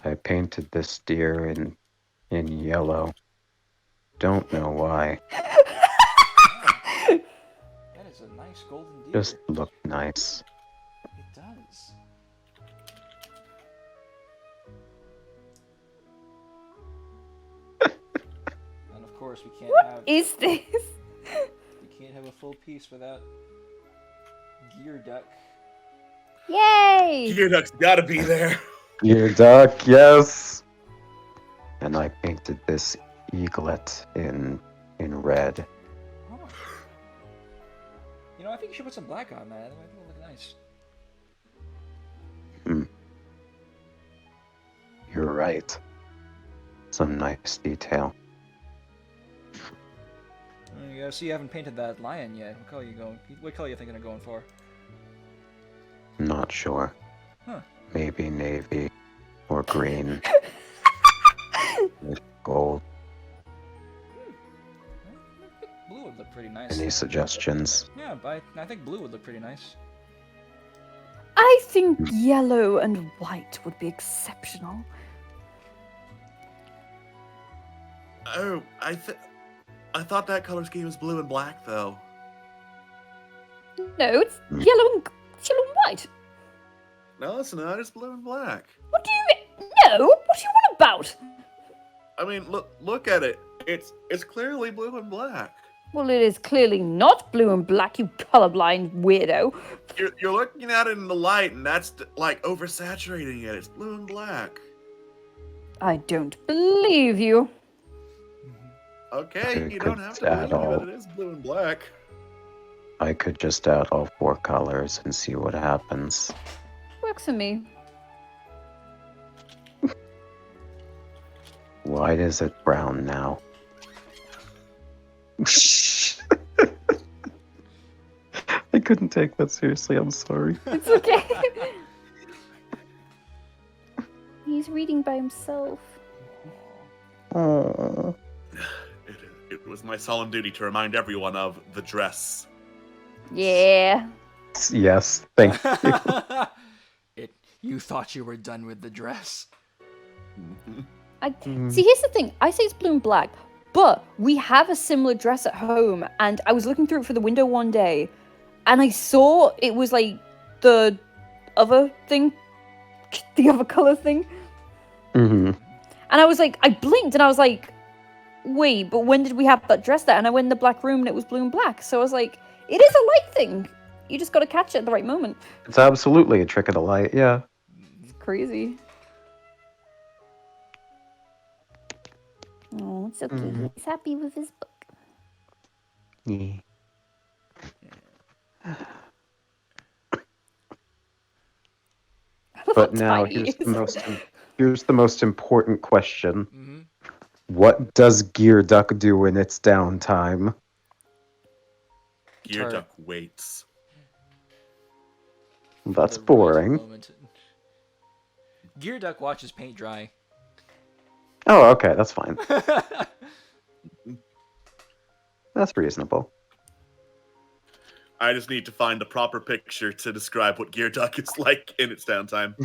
I painted this deer in yellow. Don't know why. That is a nice golden deer. Just looked nice. It does. course, we can't What have is this? we can't have a full piece without Gear Duck. Yay! Gearduck's gotta be there. Gear Duck, yes. And I painted this eaglet in red. Oh. You know, I think you should put some black on that. I think it'll look nice. You're right. Some nice detail. Yeah, see, you haven't painted that lion yet. What color you going? What color you thinking of going for? Not sure. Huh. Maybe navy or green. With gold. Blue would look pretty nice. Any suggestions? Yeah, but I think blue would look pretty nice. I think yellow and white would be exceptional. Oh, I thought that color scheme was blue and black, though. No, it's yellow and white. No, it's not. It's blue and black. What do you mean? No, what do you want about? I mean, look at it. It's clearly blue and black. Well, it is clearly not blue and black, you colorblind weirdo. You're looking at it in the light, and that's like oversaturating it. It's blue and black. I don't believe you. Okay, I you could don't have to add believe me, all- but it is blue and black. I could just add all 4 colors and see what happens. Works for me. Why is it brown now? I couldn't take that seriously, I'm sorry. It's okay. He's reading by himself. Aww. It was my solemn duty to remind everyone of the dress. Yeah. Yes, thank you. You thought you were done with the dress. See, here's the thing. I say it's blue and black, but we have a similar dress at home, and I was looking through it for the window one day, and I saw it was like the other thing, the other color thing, Mm-hmm. and I was like, I blinked, and I was like, wait, but when did we have that dress there? And I went in the black room, and it was blue and black. So I was like, it is a light thing. You just got to catch it at the right moment. It's absolutely a trick of the light, yeah. It's crazy. Oh, it's okay. Mhm. He's happy with his book. Yeah. But now here's the most important question. Mm-hmm. What does Gear Duck do in its downtime? Gearduck waits. That's The right boring. moment. Gear Duck watches paint dry. Oh, okay, that's fine. That's reasonable. I just need to find the proper picture to describe what Gearduck is like in its downtime.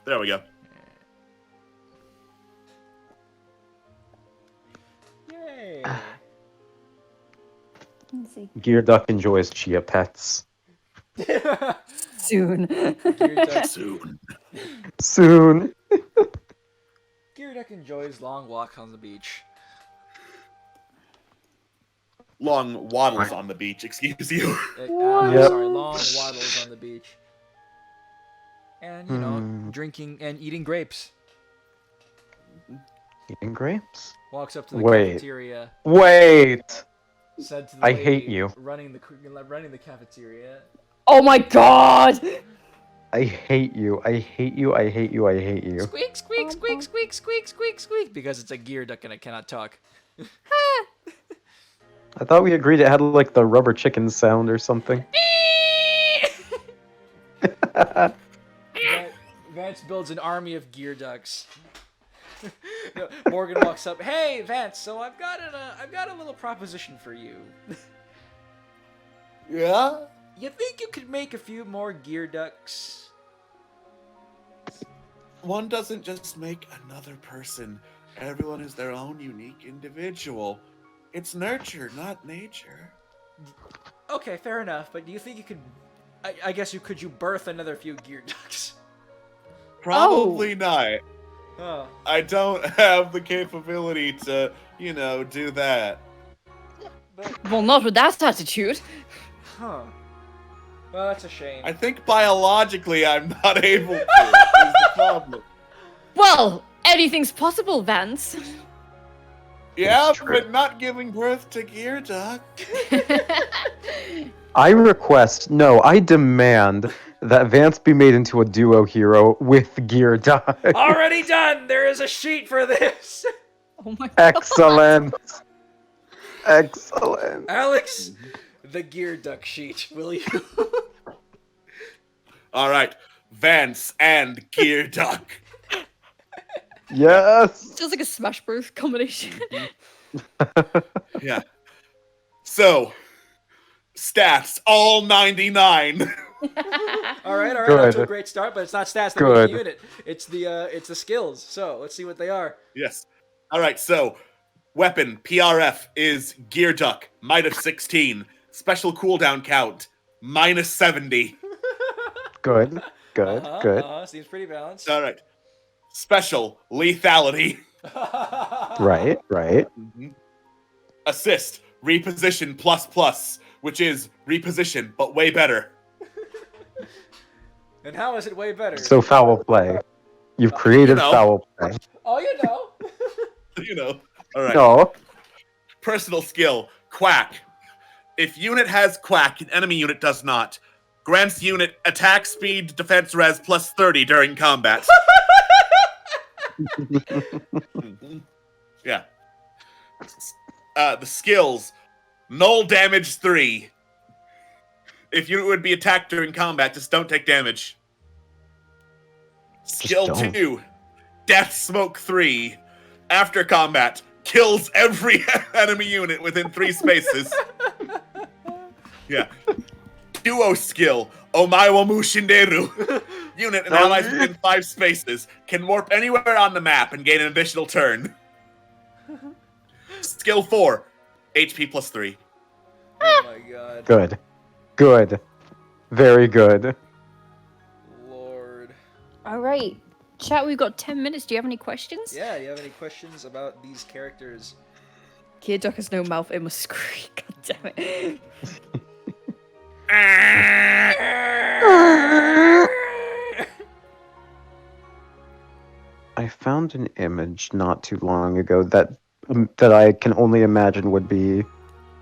There we go. Yay! Let's see. Gear Duck enjoys chia pets. Soon. Gear Duck, Soon. Soon. Gear Duck enjoys long walks on the beach. Long waddles on the beach, excuse you. Yep. Sorry, long waddles on the beach. And, you know, drinking and eating grapes. Eating grapes? Walks up to the Wait. cafeteria. Said Said to the I lady hate you. running the cafeteria. Oh my god! I hate you. I hate you. I hate you. I hate you. Squeak, squeak, squeak, squeak, squeak, squeak, squeak. Because it's a gear duck and it cannot talk. I thought we agreed it had like the rubber chicken sound or something. Vance builds an army of gear ducks. Morgan walks up. Hey, Vance. So I've got a little proposition for you. Yeah? You think you could make a few more gear ducks? One doesn't just make another person. Everyone is their own unique individual. It's nurture, not nature. Okay, fair enough. But do you think you could? I guess could you birth another few gear ducks? Probably not. Oh. I don't have the capability to, do that. But, Well, not with that attitude. huh. Well, that's a shame. I think biologically I'm not able to, is the problem. Well, anything's possible, Vance. Yeah, True. but not giving birth to Gearduck. I demand that Vance be made into a duo hero with Gearduck. Already done! There is a sheet for this! Oh my god. Excellent. Excellent. Alex, the gear duck sheet, will you? Alright, Vance and Gearduck. Yes. Just like a Smash Bros combination. Yeah. So, stats, all 99. Alright, off Good. to a great start, but it's not stats that make Good. the unit. It's the skills. So, let's see what they are. Yes. Alright, so, weapon, PRF, is Gearduck, might of 16. Special cooldown count, minus 70. Good. Good. Good. Seems pretty balanced. Alright. Special, lethality. Right. Right. Assist, reposition plus, which is reposition, but way better. And how is it way better? So foul play. You've created foul play. Oh, you know. Alright. No. Personal skill, Quack. If unit has Quack, an enemy unit does not. Grants unit attack speed, defense res plus 30 during combat. Yeah. The skills, null damage 3. If unit would be attacked during combat, just don't take damage. Skill don't. 2, death smoke 3. After combat, kills every enemy unit within 3 spaces. Yeah. Duo skill, Omaiwa Mushinderu. Unit and allies within 5 spaces can warp anywhere on the map and gain an additional turn. Skill 4, HP plus 3. Oh my god. Good. Good. Very good. Lord. All right. Chat, we've got 10 minutes. Do you have any questions? Yeah, you have any questions about these characters? Gearduck has no mouth. It must scream. God damn it. I found an image not too long ago that I can only imagine would be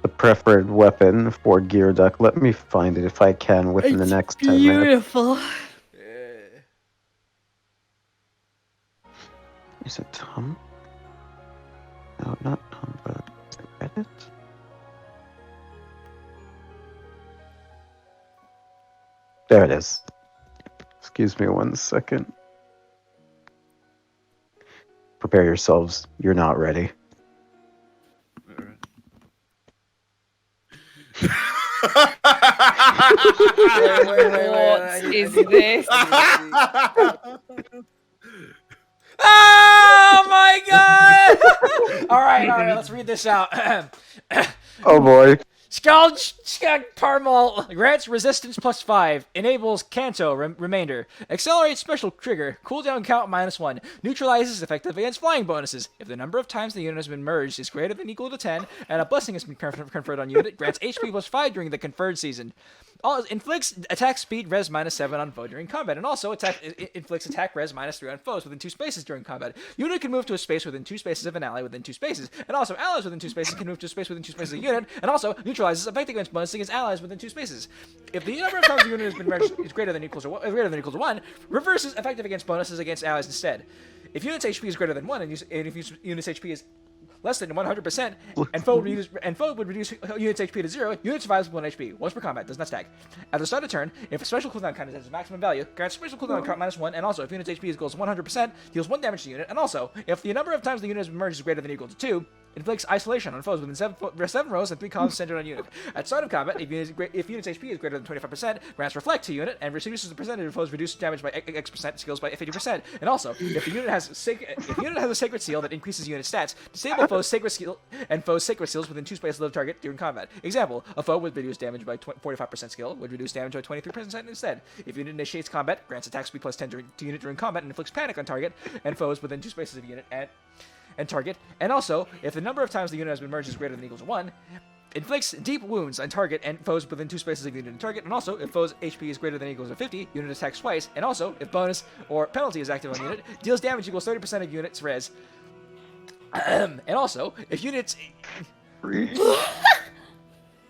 the preferred weapon for Gearduck. Let me find it if I can within the next 10 minutes. Beautiful. Is it Tom? No, not Tom, but Reddit? There it is. Excuse me 1 second. Prepare yourselves. You're not ready. What is this? Oh my god! Alright, let's read this out. Oh boy. Scald Parmal grants resistance plus 5, enables Kanto remainder, accelerates special trigger, cooldown count -1, neutralizes effective against flying bonuses. If the number of times the unit has been merged is greater than or equal to 10, and a blessing has been conferred on unit, grants HP plus 5 during the conferred season. Inflicts attack speed res -7 on foe during combat, and also inflicts attack res -3 on foes within 2 spaces during combat. Unit can move to a space within 2 spaces of an ally within 2 spaces, and also allies within 2 spaces can move to a space within 2 spaces of a unit, and also neutralizes effective against bonus against allies within 2 spaces. If the number of times the unit has been merged is greater than or equal to 1, reverses effective against bonuses against allies instead. If unit's HP is greater than 1, and if unit's HP is less than 100%, and foe would reduce unit's HP to 0, unit survives with 1 HP. Once per combat, does not stack. At the start of turn, if a special cooldown count has a maximum value, grants special cooldown count -1, and also if unit's HP equals 100%, deals 1 damage to the unit, and also, if the number of times the unit has been merged is greater than or equal to 2, Inflicts isolation on foes within 7 rows and 3 columns centered on unit. At start of combat, if unit's HP is greater than 25%, grants reflect to unit and reduces the percentage of foes reduced damage by X%, skills by 50%. And also, if the unit has a sacred seal that increases unit stats, disable foes' sacred seal and foes' sacred seals within 2 spaces of the target during combat. Example: a foe with reduced damage by 45% skill would reduce damage by 23% instead. If unit initiates combat, grants attack speed plus 10 to unit during combat and inflicts panic on target and foes within 2 spaces of unit and target. And also, if the number of times the unit has been merged is greater than or equals to 1, inflicts deep wounds on target and foes within 2 spaces of unit and target. And also, if foes' HP is greater than or equals to 50, unit attacks twice. And also, if bonus or penalty is active on unit, deals damage equals 30% of unit's res. And also, if units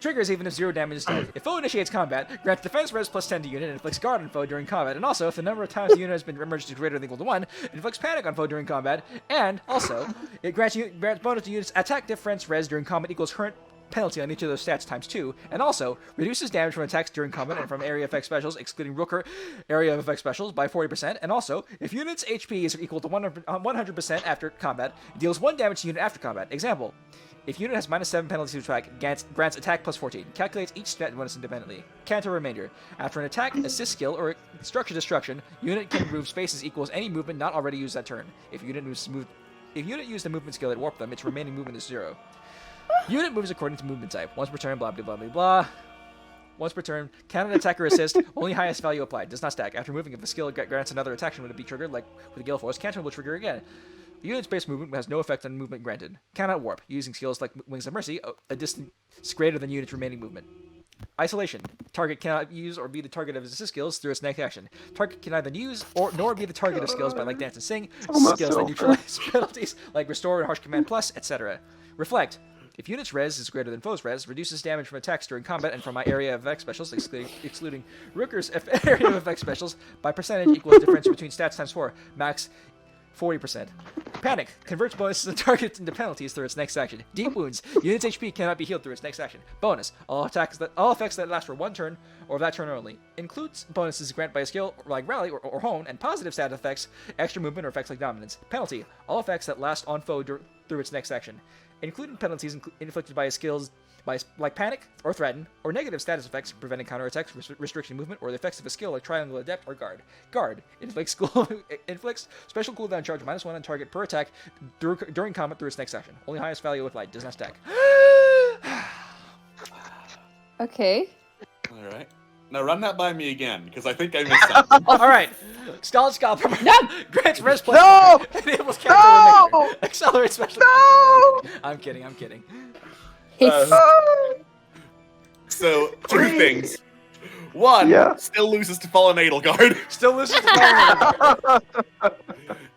triggers even if 0 damage is dealt. If foe initiates combat, grants defense res plus 10 to unit and inflicts guard on foe during combat. And also, if the number of times the unit has been merged to greater than or equal to 1, it inflicts panic on foe during combat. And also, it grants bonus to units attack difference res during combat equals current penalty on each of those stats times 2, and also reduces damage from attacks during combat and from area effect specials, excluding Rooker area effect specials, by 40%. And also, if unit's HP is equal to 100% after combat, it deals 1 damage to unit after combat. Example: if unit has -7 penalty to attack, grants attack plus 14. Calculates each stat bonus independently. Counter remainder: after an attack, assist skill, or structure destruction, unit can move spaces equals any movement not already used that turn. If unit used the movement skill that warped them, its remaining movement is 0. Unit moves according to movement type. Once per turn, blah blah blah blah blah. Once per turn, counter attack or assist, only highest value applied. Does not stack. After moving, if the skill grants another attack when it be triggered, like with the Gale Force, counter will trigger again. The unit's base movement has no effect on movement granted. Cannot warp, using skills like Wings of Mercy, a distance greater than unit's remaining movement. Isolation: target cannot use or be the target of assist skills through its next action. Target can neither use or nor be the target of skills by like Dance and Sing, skills that neutralize penalties like Restore and Harsh Command Plus, etc. Reflect: if unit's res is greater than foe's res, reduces damage from attacks during combat and from my area of effect specials, excluding Rooker's area of effect specials, by percentage equals difference between stats times 4, max 40%. Panic: converts bonuses and targets into penalties through its next action. Deep wounds: unit's HP cannot be healed through its next action. Bonus: all effects that last for 1 turn or that turn only. Includes bonuses granted by a skill like Rally or Hone, and positive stat effects, extra movement, or effects like Dominance. Penalty: all effects that last on foe through its next action, including penalties inflicted by skills like Panic or Threaten, or negative status effects preventing counterattacks, restriction movement, or the effects of a skill like Triangle Adept or Guard. Guard: inflicts special cooldown charge -1 on target per attack during combat through its next action. Only highest value applied. Does not stack. Okay. All right. Now run that by me again, because I think I missed something. All right. Scald Scalp. No! Grants res plus. No! Enables counter remainder. Accelerate special. No! I'm kidding. So, 2 things. 1, Yeah. still loses to Fallen Edelgard. Still loses to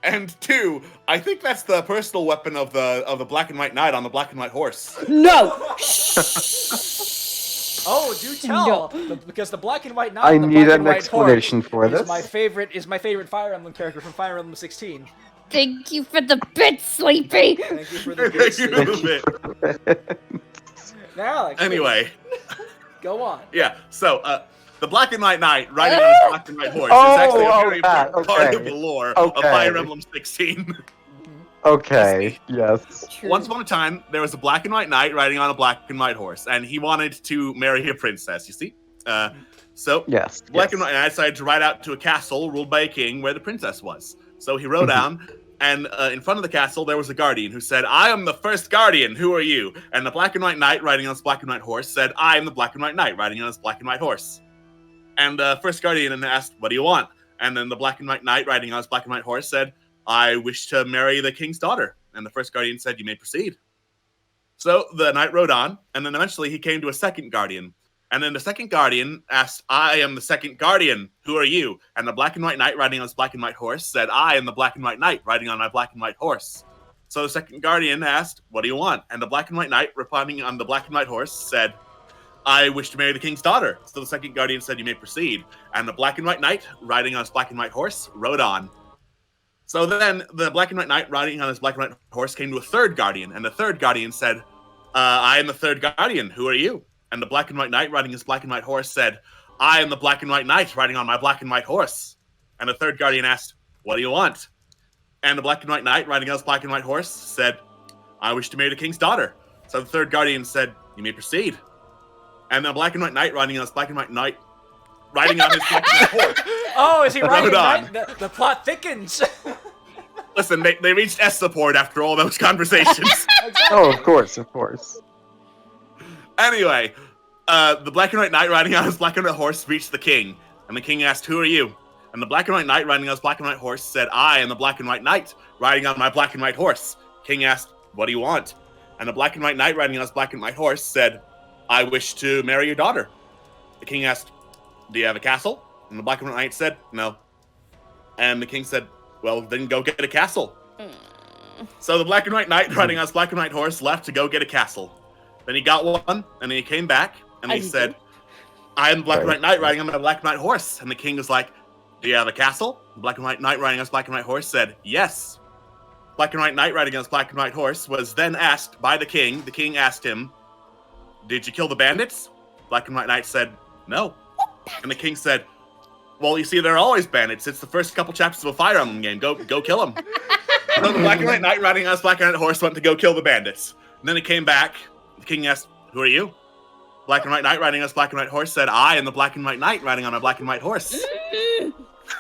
And 2, I think that's the personal weapon of the Black and White Knight on the Black and White Horse. No! Oh, do tell! Because the Black and White Knight. I the need Black and an White explanation Horse for is this. my favorite Fire Emblem character from Fire Emblem 16. Thank you for the bit, Sleepy! Thank you for the Thank you good a sleep. little bit. Now, Alex, Anyway, go on. yeah, so, the Black and White Knight riding on his Black and White Horse is actually a very important part of the lore of Fire Emblem 16. Okay, yes. True. Once upon a time, there was a Black and White Knight riding on a Black and White Horse, and he wanted to marry a princess, you see? So, Yes. Black and White Knight decided to ride out to a castle ruled by a king where the princess was. So he rode down, and in front of the castle, there was a guardian who said, "I am the first guardian, who are you?" And the Black and White Knight riding on his Black and White Horse said, "I am the Black and White Knight riding on his Black and White Horse." And the first guardian asked, "What do you want?" And then the Black and White Knight riding on his Black and White Horse said, "I wish to marry the king's daughter." And the first guardian said, "You may proceed." So the knight rode on, and then eventually he came to a second guardian. And then the second guardian asked, "I am the second guardian. Who are you?" And the Black and White Knight riding on his Black and White Horse said, "I am the Black and White Knight riding on my Black and White Horse." So the second guardian asked, "What do you want?" And the Black and White Knight, responding on the Black and White Horse, said, "I wish to marry the king's daughter." So the second guardian said, "You may proceed." And the Black and White Knight, riding on his Black and White Horse, rode on. So then the Black and White Knight, riding on his Black and White Horse, came to a third guardian. And the third guardian said, "I am the third guardian. Who are you?" And the Black and White Knight, riding his Black and White Horse, said, "I am the Black and White Knight, riding on my Black and White Horse." And the third guardian asked, "What do you want?" And the Black and White Knight, riding on his Black and White Horse, said, I wish to marry the king's daughter. So the third guardian said, you may proceed. And the black and white knight riding on his black and white knight, riding on his black and white horse. Oh, is he riding Rode on. a knight? The plot thickens. Listen, they reached S support after all those conversations. Oh, of course, of course. Anyway, the black and white knight riding on his black and white horse reached the king. And the king asked, who are you? And the black and white knight riding on his black and white horse said, I am the black and white knight riding on my black and white horse. King asked, what do you want? And the black and white knight riding on his black and white horse said, I wish to marry your daughter. The king asked, do you have a castle? And the black and white knight said, no. And the king said, well, then go get a castle. So the black and white knight riding on his black and white horse left to go get a castle. Then he got one, and then he came back, and he said, I am the black and white knight riding on my black and white horse. And the king was like, do you have a castle? The black and white knight riding on his black and white horse said, yes. Black and white knight riding on his black and white horse was then asked by the king. The king asked him, did you kill the bandits? Black and white knight said, no. And the king said, well, you see, there are always bandits. It's the first couple chapters of a Fire Emblem game. Go kill them. So the black and white knight riding on his black and white horse went to go kill the bandits. And then he came back. The king asked, who are you? Black and white knight riding on his black and white horse said, I am the black and white knight riding on a black and white horse.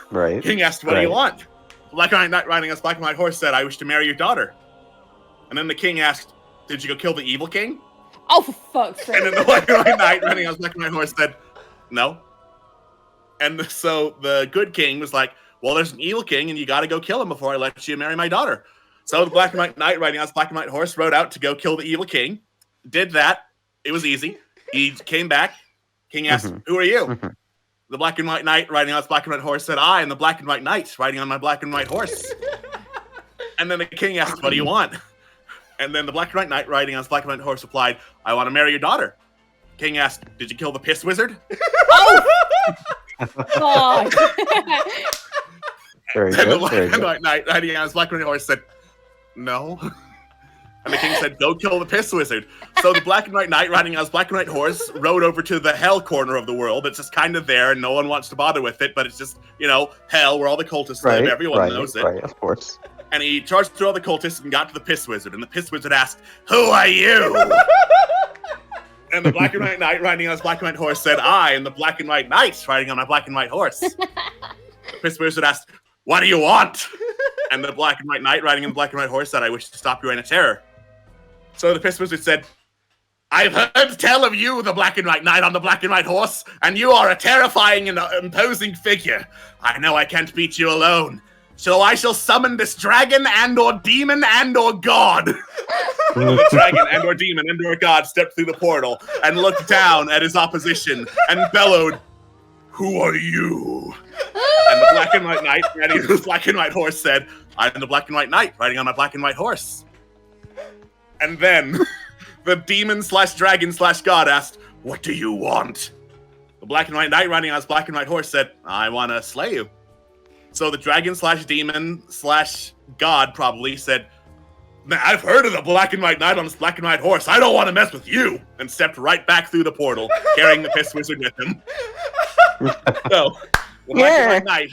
Right. King asked, what do you want? Black and white knight riding on his black and white horse said, I wish to marry your daughter. And then the king asked, did you go kill the evil king? Oh, for fuck's sake. And then the black and white knight riding on his black and white horse said, no. And so the good king was like, well, there's an evil king, and you got to go kill him before I let you marry my daughter. So the black and white knight riding on his black and white horse rode out to go kill the evil king. Did that. It was easy. He came back. King asked, who are you? The black and white knight riding on his black and white horse said, I am the black and white knight riding on my black and white horse. And then the king asked, what do you want? And then the black and white knight riding on his black and white horse replied, I want to marry your daughter. King asked, did you kill the piss wizard? Oh! Very And the good. black Very and good. white knight riding on his black and white horse said, no. And the king said, go kill the piss wizard. So the black and white knight riding on his black and white horse rode over to the hell corner of the world. It's just kind of there, and no one wants to bother with it, but it's just, hell where all the cultists live. Everyone knows it. Right, of course. And he charged through all the cultists and got to the piss wizard. And the piss wizard asked, who are you? And the black and white knight riding on his black and white horse said, I am the black and white knight riding on my black and white horse. The piss wizard asked, what do you want? And the black and white knight riding on the black and white horse said, I wish to stop your reign of terror. So the piss wizard said, I've heard tell of you, the black and white knight on the black and white horse, and you are a terrifying and imposing figure. I know I can't beat you alone. So I shall summon this dragon and or demon and or god. The dragon and or demon and or god stepped through the portal and looked down at his opposition and bellowed, who are you? And the black and white knight riding on his black and white horse said, I am the black and white knight riding on my black and white horse. And then the demon slash dragon slash god asked, what do you want? The black and white knight riding on his black and white horse said, I want to slay you. So the dragon slash demon slash god probably said, I've heard of the black and white knight on this black and white horse. I don't want to mess with you. And stepped right back through the portal, carrying the piss wizard with him. So the black and white knight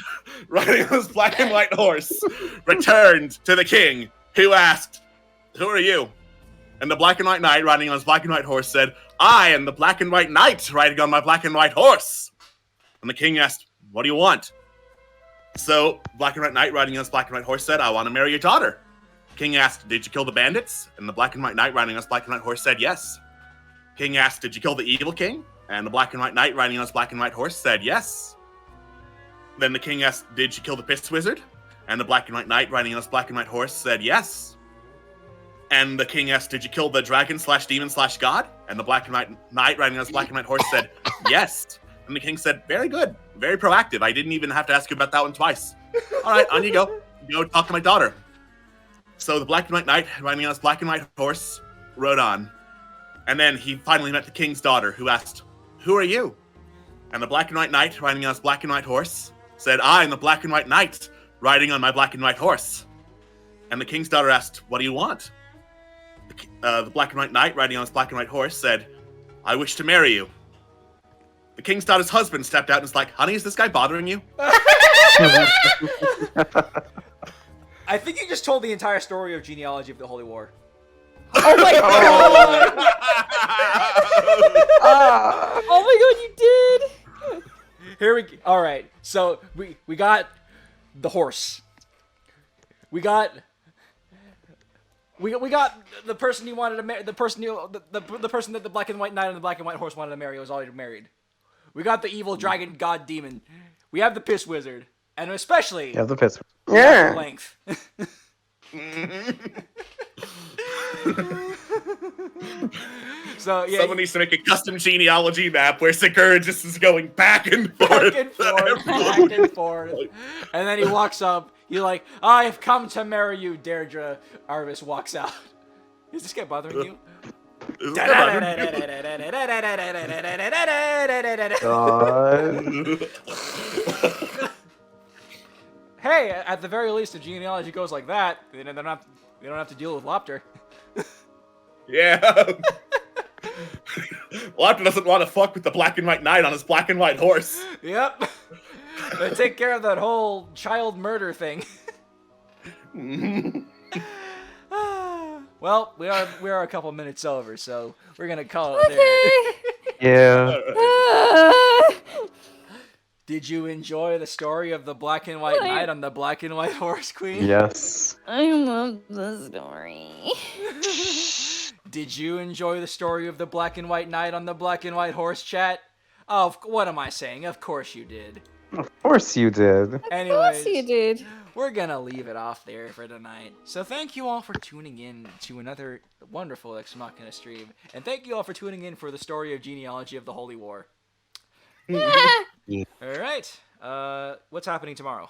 riding on his black and white horse returned to the king, who asked, who are you? And the black and white knight riding on his black and white horse said, I am the black and white knight riding on my black and white horse. And the king asked, what do you want? So black and white knight riding on his black and white horse said, I want to marry your daughter. King asked, did you kill the bandits? And the black and white knight riding on his black and white horse said, yes. King asked, did you kill the evil king? And the black and white knight riding on his black and white horse said, yes. Then the king asked, did you kill the piss wizard? And the black and white knight riding on his black and white horse said, yes. And the king asked, did you kill the dragon slash demon slash god? And the black and white knight riding on his black and white horse said, yes. And the king said, very good, very proactive. I didn't even have to ask you about that one twice. All right, on you go. Go talk to my daughter. So the black and white knight riding on his black and white horse rode on. And then he finally met the king's daughter, who asked, who are you? And the black and white knight riding on his black and white horse said, I am the black and white knight riding on my black and white horse. And the king's daughter asked, what do you want? The black and white knight riding on his black and white horse said, I wish to marry you. The king's daughter's husband stepped out and was like, honey, is this guy bothering you? I think you just told the entire story of genealogy of the Holy War. Oh my god! Oh my god, you did! Here we. All right. So we got the horse. We got the person you wanted to marry. The person the person that the black and white knight and the black and white horse wanted to marry was already married. We got the evil dragon god demon. We have the piss wizard, and especially Yeah, the piss. we have the length. So yeah, Someone needs to make a custom genealogy map where Sakura just is going back and forth. back and forth. And then he walks up. You're like, I've come to marry you, Deirdre. Arvis walks out. Is this guy bothering you? Is it about Hey, at the very least, if genealogy goes like that, then they don't have to deal with Lopter. Yeah. Lopter doesn't want to fuck with the black and white knight on his black and white horse. Yep. They take care of that whole child murder thing. Well, we are a couple minutes over, so we're gonna call it there. Yeah. Did you enjoy the story of the black and white knight on the black and white horse, Queen? Yes. I love the story. Did you enjoy the story of the black and white knight on the black and white horse, chat? Oh, what am I saying? Of course you did. Of course you did. Anyways, Of course you did. we're gonna leave it off there for tonight. So thank you all for tuning in to another wonderful Ex Machina stream, and thank you all for tuning in for the story of genealogy of the Holy War. All right. What's happening tomorrow?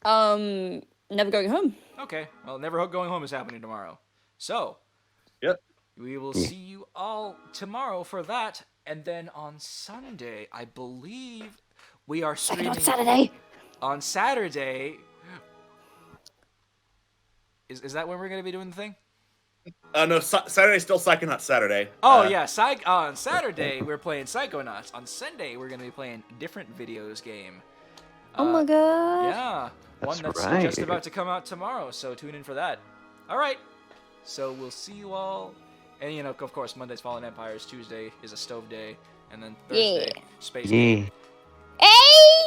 Never going home. Okay. Well, Never Going Home is happening tomorrow. So, Yep. we will see you all tomorrow for that, and then on Sunday, I believe we are streaming On Saturday. on Saturday. Is that when we're gonna be doing the thing? No, Saturday's still Psychonauts Saturday. Oh yeah, on Saturday we're playing Psychonauts. On Sunday we're gonna be playing Different Videos game. Oh my god. Yeah, one That's that's just right. about to come out tomorrow. So tune in for that. All right. So we'll see you all, and of course Monday's Fallen Empires, Tuesday is a stove day, and then Thursday Space Day. Yeah. Hey!